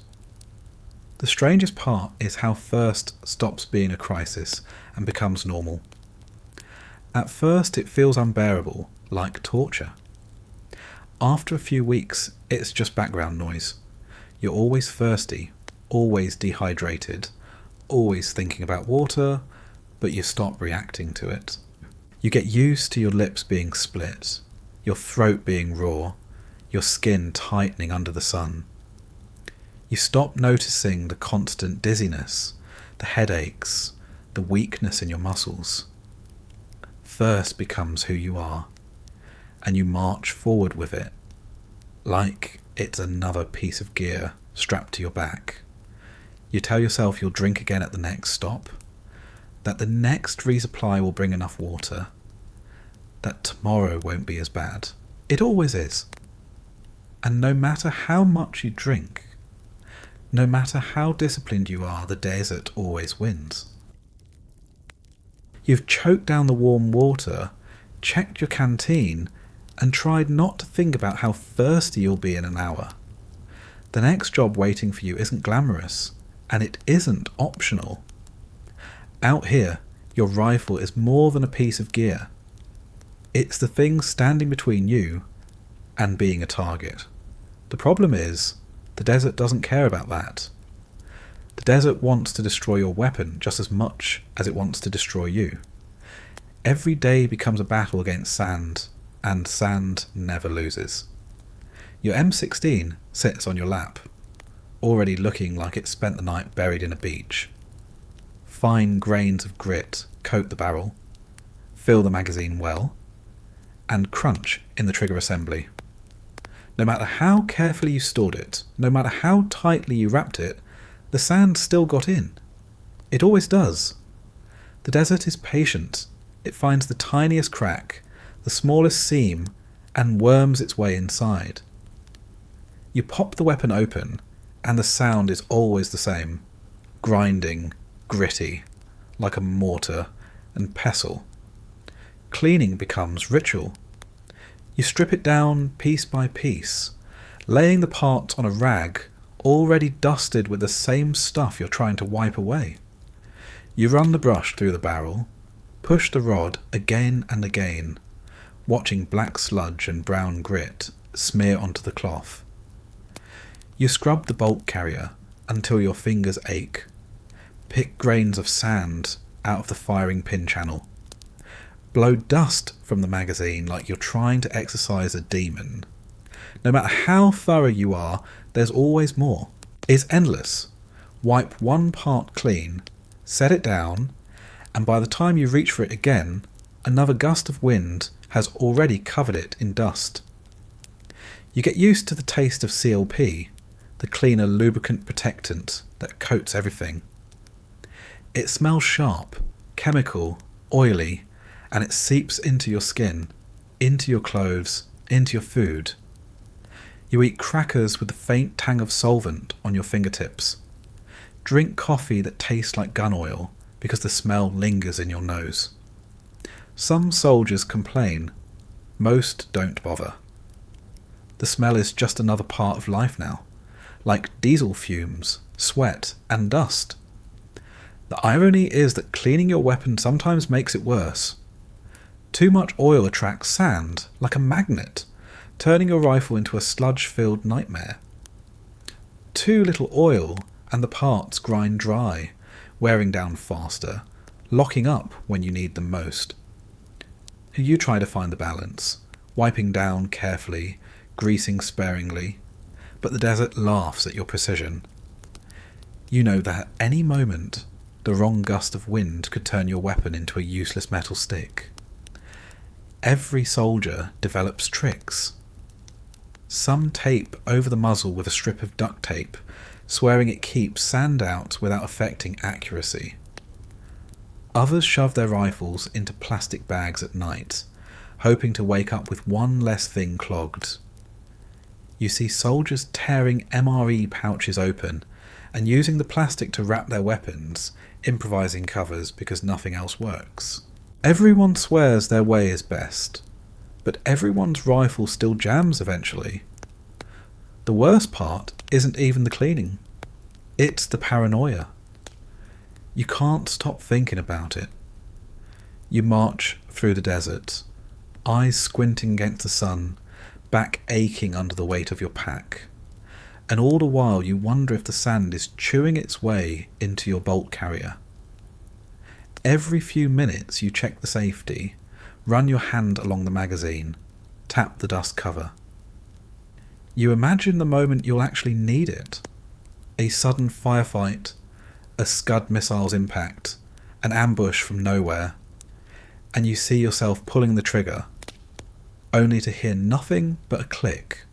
The strangest part is how thirst stops being a crisis and becomes normal. At first it feels unbearable, like torture. After a few weeks, it's just background noise. You're always thirsty, always dehydrated, always thinking about water, but you stop reacting to it. You get used to your lips being split, your throat being raw, your skin tightening under the sun. You stop noticing the constant dizziness, the headaches, the weakness in your muscles. Thirst becomes who you are, and you march forward with it, like it's another piece of gear strapped to your back. You tell yourself you'll drink again at the next stop, that the next resupply will bring enough water, that tomorrow won't be as bad. It always is. And no matter how much you drink, no matter how disciplined you are, the desert always wins. You've choked down the warm water, checked your canteen, and tried not to think about how thirsty you'll be in an hour. The next job waiting for you isn't glamorous, and it isn't optional. Out here, your rifle is more than a piece of gear. It's the thing standing between you and being a target. The problem is, the desert doesn't care about that. The desert wants to destroy your weapon just as much as it wants to destroy you. Every day becomes a battle against sand, and sand never loses. Your M16 sits on your lap, already looking like it spent the night buried in a beach. Fine grains of grit coat the barrel, fill the magazine well, and crunch in the trigger assembly. No matter how carefully you stored it, no matter how tightly you wrapped it, the sand still got in. It always does. The desert is patient. It finds the tiniest crack, the smallest seam, and worms its way inside. You pop the weapon open, and the sound is always the same. Grinding, gritty, like a mortar and pestle. Cleaning becomes ritual. You strip it down piece by piece, laying the parts on a rag already dusted with the same stuff you're trying to wipe away. You run the brush through the barrel, push the rod again and again, watching black sludge and brown grit smear onto the cloth. You scrub the bolt carrier until your fingers ache, pick grains of sand out of the firing pin channel, blow dust from the magazine like you're trying to exorcise a demon. No matter how thorough you are, there's always more. It's endless. Wipe one part clean, set it down, and by the time you reach for it again, another gust of wind has already covered it in dust. You get used to the taste of CLP, the cleaner lubricant protectant that coats everything. It smells sharp, chemical, oily, and it seeps into your skin, into your clothes, into your food. You eat crackers with the faint tang of solvent on your fingertips. Drink coffee that tastes like gun oil because the smell lingers in your nose. Some soldiers complain, most don't bother. The smell is just another part of life now, like diesel fumes, sweat, and dust. The irony is that cleaning your weapon sometimes makes it worse. Too much oil attracts sand, like a magnet, turning your rifle into a sludge-filled nightmare. Too little oil, and the parts grind dry, wearing down faster, locking up when you need them most. You try to find the balance, wiping down carefully, greasing sparingly, but the desert laughs at your precision. You know that at any moment, the wrong gust of wind could turn your weapon into a useless metal stick. Every soldier develops tricks. Some tape over the muzzle with a strip of duct tape, swearing it keeps sand out without affecting accuracy. Others shove their rifles into plastic bags at night, hoping to wake up with one less thing clogged. You see soldiers tearing MRE pouches open and using the plastic to wrap their weapons, improvising covers because nothing else works. Everyone swears their way is best, but everyone's rifle still jams eventually. The worst part isn't even the cleaning. It's the paranoia. You can't stop thinking about it. You march through the desert, eyes squinting against the sun, back aching under the weight of your pack. And all the while you wonder if the sand is chewing its way into your bolt carrier. Every few minutes you check the safety, run your hand along the magazine, tap the dust cover. You imagine the moment you'll actually need it. A sudden firefight, a Scud missile's impact, an ambush from nowhere, and you see yourself pulling the trigger, only to hear nothing but a click.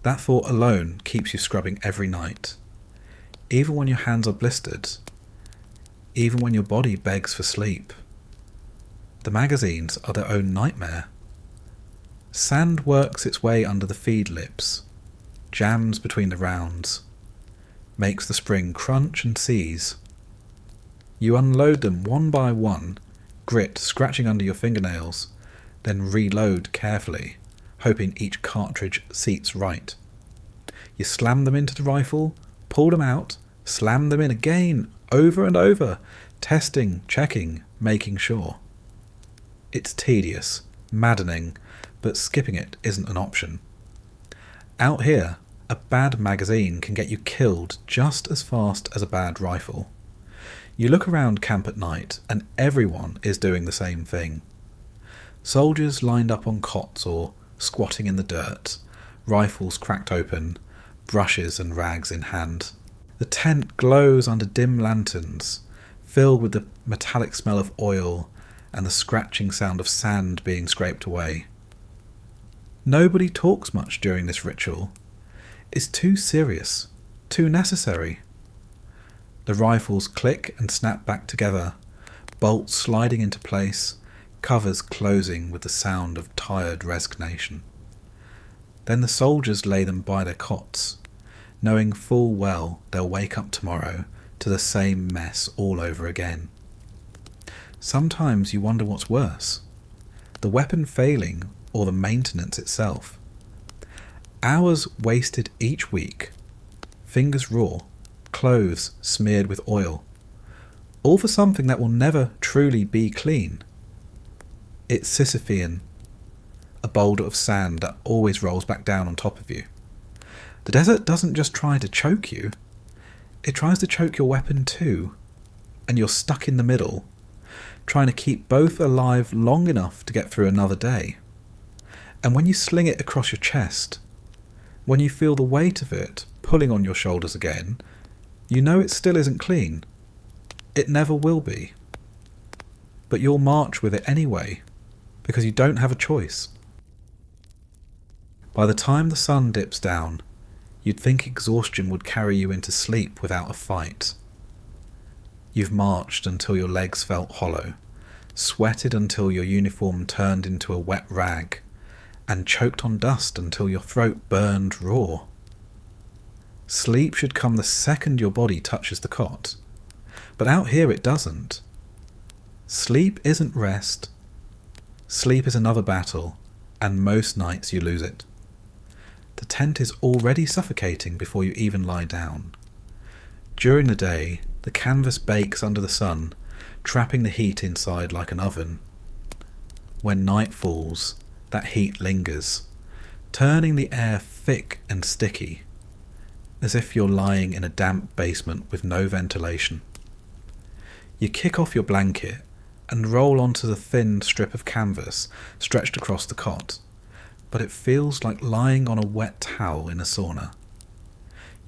That thought alone keeps you scrubbing every night, even when your hands are blistered, even when your body begs for sleep. The magazines are their own nightmare. Sand works its way under the feed lips, jams between the rounds, makes the spring crunch and seize. You unload them one by one, grit scratching under your fingernails, then reload carefully, hoping each cartridge seats right. You slam them into the rifle, pull them out, slam them in again, over and over, testing, checking, making sure. It's tedious, maddening, but skipping it isn't an option. Out here, a bad magazine can get you killed just as fast as a bad rifle. You look around camp at night and everyone is doing the same thing. Soldiers lined up on cots or squatting in the dirt, rifles cracked open, brushes and rags in hand. The tent glows under dim lanterns, filled with the metallic smell of oil and the scratching sound of sand being scraped away. Nobody talks much during this ritual. It's too serious, too necessary. The rifles click and snap back together, bolts sliding into place, covers closing with the sound of tired resignation. Then the soldiers lay them by their cots, knowing full well they'll wake up tomorrow to the same mess all over again. Sometimes you wonder what's worse, the weapon failing or the maintenance itself. Hours wasted each week, fingers raw, clothes smeared with oil, all for something that will never truly be clean. It's Sisyphean, a boulder of sand that always rolls back down on top of you. The desert doesn't just try to choke you, it tries to choke your weapon too, and you're stuck in the middle, trying to keep both alive long enough to get through another day. And when you sling it across your chest, when you feel the weight of it pulling on your shoulders again, you know it still isn't clean. It never will be. But you'll march with it anyway, because you don't have a choice. By the time the sun dips down, you'd think exhaustion would carry you into sleep without a fight. You've marched until your legs felt hollow, sweated until your uniform turned into a wet rag, and choked on dust until your throat burned raw. Sleep should come the second your body touches the cot, but out here it doesn't. Sleep isn't rest. Sleep is another battle, and most nights you lose it. The tent is already suffocating before you even lie down. During the day, the canvas bakes under the sun, trapping the heat inside like an oven. When night falls, that heat lingers, turning the air thick and sticky, as if you're lying in a damp basement with no ventilation. You kick off your blanket and roll onto the thin strip of canvas stretched across the cot, but it feels like lying on a wet towel in a sauna.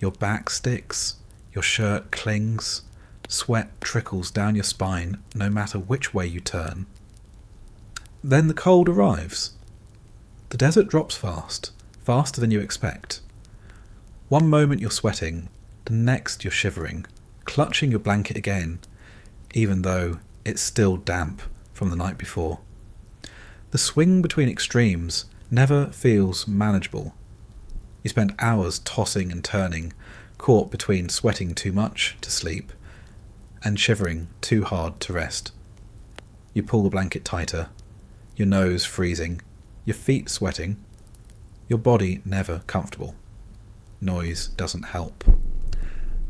Your back sticks, your shirt clings, sweat trickles down your spine no matter which way you turn. Then the cold arrives. The desert drops fast, faster than you expect. One moment you're sweating, the next you're shivering, clutching your blanket again, even though it's still damp from the night before. The swing between extremes never feels manageable. You spend hours tossing and turning, caught between sweating too much to sleep and shivering too hard to rest. You pull the blanket tighter, your nose freezing, your feet sweating, your body never comfortable. Noise doesn't help.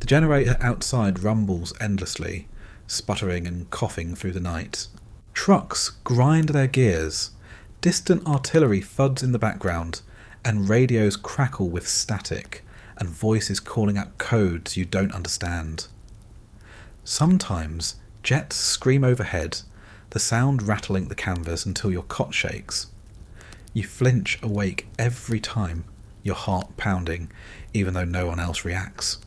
The generator outside rumbles endlessly, sputtering and coughing through the night. Trucks grind their gears, distant artillery thuds in the background, and radios crackle with static, and voices calling out codes you don't understand. Sometimes jets scream overhead, the sound rattling the canvas until your cot shakes. You flinch awake every time, your heart pounding, even though no one else reacts.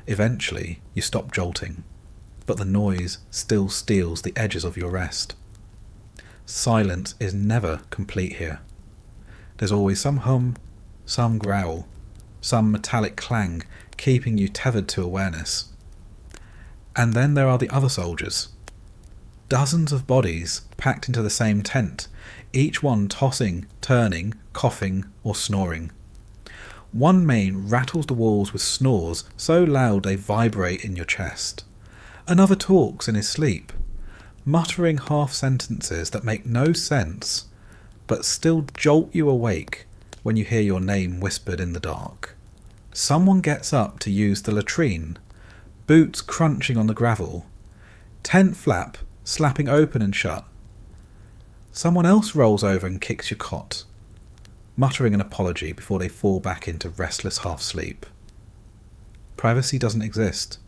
Eventually, you stop jolting, but the noise still steals the edges of your rest. Silence is never complete here. There's always some hum, some growl, some metallic clang keeping you tethered to awareness. And then there are the other soldiers. Dozens of bodies packed into the same tent, each one tossing, turning, coughing, or snoring. One main rattles the walls with snores so loud they vibrate in your chest. Another talks in his sleep, muttering half sentences that make no sense, but still jolt you awake when you hear your name whispered in the dark. Someone gets up to use the latrine, boots crunching on the gravel, tent flap slapping open and shut. Someone else rolls over and kicks your cot, muttering an apology before they fall back into restless half-sleep. Privacy doesn't exist.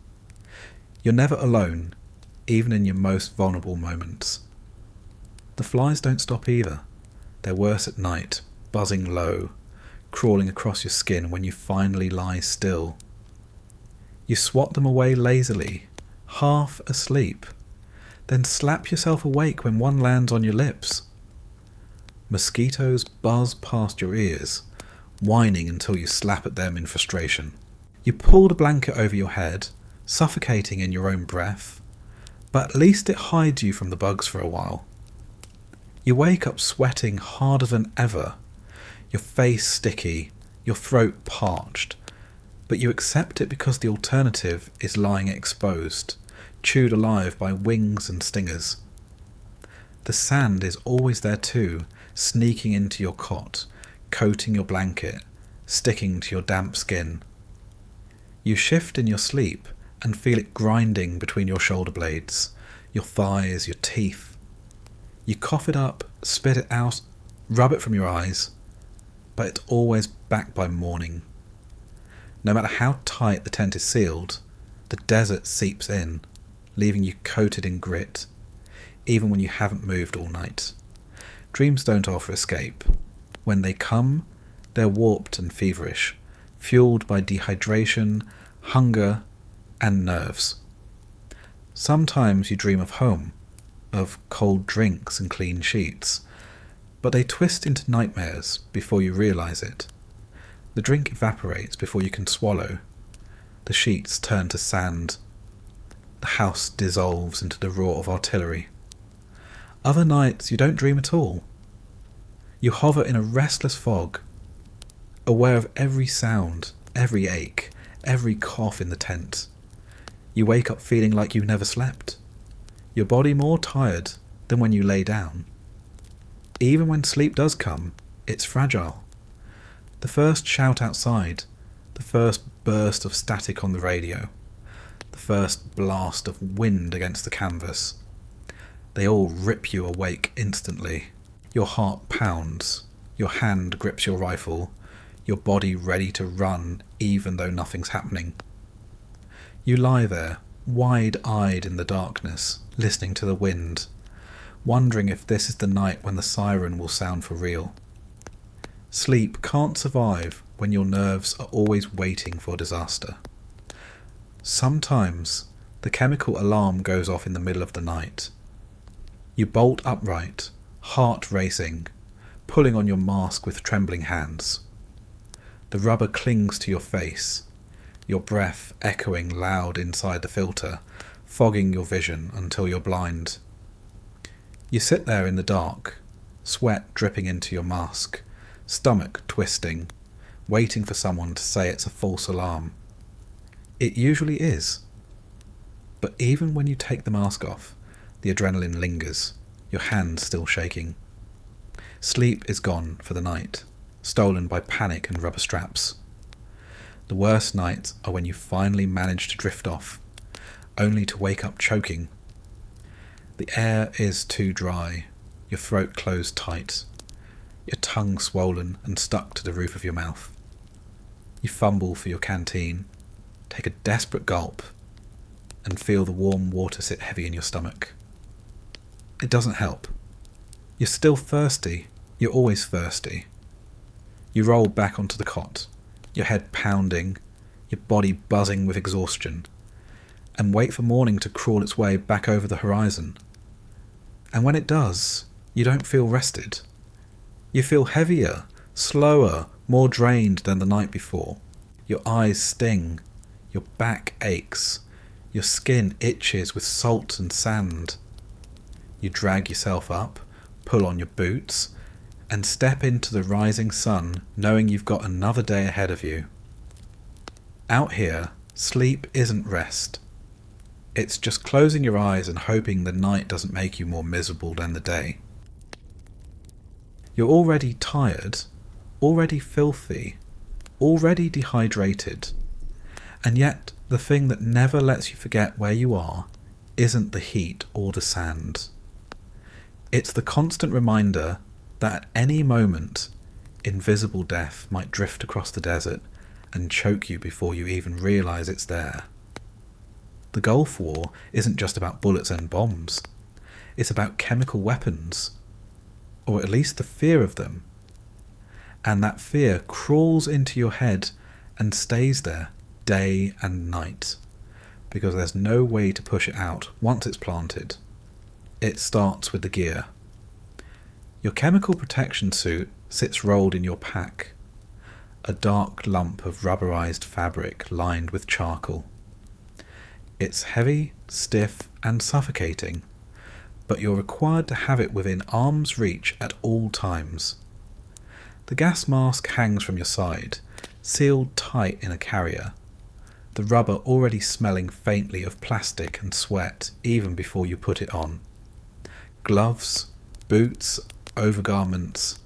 You're never alone, even in your most vulnerable moments. The flies don't stop either. They're worse at night, buzzing low, crawling across your skin when you finally lie still. You swat them away lazily, half asleep, then slap yourself awake when one lands on your lips. Mosquitoes buzz past your ears, whining until you slap at them in frustration. You pull the blanket over your head, suffocating in your own breath, but at least it hides you from the bugs for a while. You wake up sweating harder than ever, your face sticky, your throat parched, but you accept it because the alternative is lying exposed, chewed alive by wings and stingers. The sand is always there too, sneaking into your cot, coating your blanket, sticking to your damp skin. You shift in your sleep and feel it grinding between your shoulder blades, your thighs, your teeth. You cough it up, spit it out, rub it from your eyes, but it's always back by morning. No matter how tight the tent is sealed, the desert seeps in, leaving you coated in grit, even when you haven't moved all night. Dreams don't offer escape. When they come, they're warped and feverish, fueled by dehydration, hunger, and nerves. Sometimes you dream of home, of cold drinks and clean sheets, but they twist into nightmares before you realize it. The drink evaporates before you can swallow. The sheets turn to sand. The house dissolves into the roar of artillery. Other nights you don't dream at all. You hover in a restless fog, aware of every sound, every ache, every cough in the tent. You wake up feeling like you never slept, your body more tired than when you lay down. Even when sleep does come, it's fragile. The first shout outside, the first burst of static on the radio, the first blast of wind against the canvas, they all rip you awake instantly. Your heart pounds, your hand grips your rifle, your body ready to run even though nothing's happening. You lie there, wide-eyed in the darkness, listening to the wind, wondering if this is the night when the siren will sound for real. Sleep can't survive when your nerves are always waiting for disaster. Sometimes the chemical alarm goes off in the middle of the night. You bolt upright, heart racing, pulling on your mask with trembling hands. The rubber clings to your face, your breath echoing loud inside the filter, fogging your vision until you're blind. You sit there in the dark, sweat dripping into your mask, stomach twisting, waiting for someone to say it's a false alarm. It usually is. But even when you take the mask off, the adrenaline lingers, your hands still shaking. Sleep is gone for the night, stolen by panic and rubber straps. The worst nights are when you finally manage to drift off, only to wake up choking. The air is too dry, your throat closed tight, your tongue swollen and stuck to the roof of your mouth. You fumble for your canteen, take a desperate gulp, and feel the warm water sit heavy in your stomach. It doesn't help. You're still thirsty. You're always thirsty. You roll back onto the cot, your head pounding, your body buzzing with exhaustion, and wait for morning to crawl its way back over the horizon. And when it does, you don't feel rested. You feel heavier, slower, more drained than the night before. Your eyes sting, your back aches, your skin itches with salt and sand. You drag yourself up, pull on your boots, and step into the rising sun, knowing you've got another day ahead of you. Out here, sleep isn't rest. It's just closing your eyes and hoping the night doesn't make you more miserable than the day. You're already tired, already filthy, already dehydrated, and yet the thing that never lets you forget where you are isn't the heat or the sand. It's the constant reminder that at any moment, invisible death might drift across the desert and choke you before you even realise it's there. The Gulf War isn't just about bullets and bombs. It's about chemical weapons, or at least the fear of them. And that fear crawls into your head and stays there day and night, because there's no way to push it out once it's planted. It starts with the gear. Your chemical protection suit sits rolled in your pack, a dark lump of rubberized fabric lined with charcoal. It's heavy, stiff, and suffocating, but you're required to have it within arm's reach at all times. The gas mask hangs from your side, sealed tight in a carrier, the rubber already smelling faintly of plastic and sweat even before you put it on. Gloves, boots, overgarments.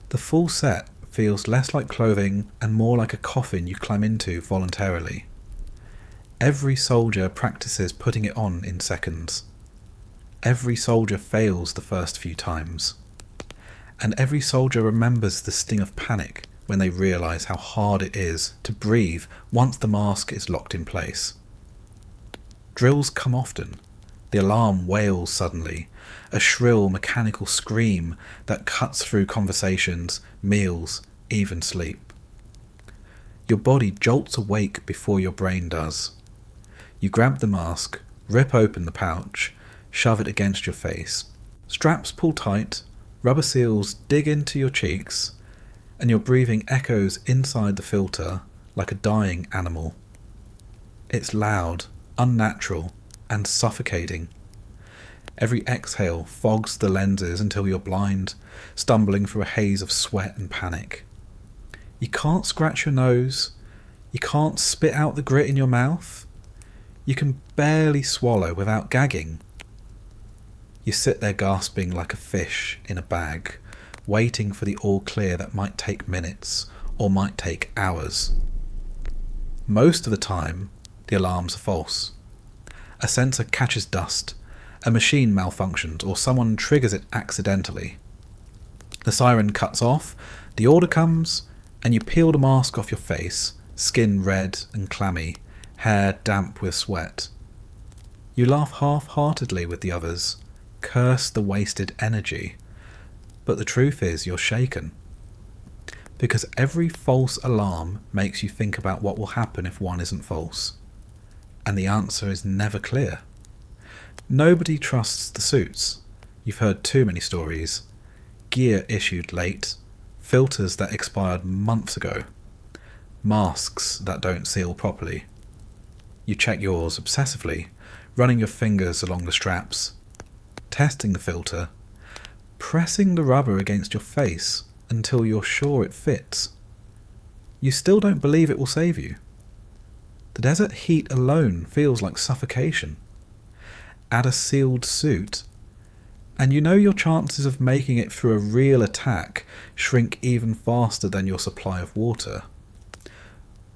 The full set feels less like clothing and more like a coffin you climb into voluntarily. Every soldier practices putting it on in seconds. Every soldier fails the first few times. And every soldier remembers the sting of panic when they realise how hard it is to breathe once the mask is locked in place. Drills come often. The alarm wails suddenly, a shrill mechanical scream that cuts through conversations, meals, even sleep. Your body jolts awake before your brain does. You grab the mask, rip open the pouch, shove it against your face. Straps pull tight, rubber seals dig into your cheeks, and your breathing echoes inside the filter like a dying animal. It's loud, unnatural, and suffocating. Every exhale fogs the lenses until you're blind, stumbling through a haze of sweat and panic. You can't scratch your nose. You can't spit out the grit in your mouth. You can barely swallow without gagging. You sit there gasping like a fish in a bag, waiting for the all clear that might take minutes or might take hours. Most of the time, the alarms are false. A sensor catches dust, a machine malfunctions, or someone triggers it accidentally. The siren cuts off, the order comes, and you peel the mask off your face, skin red and clammy, hair damp with sweat. You laugh half-heartedly with the others, curse the wasted energy, but the truth is you're shaken. Because every false alarm makes you think about what will happen if one isn't false. And the answer is never clear. Nobody trusts the suits. You've heard too many stories. Gear issued late, filters that expired months ago, masks that don't seal properly. You check yours obsessively, running your fingers along the straps, testing the filter, pressing the rubber against your face until you're sure it fits. You still don't believe it will save you. The desert heat alone feels like suffocation. Add a sealed suit, and you know your chances of making it through a real attack shrink even faster than your supply of water.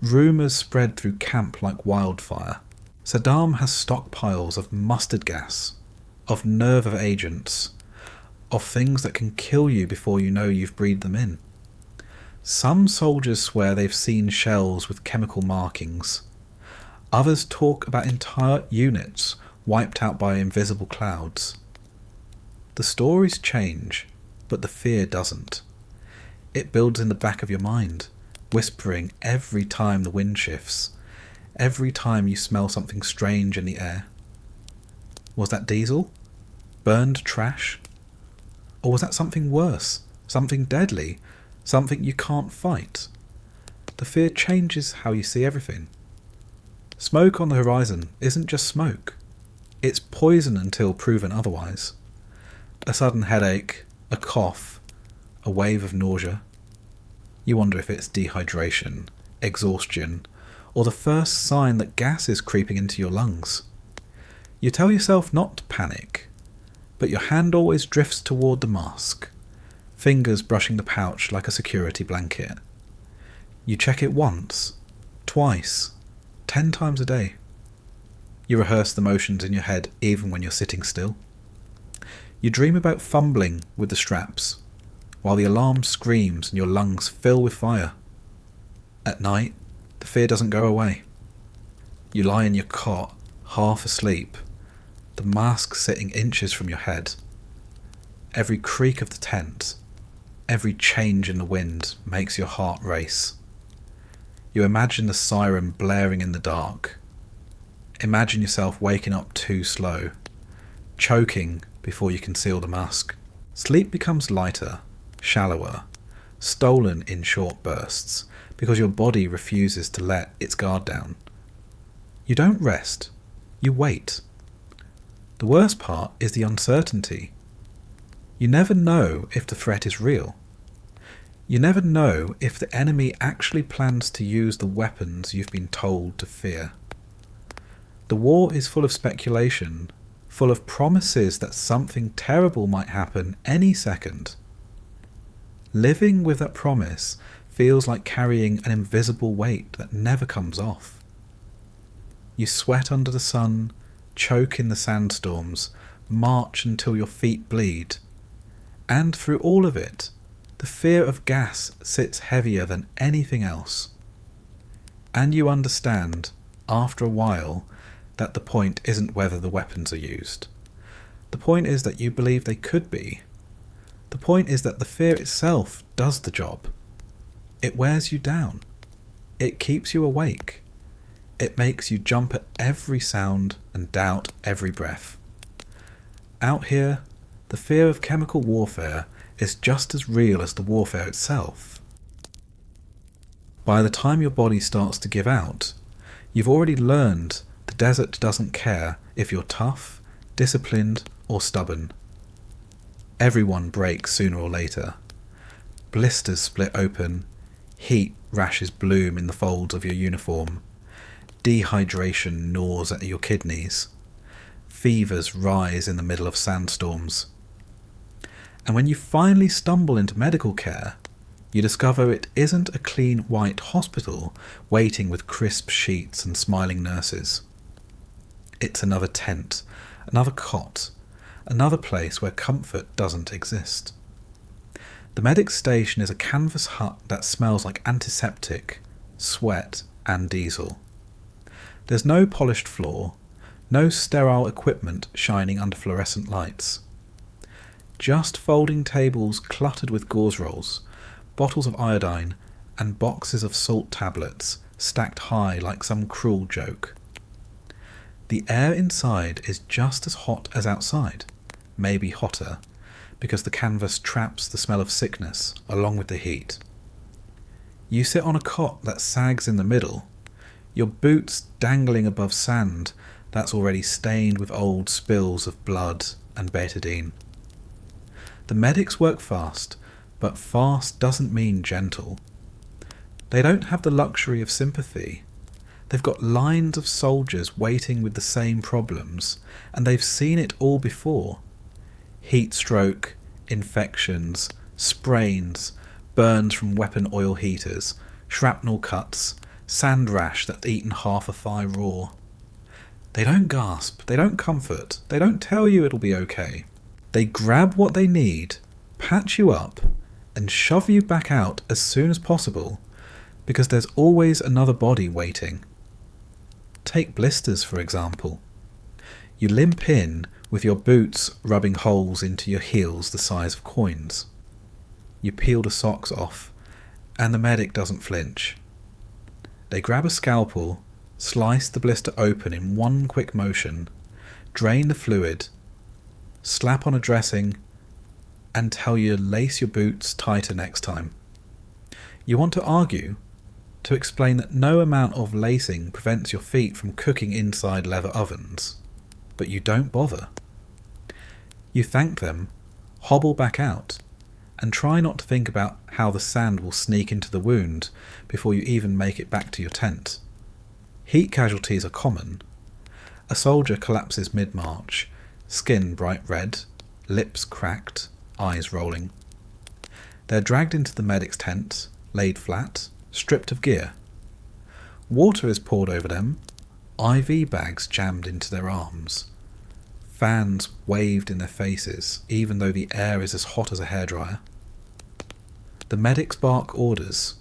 Rumours spread through camp like wildfire. Saddam has stockpiles of mustard gas, of nerve agents, of things that can kill you before you know you've breathed them in. Some soldiers swear they've seen shells with chemical markings. Others talk about entire units wiped out by invisible clouds. The stories change, but the fear doesn't. It builds in the back of your mind, whispering every time the wind shifts, every time you smell something strange in the air. Was that diesel? Burned trash? Or was that something worse, something deadly, something you can't fight? The fear changes how you see everything. Smoke on the horizon isn't just smoke. It's poison until proven otherwise. A sudden headache, a cough, a wave of nausea. You wonder if it's dehydration, exhaustion, or the first sign that gas is creeping into your lungs. You tell yourself not to panic, but your hand always drifts toward the mask, fingers brushing the pouch like a security blanket. You check it once, twice, 10 times a day. You rehearse the motions in your head even when you're sitting still. You dream about fumbling with the straps, while the alarm screams and your lungs fill with fire. At night, the fear doesn't go away. You lie in your cot, half asleep, the mask sitting inches from your head. Every creak of the tent, every change in the wind makes your heart race. You imagine the siren blaring in the dark. Imagine yourself waking up too slow, choking before you conceal the mask. Sleep becomes lighter, shallower, stolen in short bursts, because your body refuses to let its guard down. You don't rest, you wait. The worst part is the uncertainty. You never know if the threat is real. You never know if the enemy actually plans to use the weapons you've been told to fear. The war is full of speculation, full of promises that something terrible might happen any second. Living with that promise feels like carrying an invisible weight that never comes off. You sweat under the sun, choke in the sandstorms, march until your feet bleed. And through all of it, the fear of gas sits heavier than anything else. And you understand, after a while, that the point isn't whether the weapons are used. The point is that you believe they could be. The point is that the fear itself does the job. It wears you down. It keeps you awake. It makes you jump at every sound and doubt every breath. Out here, the fear of chemical warfare is just as real as the warfare itself. By the time your body starts to give out, you've already learned the desert doesn't care if you're tough, disciplined, or stubborn. Everyone breaks sooner or later. Blisters split open, heat rashes bloom in the folds of your uniform, dehydration gnaws at your kidneys, fevers rise in the middle of sandstorms. And when you finally stumble into medical care, you discover it isn't a clean white hospital waiting with crisp sheets and smiling nurses. It's another tent, another cot, another place where comfort doesn't exist. The medic station is a canvas hut that smells like antiseptic, sweat, and diesel. There's no polished floor, no sterile equipment shining under fluorescent lights. Just folding tables cluttered with gauze rolls, bottles of iodine, and boxes of salt tablets stacked high like some cruel joke. The air inside is just as hot as outside, maybe hotter, because the canvas traps the smell of sickness along with the heat. You sit on a cot that sags in the middle, your boots dangling above sand that's already stained with old spills of blood and betadine. The medics work fast, but fast doesn't mean gentle. They don't have the luxury of sympathy. They've got lines of soldiers waiting with the same problems, and they've seen it all before. Heat stroke, infections, sprains, burns from weapon oil heaters, shrapnel cuts, sand rash that's eaten half a thigh raw. They don't gasp, they don't comfort, they don't tell you it'll be okay. They grab what they need, patch you up, and shove you back out as soon as possible, because there's always another body waiting. Take blisters, for example. You limp in with your boots rubbing holes into your heels the size of coins. You peel the socks off, and the medic doesn't flinch. They grab a scalpel, slice the blister open in one quick motion, drain the fluid, slap on a dressing, and tell you to lace your boots tighter next time. You want to argue, to explain that no amount of lacing prevents your feet from cooking inside leather ovens, but you don't bother. You thank them, hobble back out, and try not to think about how the sand will sneak into the wound before you even make it back to your tent. Heat casualties are common. A soldier collapses mid-march, skin bright red, lips cracked, eyes rolling. They're dragged into the medic's tent, laid flat, stripped of gear. Water is poured over them, IV bags jammed into their arms. Fans waved in their faces, even though the air is as hot as a hairdryer. The medics bark orders,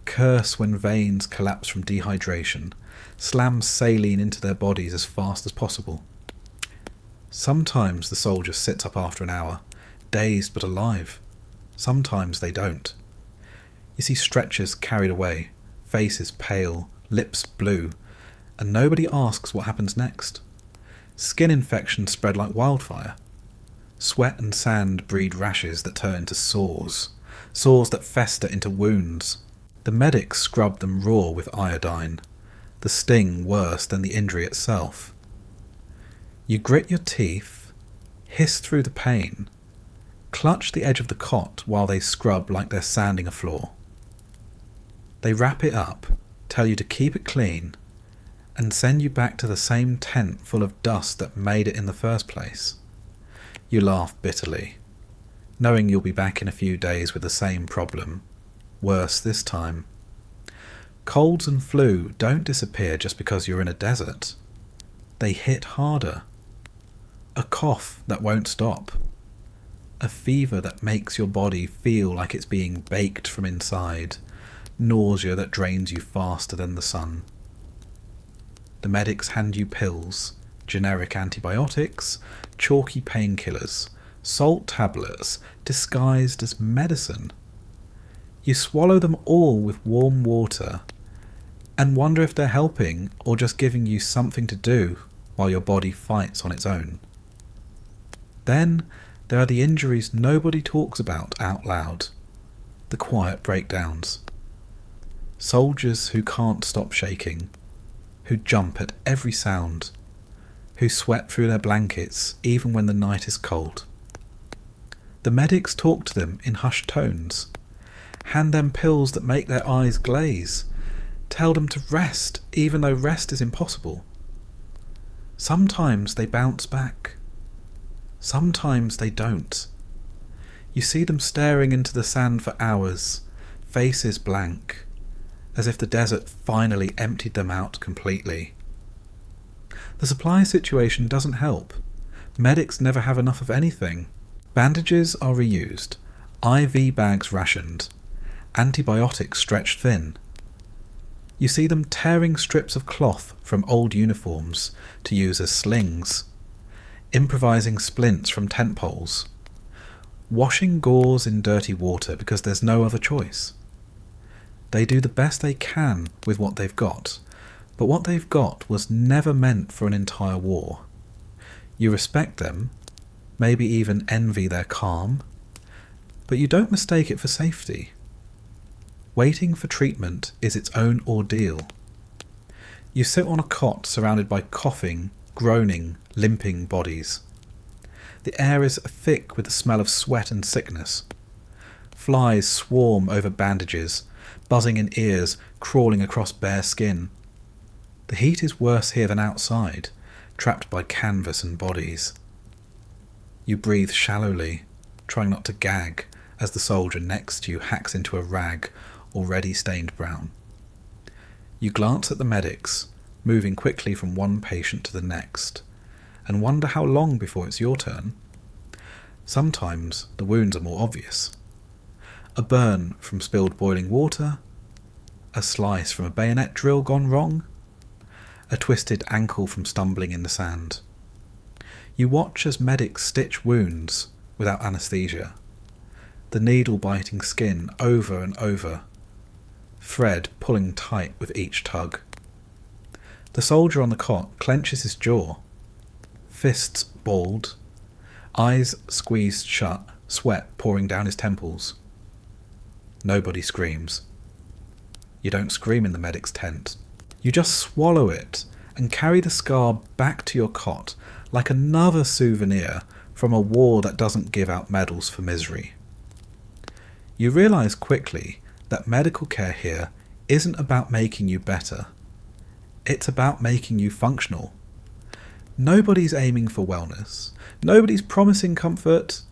curse when veins collapse from dehydration, slam saline into their bodies as fast as possible. Sometimes the soldier sits up after an hour, dazed but alive. Sometimes they don't. You see stretchers carried away, faces pale, lips blue, and nobody asks what happens next. Skin infections spread like wildfire. Sweat and sand breed rashes that turn into sores that fester into wounds. The medics scrub them raw with iodine, the sting worse than the injury itself. You grit your teeth, hiss through the pain, clutch the edge of the cot while they scrub like they're sanding a floor. They wrap it up, tell you to keep it clean, and send you back to the same tent full of dust that made it in the first place. You laugh bitterly, knowing you'll be back in a few days with the same problem, worse this time. Colds and flu don't disappear just because you're in a desert. They hit harder. A cough that won't stop. A fever that makes your body feel like it's being baked from inside. Nausea that drains you faster than the sun. The medics hand you pills, generic antibiotics, chalky painkillers, salt tablets disguised as medicine. You swallow them all with warm water and wonder if they're helping or just giving you something to do while your body fights on its own. Then there are the injuries nobody talks about out loud, the quiet breakdowns. Soldiers who can't stop shaking, who jump at every sound, who sweat through their blankets even when the night is cold. The medics talk to them in hushed tones, hand them pills that make their eyes glaze, tell them to rest even though rest is impossible. Sometimes they bounce back. Sometimes they don't. You see them staring into the sand for hours, faces blank, as if the desert finally emptied them out completely. The supply situation doesn't help. Medics never have enough of anything. Bandages are reused, IV bags rationed, antibiotics stretched thin. You see them tearing strips of cloth from old uniforms to use as slings, improvising splints from tent poles, washing gauze in dirty water because there's no other choice. They do the best they can with what they've got, but what they've got was never meant for an entire war. You respect them, maybe even envy their calm, but you don't mistake it for safety. Waiting for treatment is its own ordeal. You sit on a cot surrounded by coughing, groaning, limping bodies. The air is thick with the smell of sweat and sickness. Flies swarm over bandages, buzzing in ears, crawling across bare skin. The heat is worse here than outside, trapped by canvas and bodies. You breathe shallowly, trying not to gag as the soldier next to you hacks into a rag already stained brown. You glance at the medics, moving quickly from one patient to the next, and wonder how long before it's your turn. Sometimes the wounds are more obvious. A burn from spilled boiling water, a slice from a bayonet drill gone wrong, a twisted ankle from stumbling in the sand. You watch as medics stitch wounds without anaesthesia. the needle biting skin over and over, thread pulling tight with each tug. The soldier on the cot clenches his jaw, fists balled, eyes squeezed shut, sweat pouring down his temples. Nobody screams. You don't scream in the medic's tent. You just swallow it and carry the scar back to your cot like another souvenir from a war that doesn't give out medals for misery. You realise quickly that medical care here isn't about making you better. It's about making you functional. Nobody's aiming for wellness. Nobody's promising comfort.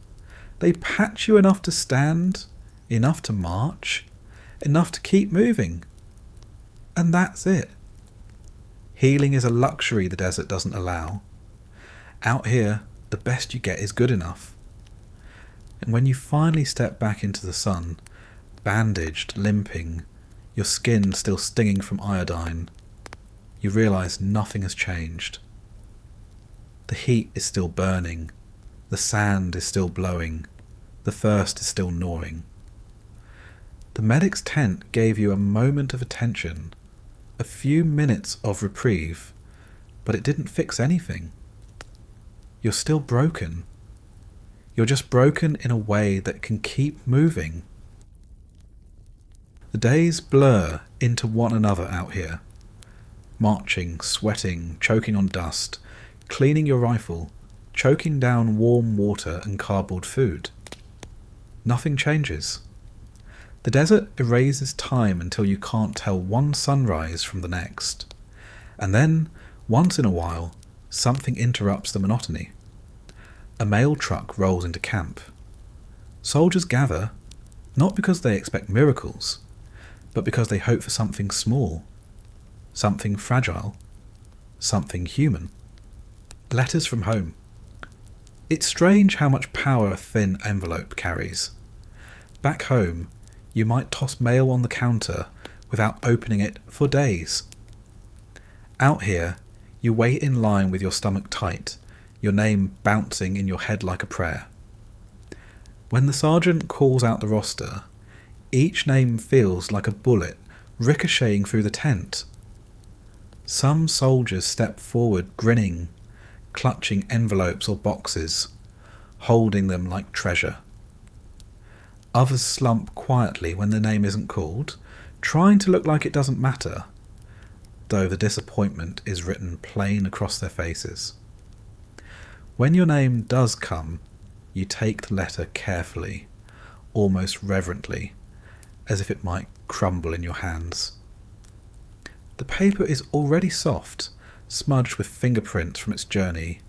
They patch you enough to stand, enough to march, enough to keep moving. And that's it. Healing is a luxury the desert doesn't allow. Out here, the best you get is good enough. And when you finally step back into the sun, bandaged, limping, your skin still stinging from iodine, you realise nothing has changed. The heat is still burning, the sand is still blowing, the thirst is still gnawing. The medic's tent gave you a moment of attention, a few minutes of reprieve, but it didn't fix anything. You're still broken. You're just broken in a way that can keep moving. The days blur into one another out here. Marching, sweating, choking on dust, cleaning your rifle, choking down warm water and cardboard food. Nothing changes. The desert erases time until you can't tell one sunrise from the next. And then, once in a while, something interrupts the monotony. A mail truck rolls into camp. Soldiers gather, not because they expect miracles, but because they hope for something small, something fragile, something human. Letters from home. It's strange how much power a thin envelope carries. Back home, you might toss mail on the counter without opening it for days. Out here, you wait in line with your stomach tight, your name bouncing in your head like a prayer. When the sergeant calls out the roster, each name feels like a bullet ricocheting through the tent. Some soldiers step forward grinning, clutching envelopes or boxes, holding them like treasure. Others slump quietly when the name isn't called, trying to look like it doesn't matter, though the disappointment is written plain across their faces. When your name does come, you take the letter carefully, almost reverently, as if it might crumble in your hands. The paper is already soft, smudged with fingerprints from its journey,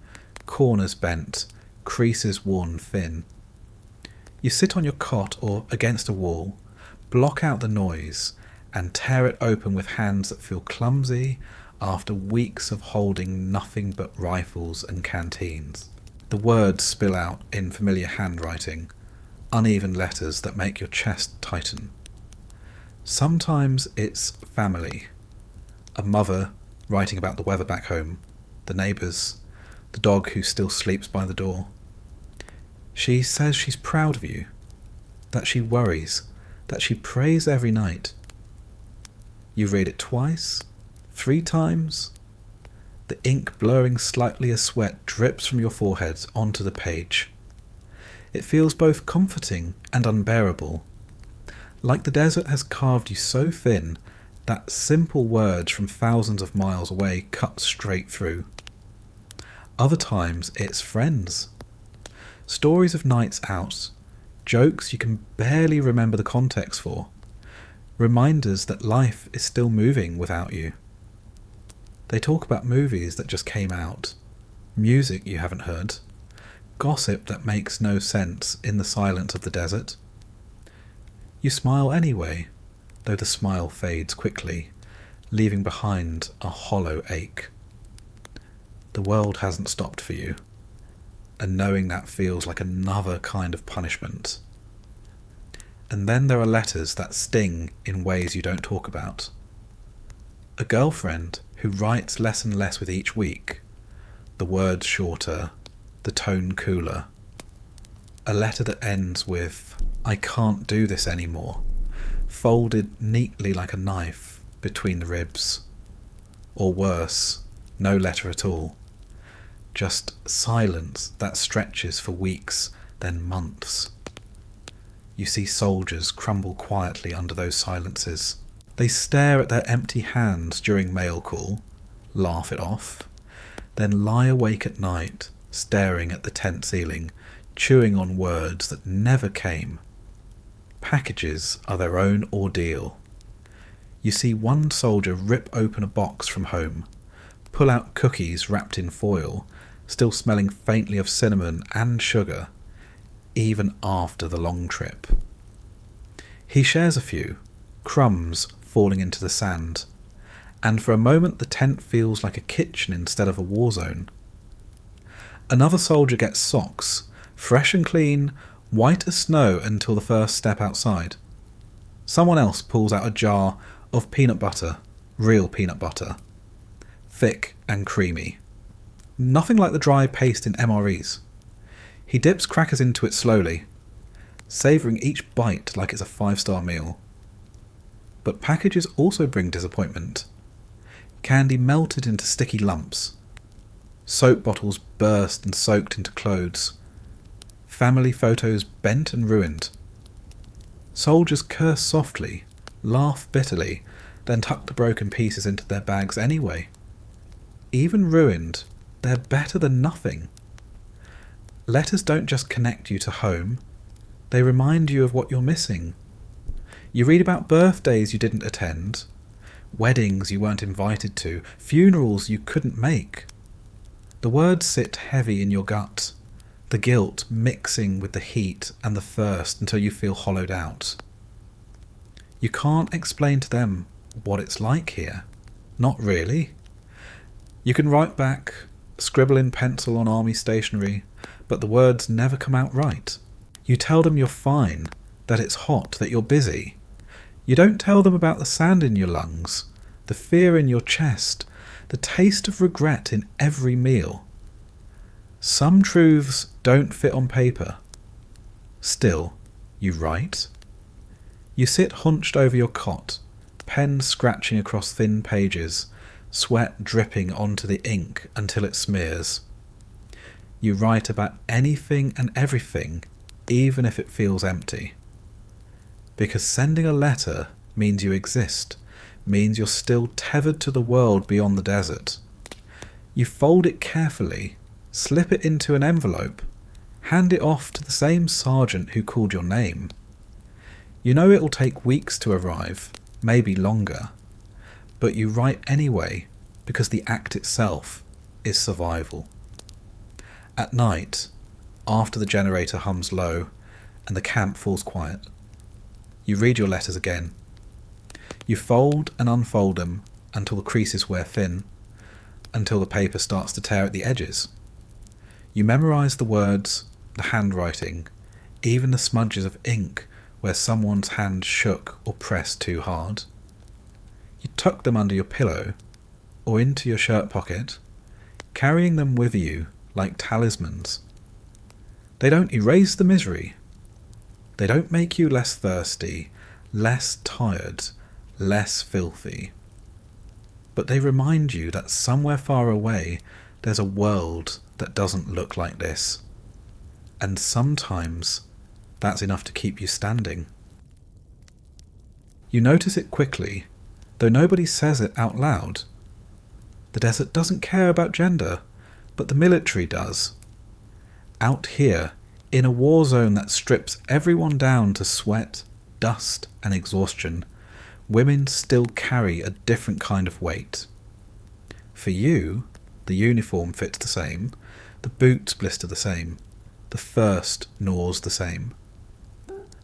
corners bent, creases worn thin. You sit on your cot or against a wall, block out the noise, and tear it open with hands that feel clumsy after weeks of holding nothing but rifles and canteens. The words spill out in familiar handwriting, uneven letters that make your chest tighten. Sometimes it's family. A mother writing about the weather back home, the neighbours, the dog who still sleeps by the door. She says she's proud of you, that she worries, that she prays every night. You read it twice, 3 times. The ink blurring slightly as sweat drips from your forehead onto the page. It feels both comforting and unbearable, like the desert has carved you so thin that simple words from thousands of miles away cut straight through. Other times it's friends. Stories of nights out, jokes you can barely remember the context for, reminders that life is still moving without you. They talk about movies that just came out, music you haven't heard, gossip that makes no sense in the silence of the desert. You smile anyway, though the smile fades quickly, leaving behind a hollow ache. The world hasn't stopped for you, and knowing that feels like another kind of punishment. And then there are letters that sting in ways you don't talk about. A girlfriend who writes less and less with each week, the words shorter, the tone cooler. A letter that ends with, "I can't do this anymore," folded neatly like a knife between the ribs. Or worse, no letter at all. Just silence that stretches for weeks, then months. You see soldiers crumble quietly under those silences. They stare at their empty hands during mail call, laugh it off, then lie awake at night, staring at the tent ceiling, chewing on words that never came. Packages are their own ordeal. You see one soldier rip open a box from home, pull out cookies wrapped in foil, still smelling faintly of cinnamon and sugar, even after the long trip. He shares a few, crumbs falling into the sand, and for a moment the tent feels like a kitchen instead of a war zone. Another soldier gets socks, fresh and clean, white as snow until the first step outside. Someone else pulls out a jar of peanut butter, real peanut butter, thick and creamy. Nothing like the dry paste in MREs. He dips crackers into it slowly, savouring each bite like it's a 5-star meal. But packages also bring disappointment. Candy melted into sticky lumps. Soap bottles burst and soaked into clothes. Family photos bent and ruined. Soldiers curse softly, laugh bitterly, then tuck the broken pieces into their bags anyway. Even ruined, they're better than nothing. Letters don't just connect you to home, they remind you of what you're missing. You read about birthdays you didn't attend, weddings you weren't invited to, funerals you couldn't make. The words sit heavy in your gut, the guilt mixing with the heat and the thirst until you feel hollowed out. You can't explain to them what it's like here. Not really. You can write back, scribble in pencil on army stationery, but the words never come out right. You tell them you're fine, that it's hot, that you're busy. You don't tell them about the sand in your lungs, the fear in your chest, the taste of regret in every meal. Some truths don't fit on paper. Still, you write. You sit hunched over your cot, pen scratching across thin pages, sweat dripping onto the ink until it smears. You write about anything and everything, even if it feels empty. Because sending a letter means you exist, means you're still tethered to the world beyond the desert. You fold it carefully, slip it into an envelope, hand it off to the same sergeant who called your name. You know it'll take weeks to arrive, maybe longer, but you write anyway because the act itself is survival. At night, after the generator hums low and the camp falls quiet, you read your letters again. You fold and unfold them until the creases wear thin, until the paper starts to tear at the edges. You memorise the words, the handwriting, even the smudges of ink where someone's hand shook or pressed too hard. You tuck them under your pillow or into your shirt pocket, carrying them with you like talismans. They don't erase the misery. They don't make you less thirsty, less tired, less filthy. But they remind you that somewhere far away there's a world that doesn't look like this. And sometimes that's enough to keep you standing. You notice it quickly, though nobody says it out loud. The desert doesn't care about gender, but the military does. Out here, in a war zone that strips everyone down to sweat, dust, and exhaustion, women still carry a different kind of weight. For you, the uniform fits the same, the boots blister the same, the thirst gnaws the same.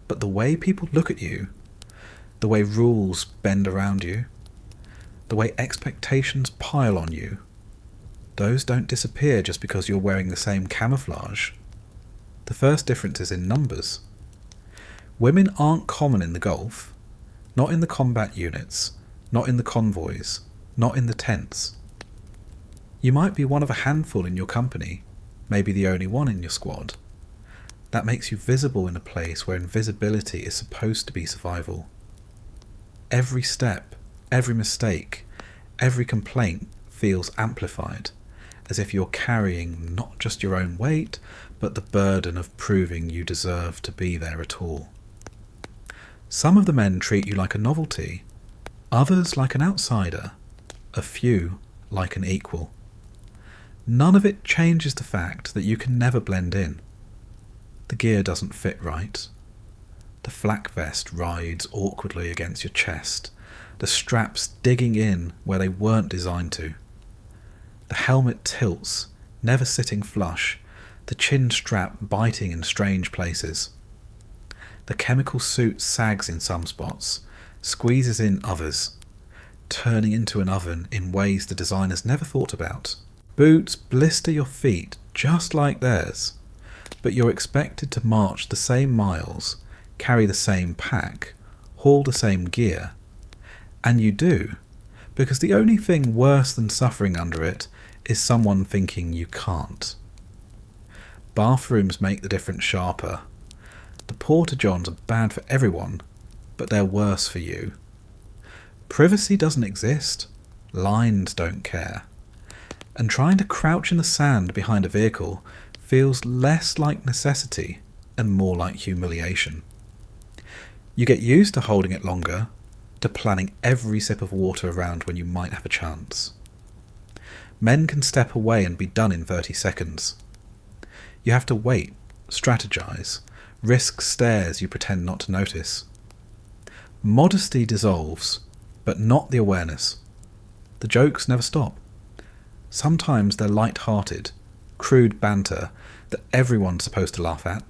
But the way people look at you, the way rules bend around you, the way expectations pile on you, those don't disappear just because you're wearing the same camouflage. The first difference is in numbers. Women aren't common in the Gulf, not in the combat units, not in the convoys, not in the tents. You might be one of a handful in your company, maybe the only one in your squad. That makes you visible in a place where invisibility is supposed to be survival. Every step, every mistake, every complaint feels amplified, as if you're carrying not just your own weight, but the burden of proving you deserve to be there at all. Some of the men treat you like a novelty, others like an outsider, a few like an equal. None of it changes the fact that you can never blend in. The gear doesn't fit right. The flak vest rides awkwardly against your chest, the straps digging in where they weren't designed to. The helmet tilts, never sitting flush, the chin strap biting in strange places. The chemical suit sags in some spots, squeezes in others, turning into an oven in ways the designers never thought about. Boots blister your feet just like theirs, but you're expected to march the same miles, carry the same pack, haul the same gear. And you do, because the only thing worse than suffering under it is someone thinking you can't. Bathrooms make the difference sharper. The porta-johns are bad for everyone, but they're worse for you. Privacy doesn't exist. Lines don't care. And trying to crouch in the sand behind a vehicle feels less like necessity and more like humiliation. You get used to holding it longer, to planning every sip of water around when you might have a chance. Men can step away and be done in 30 seconds. You have to wait, strategize, risk stares you pretend not to notice. Modesty dissolves, but not the awareness. The jokes never stop. Sometimes they're light-hearted, crude banter that everyone's supposed to laugh at.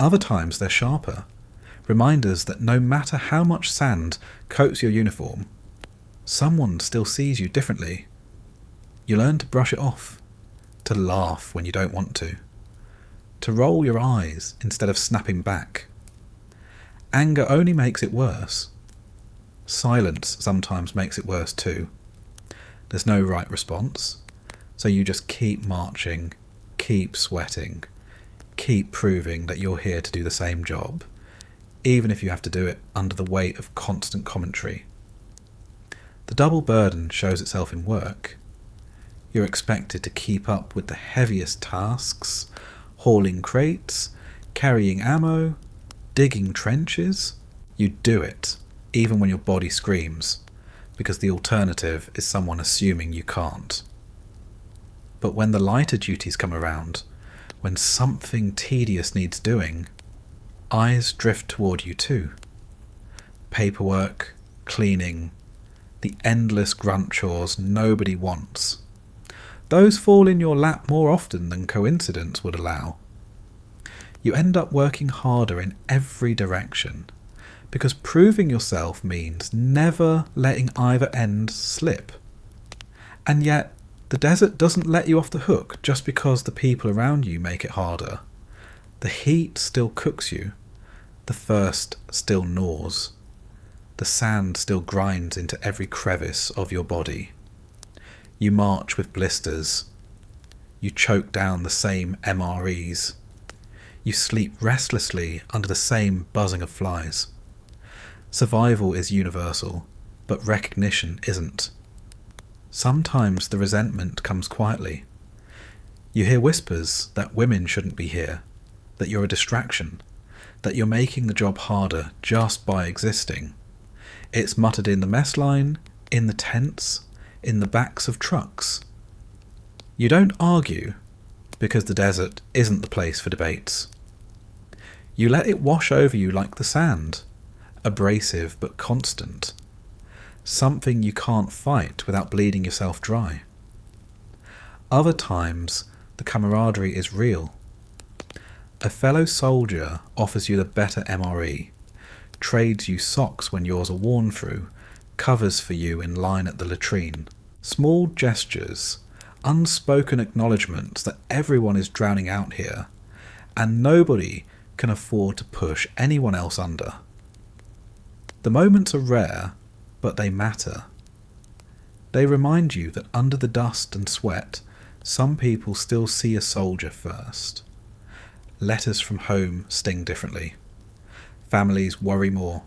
Other times they're sharper, reminders that no matter how much sand coats your uniform, someone still sees you differently. You learn to brush it off, to laugh when you don't want to roll your eyes instead of snapping back. Anger only makes it worse. Silence sometimes makes it worse too. There's no right response, so you just keep marching, keep sweating, keep proving that you're here to do the same job, even if you have to do it under the weight of constant commentary. The double burden shows itself in work. You're expected to keep up with the heaviest tasks, hauling crates, carrying ammo, digging trenches. You do it, even when your body screams, because the alternative is someone assuming you can't. But when the lighter duties come around, when something tedious needs doing, eyes drift toward you too. Paperwork, cleaning, the endless grunt chores nobody wants. Those fall in your lap more often than coincidence would allow. You end up working harder in every direction, because proving yourself means never letting either end slip. And yet, the desert doesn't let you off the hook just because the people around you make it harder. The heat still cooks you. The thirst still gnaws. The sand still grinds into every crevice of your body. You march with blisters. You choke down the same MREs. You sleep restlessly under the same buzzing of flies. Survival is universal, but recognition isn't. Sometimes the resentment comes quietly. You hear whispers that women shouldn't be here, that you're a distraction, that you're making the job harder just by existing. It's muttered in the mess line, in the tents, in the backs of trucks. You don't argue, because the desert isn't the place for debates. You let it wash over you like the sand, abrasive but constant, something you can't fight without bleeding yourself dry. Other times, the camaraderie is real. A fellow soldier offers you the better MRE, trades you socks when yours are worn through, covers for you in line at the latrine. Small gestures, unspoken acknowledgements that everyone is drowning out here, and nobody can afford to push anyone else under. The moments are rare, but they matter. They remind you that under the dust and sweat, some people still see a soldier first. letters from home sting differently. Families worry more,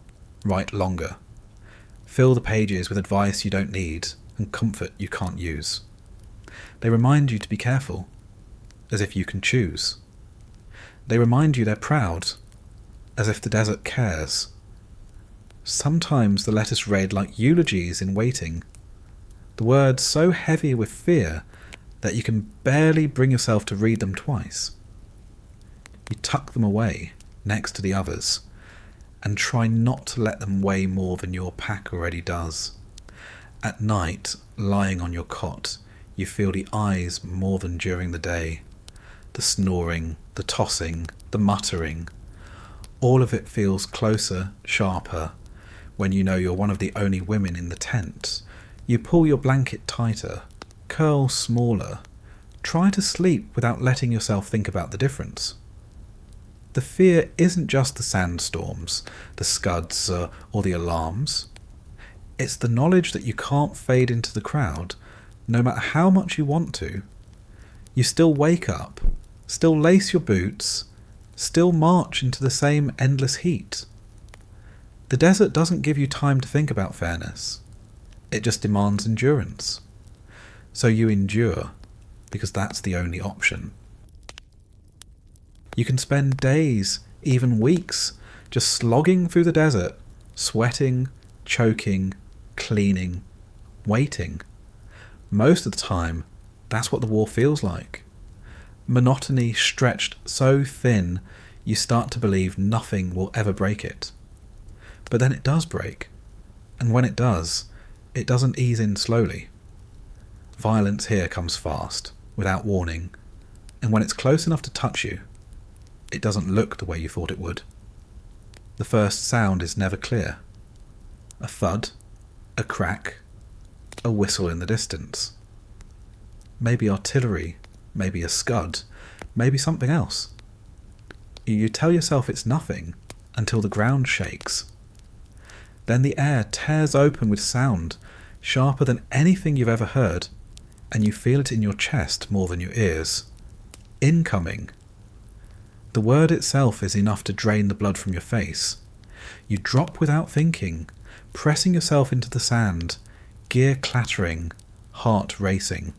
write longer, fill the pages with advice you don't need and comfort you can't use. They remind you to be careful, as if you can choose. They remind you they're proud, as if the desert cares. Sometimes the letters read like eulogies in waiting, the words so heavy with fear that you can barely bring yourself to read them twice. You tuck them away next to the others and try not to let them weigh more than your pack already does. At night, lying on your cot, you feel the eyes more than during the day. The snoring, the tossing, the muttering, all of it feels closer, sharper, when you know you're one of the only women in the tent. You pull your blanket tighter, curl smaller, try to sleep without letting yourself think about the difference. The fear isn't just the sandstorms, the scuds, or the alarms. It's the knowledge that you can't fade into the crowd, no matter how much you want to. You still wake up, still lace your boots, still march into the same endless heat. The desert doesn't give you time to think about fairness. It just demands endurance. So you endure, because that's the only option. You can spend days, even weeks, just slogging through the desert, sweating, choking, cleaning, waiting. Most of the time, that's what the war feels like. Monotony stretched so thin, you start to believe nothing will ever break it. But then it does break, and when it does, it doesn't ease in slowly. Violence here comes fast, without warning, and when it's close enough to touch you, it doesn't look the way you thought it would. The first sound is never clear. A thud, a crack, a whistle in the distance. Maybe artillery, maybe a scud, maybe something else. You tell yourself it's nothing until the ground shakes. Then the air tears open with sound, sharper than anything you've ever heard, and you feel it in your chest more than your ears. Incoming. The word itself is enough to drain the blood from your face. You drop without thinking, pressing yourself into the sand, gear clattering, heart racing.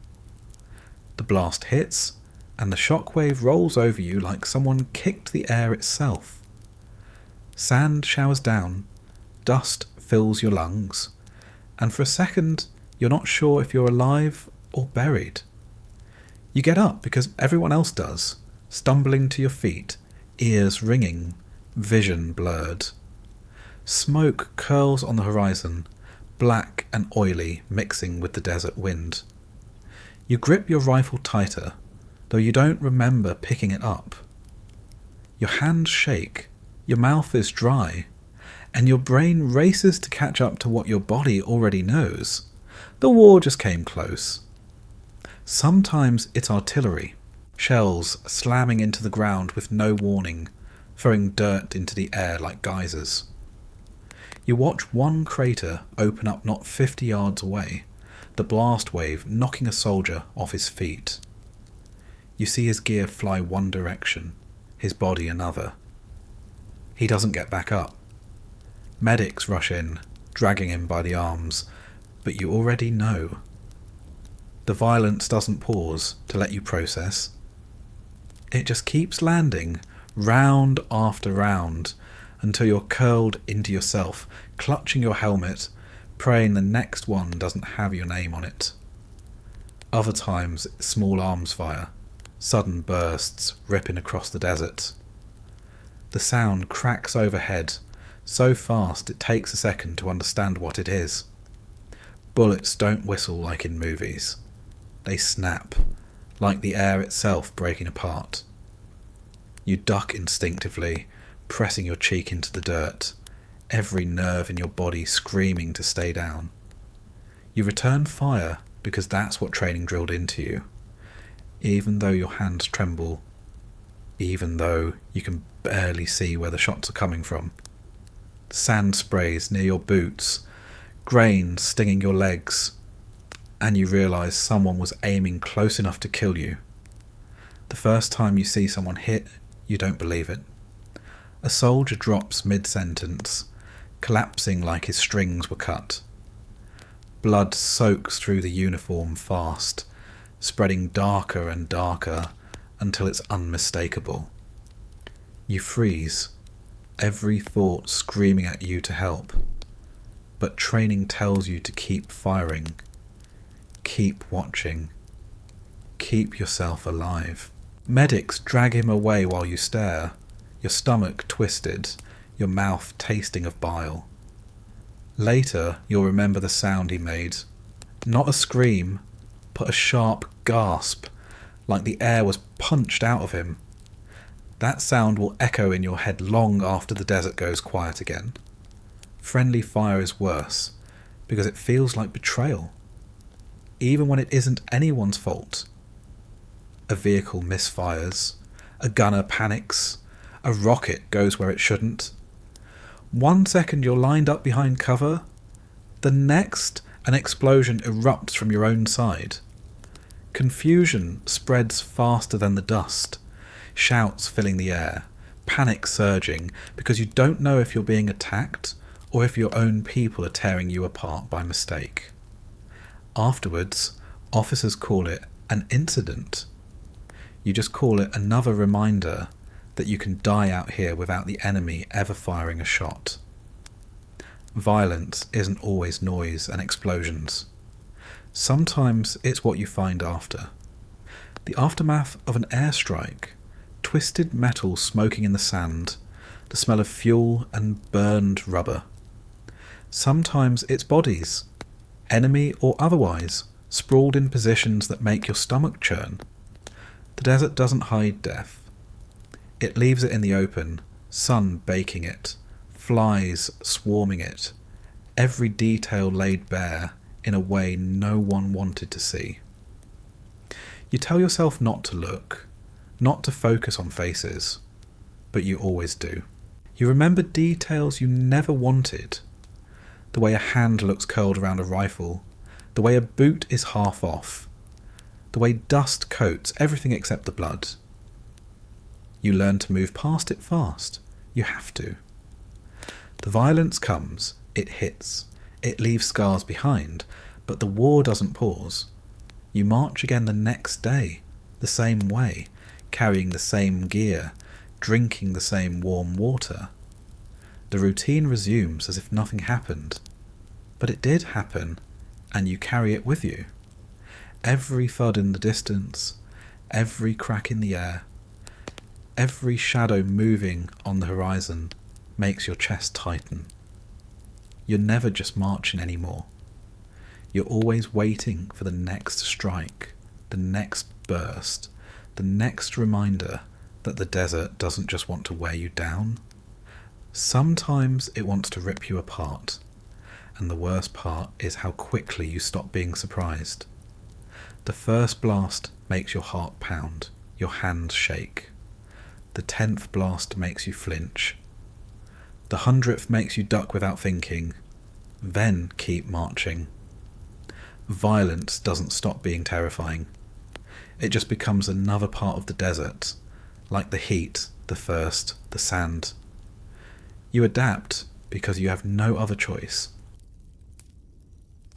The blast hits, and the shockwave rolls over you like someone kicked the air itself. Sand showers down, dust fills your lungs, and for a second you're not sure if you're alive or buried. You get up because everyone else does, stumbling to your feet, ears ringing, vision blurred. Smoke curls on the horizon, black and oily, mixing with the desert wind. You grip your rifle tighter, though you don't remember picking it up. Your hands shake, your mouth is dry, and your brain races to catch up to what your body already knows. The war just came close. Sometimes it's artillery, shells slamming into the ground with no warning, throwing dirt into the air like geysers. You watch one crater open up not 50 yards away, the blast wave knocking a soldier off his feet. You see his gear fly one direction, his body another. He doesn't get back up. Medics rush in, dragging him by the arms, but you already know. The violence doesn't pause to let you process. It just keeps landing, round after round, until you're curled into yourself, clutching your helmet, praying the next one doesn't have your name on it. Other times, it's small arms fire, sudden bursts ripping across the desert. The sound cracks overhead, so fast it takes a second to understand what it is. Bullets don't whistle like in movies. They snap, like the air itself breaking apart. You duck instinctively, pressing your cheek into the dirt, every nerve in your body screaming to stay down. You return fire because that's what training drilled into you, even though your hands tremble, even though you can barely see where the shots are coming from. Sand sprays near your boots, grain stinging your legs, and you realise someone was aiming close enough to kill you. The first time you see someone hit, You don't believe it. A soldier drops mid-sentence, collapsing like his strings were cut. Blood soaks through the uniform fast, spreading darker and darker until it's unmistakable. You freeze, every thought screaming at you to help, but training tells you to keep firing, keep watching, keep yourself alive. Medics drag him away while you stare, your stomach twisted, your mouth tasting of bile. Later, you'll remember the sound he made. Not a scream, but a sharp gasp, like the air was punched out of him. That sound will echo in your head long after the desert goes quiet again. Friendly fire is worse, because it feels like betrayal, even when it isn't anyone's fault. A vehicle misfires, a gunner panics, a rocket goes where it shouldn't. 1 second you're lined up behind cover, the next an explosion erupts from your own side. Confusion spreads faster than the dust, shouts filling the air, panic surging because you don't know if you're being attacked or if your own people are tearing you apart by mistake. Afterwards, officers call it an incident. You just call it another reminder that you can die out here without the enemy ever firing a shot. Violence isn't always noise and explosions. Sometimes it's what you find after. The aftermath of an airstrike, twisted metal smoking in the sand, the smell of fuel and burned rubber. Sometimes it's bodies, enemy or otherwise, sprawled in positions that make your stomach churn. The desert doesn't hide death. It leaves it in the open, sun baking it, flies swarming it, every detail laid bare in a way no one wanted to see. You tell yourself not to look, not to focus on faces, but you always do. You remember details you never wanted. The way a hand looks curled around a rifle, the way a boot is half off, the way dust coats everything except the blood. You learn to move past it fast. You have to. The violence comes, it hits, it leaves scars behind, but the war doesn't pause. You march again the next day, the same way, carrying the same gear, drinking the same warm water. The routine resumes as if nothing happened. But it did happen, and you carry it with you. Every thud in the distance, every crack in the air, every shadow moving on the horizon makes your chest tighten. You're never just marching anymore. You're always waiting for the next strike, the next burst, the next reminder that the desert doesn't just want to wear you down. Sometimes it wants to rip you apart, and the worst part is how quickly you stop being surprised. The first blast makes your heart pound, your hands shake. The 10th blast makes you flinch. The 100th makes you duck without thinking. Then keep marching. Violence doesn't stop being terrifying. It just becomes another part of the desert, like the heat, the thirst, the sand. You adapt because you have no other choice.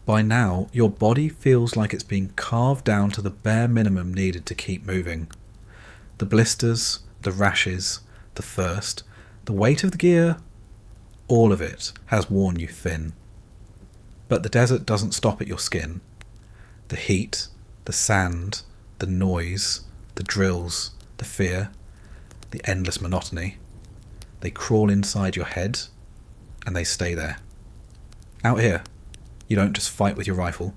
By now, your body feels like it's being carved down to the bare minimum needed to keep moving. The blisters, the rashes, the thirst, the weight of the gear, all of it has worn you thin. But the desert doesn't stop at your skin. The heat, the sand, the noise, the drills, the fear, the endless monotony, they crawl inside your head, and they stay there. Out here, you don't just fight with your rifle.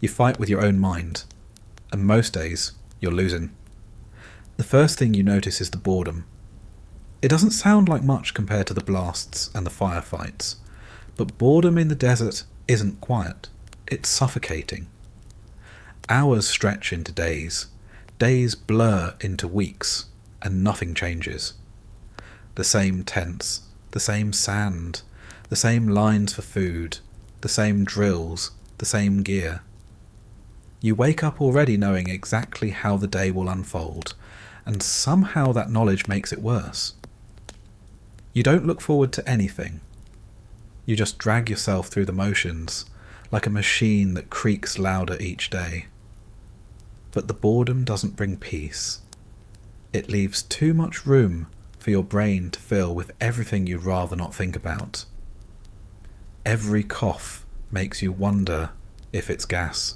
You fight with your own mind, and most days, you're losing. The first thing you notice is the boredom. It doesn't sound like much compared to the blasts and the firefights, but boredom in the desert isn't quiet. It's suffocating. Hours stretch into days. Days blur into weeks, and nothing changes. The same tents, the same sand, the same lines for food, the same drills, the same gear. You wake up already knowing exactly how the day will unfold, and somehow that knowledge makes it worse. You don't look forward to anything. You just drag yourself through the motions, like a machine that creaks louder each day. But the boredom doesn't bring peace. It leaves too much room for your brain to fill with everything you'd rather not think about. Every cough makes you wonder if it's gas.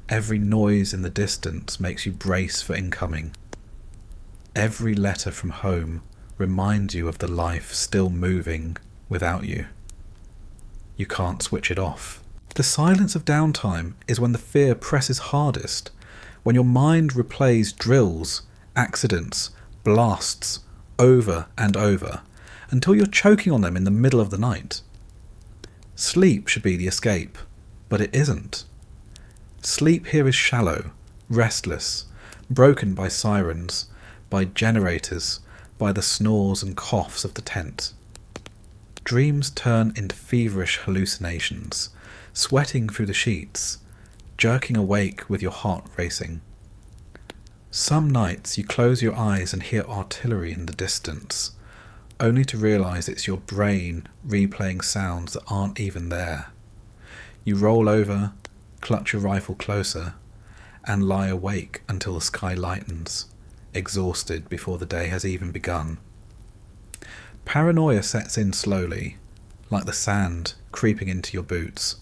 Every noise in the distance makes you brace for incoming. Every letter from home reminds you of the life still moving without you. You can't switch it off. The silence of downtime is when the fear presses hardest, when your mind replays drills, accidents, blasts, over and over, until you're choking on them in the middle of the night. Sleep should be the escape, but it isn't. Sleep here is shallow, restless, broken by sirens, by generators, by the snores and coughs of the tent. Dreams turn into feverish hallucinations, sweating through the sheets, jerking awake with your heart racing. Some nights you close your eyes and hear artillery in the distance, only to realise it's your brain replaying sounds that aren't even there. You roll over, clutch your rifle closer, and lie awake until the sky lightens, exhausted before the day has even begun. Paranoia sets in slowly, like the sand creeping into your boots.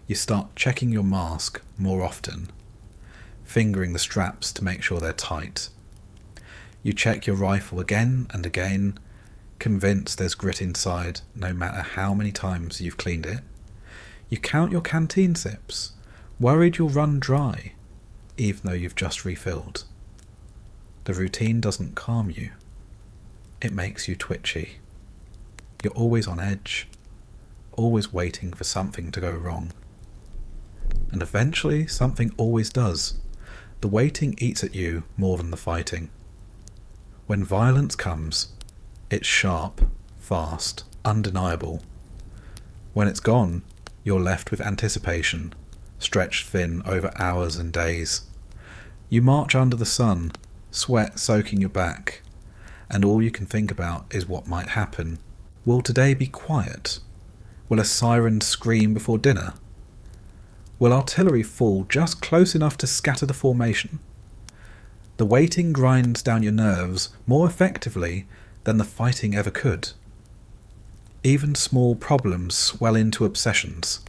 You start checking your mask more often, fingering the straps to make sure they're tight. You check your rifle again and again, convinced there's grit inside no matter how many times you've cleaned it. You count your canteen sips, worried you'll run dry, even though you've just refilled. The routine doesn't calm you. It makes you twitchy. You're always on edge, always waiting for something to go wrong. And eventually something always does. The waiting eats at you more than the fighting. When violence comes, it's sharp, fast, undeniable. When it's gone, you're left with anticipation, stretched thin over hours and days. You march under the sun, sweat soaking your back, and all you can think about is what might happen. Will today be quiet? Will a siren scream before dinner? Will artillery fall just close enough to scatter the formation? The waiting grinds down your nerves more effectively than the fighting ever could. Even small problems swell into obsessions.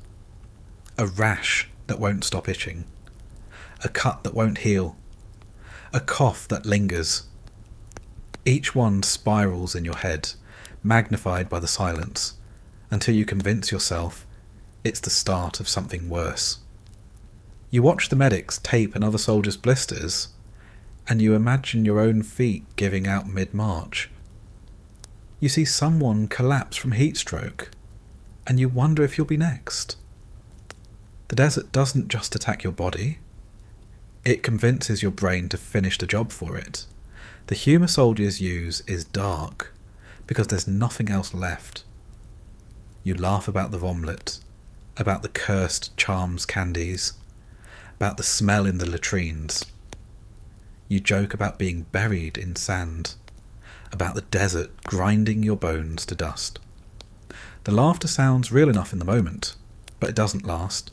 A rash that won't stop itching. A cut that won't heal. A cough that lingers. Each one spirals in your head, magnified by the silence, until you convince yourself it's the start of something worse. You watch the medics tape another soldier's blisters, and you imagine your own feet giving out mid-march. You see someone collapse from heat stroke, and you wonder if you'll be next. The desert doesn't just attack your body, it convinces your brain to finish the job for it. The humour soldiers use is dark, because there's nothing else left. You laugh about the vomlet, about the cursed charms candies, about the smell in the latrines. You joke about being buried in sand, about the desert grinding your bones to dust. The laughter sounds real enough in the moment, but it doesn't last.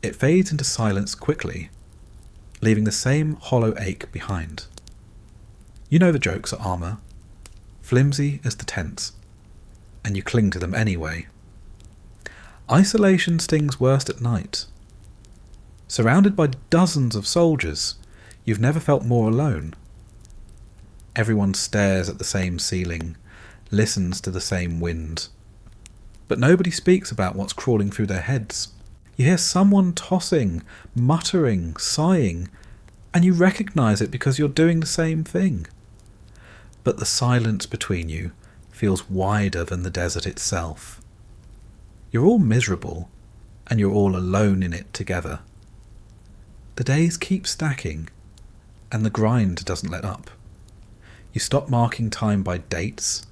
It fades into silence quickly, leaving the same hollow ache behind. You know the jokes are armour, flimsy as the tents, and you cling to them anyway. Isolation stings worst at night. Surrounded by dozens of soldiers, you've never felt more alone. Everyone stares at the same ceiling, listens to the same wind. But nobody speaks about what's crawling through their heads. You hear someone tossing, muttering, sighing, and you recognise it because you're doing the same thing. But the silence between you feels wider than the desert itself. You're all miserable, and you're all alone in it together. The days keep stacking, and the grind doesn't let up. You stop marking time by dates,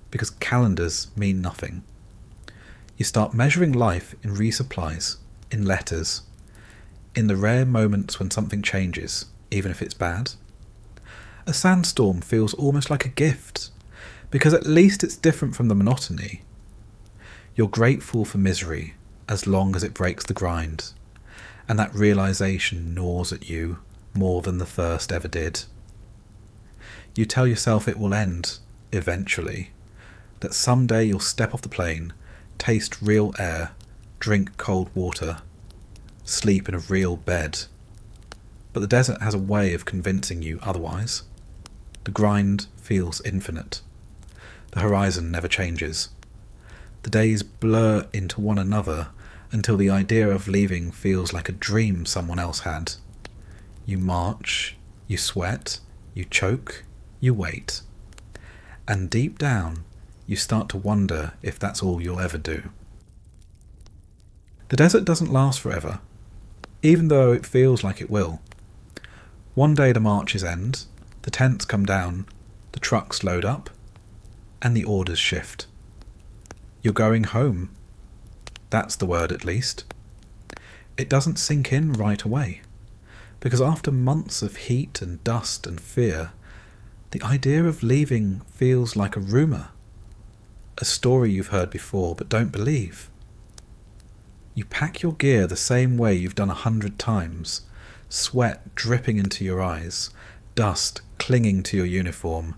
because calendars mean nothing. You start measuring life in resupplies, in letters, in the rare moments when something changes, even if it's bad. A sandstorm feels almost like a gift, because at least it's different from the monotony. You're grateful for misery as long as it breaks the grind, and that realization gnaws at you more than the thirst ever did. You tell yourself it will end, eventually, that someday you'll step off the plane, taste real air, drink cold water, sleep in a real bed. But the desert has a way of convincing you otherwise. The grind feels infinite. The horizon never changes. The days blur into one another until the idea of leaving feels like a dream someone else had. You march, you sweat, you choke, you wait. And deep down, you start to wonder if that's all you'll ever do. The desert doesn't last forever, even though it feels like it will. One day the marches end, the tents come down, the trucks load up, and the orders shift. You're going home. That's the word, at least. It doesn't sink in right away, because after months of heat and dust and fear, the idea of leaving feels like a rumour, a story you've heard before but don't believe. You pack your gear the same way you've done 100 times, sweat dripping into your eyes, dust clinging to your uniform,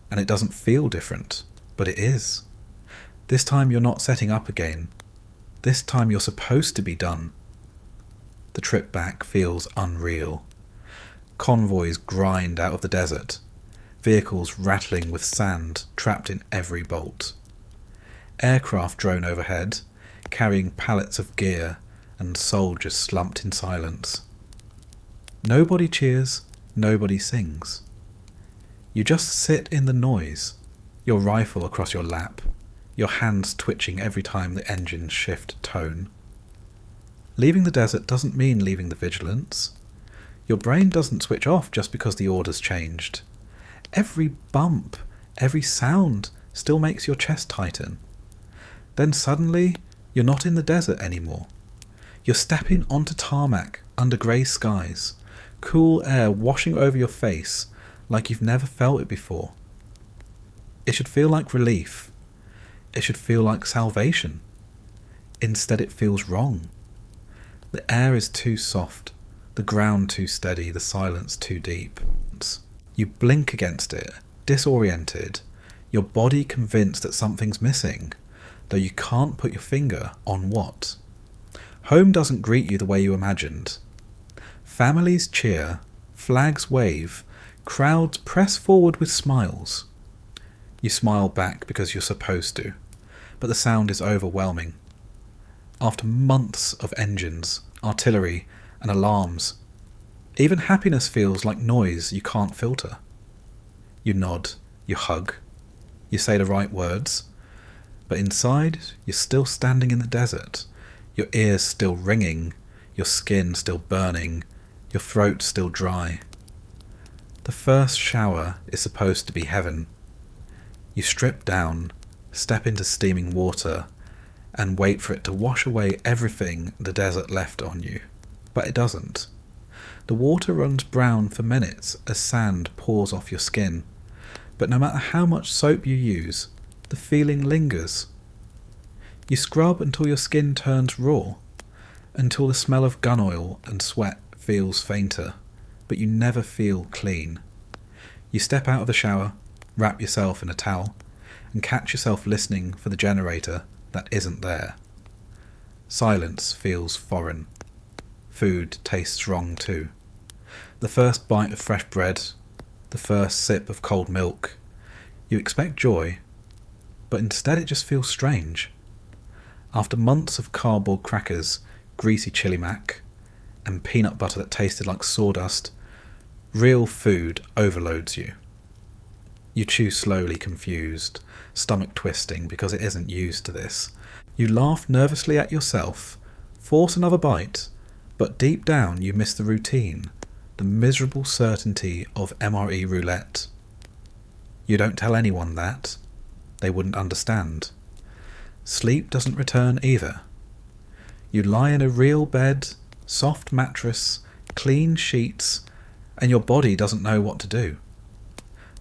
and it doesn't feel different, but it is. This time you're not setting up again. This time you're supposed to be done. The trip back feels unreal. Convoys grind out of the desert, vehicles rattling with sand trapped in every bolt. Aircraft drone overhead, carrying pallets of gear, and soldiers slumped in silence. Nobody cheers, nobody sings. You just sit in the noise, your rifle across your lap, your hands twitching every time the engines shift tone. Leaving the desert doesn't mean leaving the vigilance. Your brain doesn't switch off just because the order's changed. Every bump, every sound still makes your chest tighten. Then suddenly, you're not in the desert anymore. You're stepping onto tarmac under grey skies, cool air washing over your face like you've never felt it before. It should feel like relief. It should feel like salvation. Instead it feels wrong. The air is too soft, the ground too steady, the silence too deep. You blink against it, disoriented, your body convinced that something's missing, though you can't put your finger on what. Home doesn't greet you the way you imagined. Families cheer, flags wave, crowds press forward with smiles. You smile back because you're supposed to, but the sound is overwhelming. After months of engines, artillery, and alarms, even happiness feels like noise you can't filter. You nod, you hug, you say the right words, but inside you're still standing in the desert, your ears still ringing, your skin still burning, your throat still dry. The first shower is supposed to be heaven. You strip down, step into steaming water, and wait for it to wash away everything the desert left on you. But it doesn't. The water runs brown for minutes as sand pours off your skin, but no matter how much soap you use, the feeling lingers. You scrub until your skin turns raw, until the smell of gun oil and sweat feels fainter, but you never feel clean. You step out of the shower, wrap yourself in a towel, and catch yourself listening for the generator that isn't there. Silence feels foreign. Food tastes wrong too. The first bite of fresh bread, the first sip of cold milk. You expect joy, but instead it just feels strange. After months of cardboard crackers, greasy chili mac, and peanut butter that tasted like sawdust, real food overloads you. You chew slowly, confused, stomach twisting because it isn't used to this. You laugh nervously at yourself, force another bite, but deep down you miss the routine, the miserable certainty of MRE roulette. You don't tell anyone that. They wouldn't understand. Sleep doesn't return either. You lie in a real bed, soft mattress, clean sheets, and your body doesn't know what to do.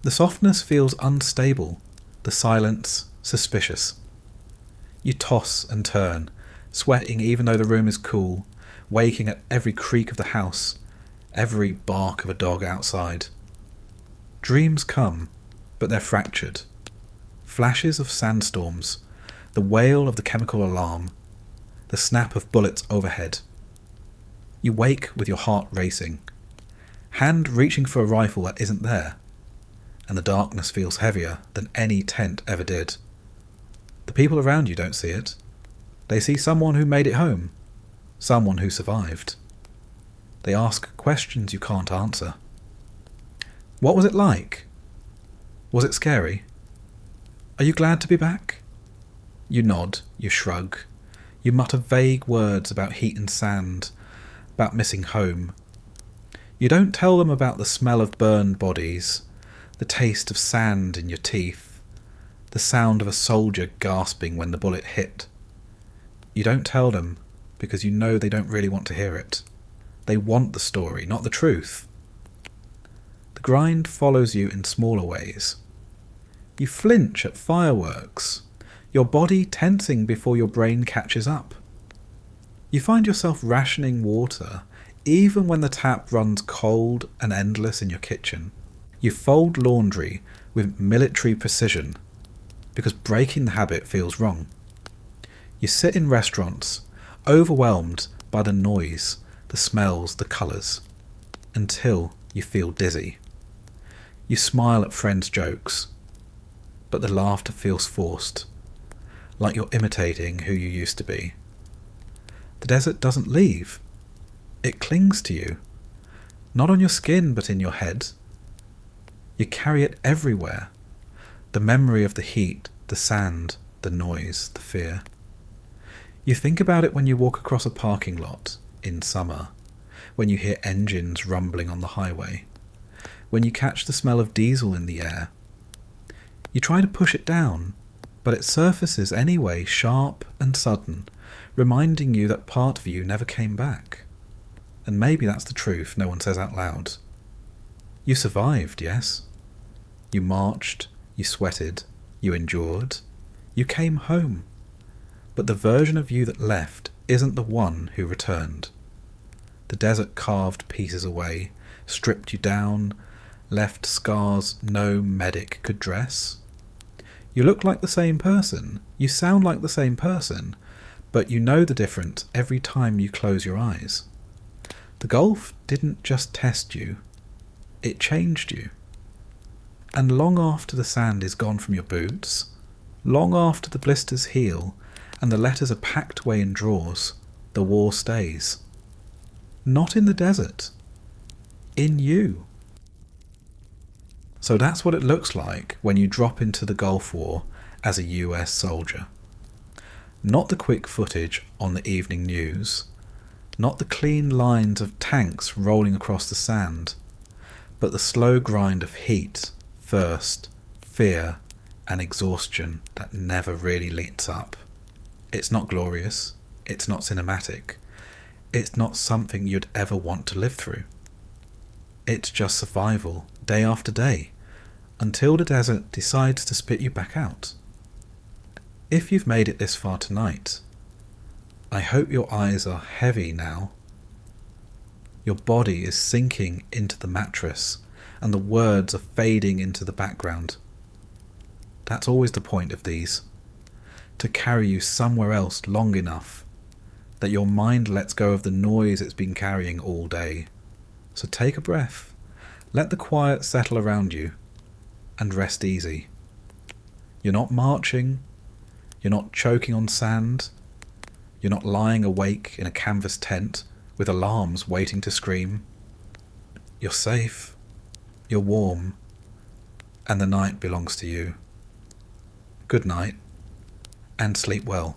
The softness feels unstable, the silence suspicious. You toss and turn, sweating even though the room is cool, waking at every creak of the house, every bark of a dog outside. Dreams come, but they're fractured. Flashes of sandstorms, the wail of the chemical alarm, the snap of bullets overhead. You wake with your heart racing, hand reaching for a rifle that isn't there, and the darkness feels heavier than any tent ever did. The people around you don't see it. They see someone who made it home, someone who survived. They ask questions you can't answer. What was it like? Was it scary? Are you glad to be back? You nod, you shrug, you mutter vague words about heat and sand, about missing home. You don't tell them about the smell of burned bodies, the taste of sand in your teeth, the sound of a soldier gasping when the bullet hit. You don't tell them because you know they don't really want to hear it. They want the story, not the truth. The grind follows you in smaller ways. You flinch at fireworks, your body tensing before your brain catches up. You find yourself rationing water, even when the tap runs cold and endless in your kitchen. You fold laundry with military precision, because breaking the habit feels wrong. You sit in restaurants, overwhelmed by the noise, the smells, the colours, until you feel dizzy. You smile at friends' jokes, but the laughter feels forced, like you're imitating who you used to be. The desert doesn't leave. It clings to you, not on your skin but in your head. You carry it everywhere, the memory of the heat, the sand, the noise, the fear. You think about it when you walk across a parking lot in summer, when you hear engines rumbling on the highway, when you catch the smell of diesel in the air. You try to push it down, but it surfaces anyway, sharp and sudden, reminding you that part of you never came back. And maybe that's the truth no one says out loud. You survived, yes. You marched, you sweated, you endured, you came home. But the version of you that left isn't the one who returned. The desert carved pieces away, stripped you down, left scars no medic could dress. You look like the same person, you sound like the same person, but you know the difference every time you close your eyes. The Gulf didn't just test you, it changed you. And long after the sand is gone from your boots, long after the blisters heal and the letters are packed away in drawers, the war stays. Not in the desert, in you. So that's what it looks like when you drop into the Gulf War as a US soldier. Not the quick footage on the evening news, not the clean lines of tanks rolling across the sand, but the slow grind of heat, thirst, fear, and exhaustion that never really lets up. It's not glorious, it's not cinematic, it's not something you'd ever want to live through. It's just survival, day after day, until the desert decides to spit you back out. If you've made it this far tonight, I hope your eyes are heavy now. Your body is sinking into the mattress, and the words are fading into the background. That's always the point of these, to carry you somewhere else long enough that your mind lets go of the noise it's been carrying all day. So take a breath, let the quiet settle around you, and rest easy. You're not marching, you're not choking on sand, you're not lying awake in a canvas tent with alarms waiting to scream. You're safe, you're warm, and the night belongs to you. Good night, and sleep well.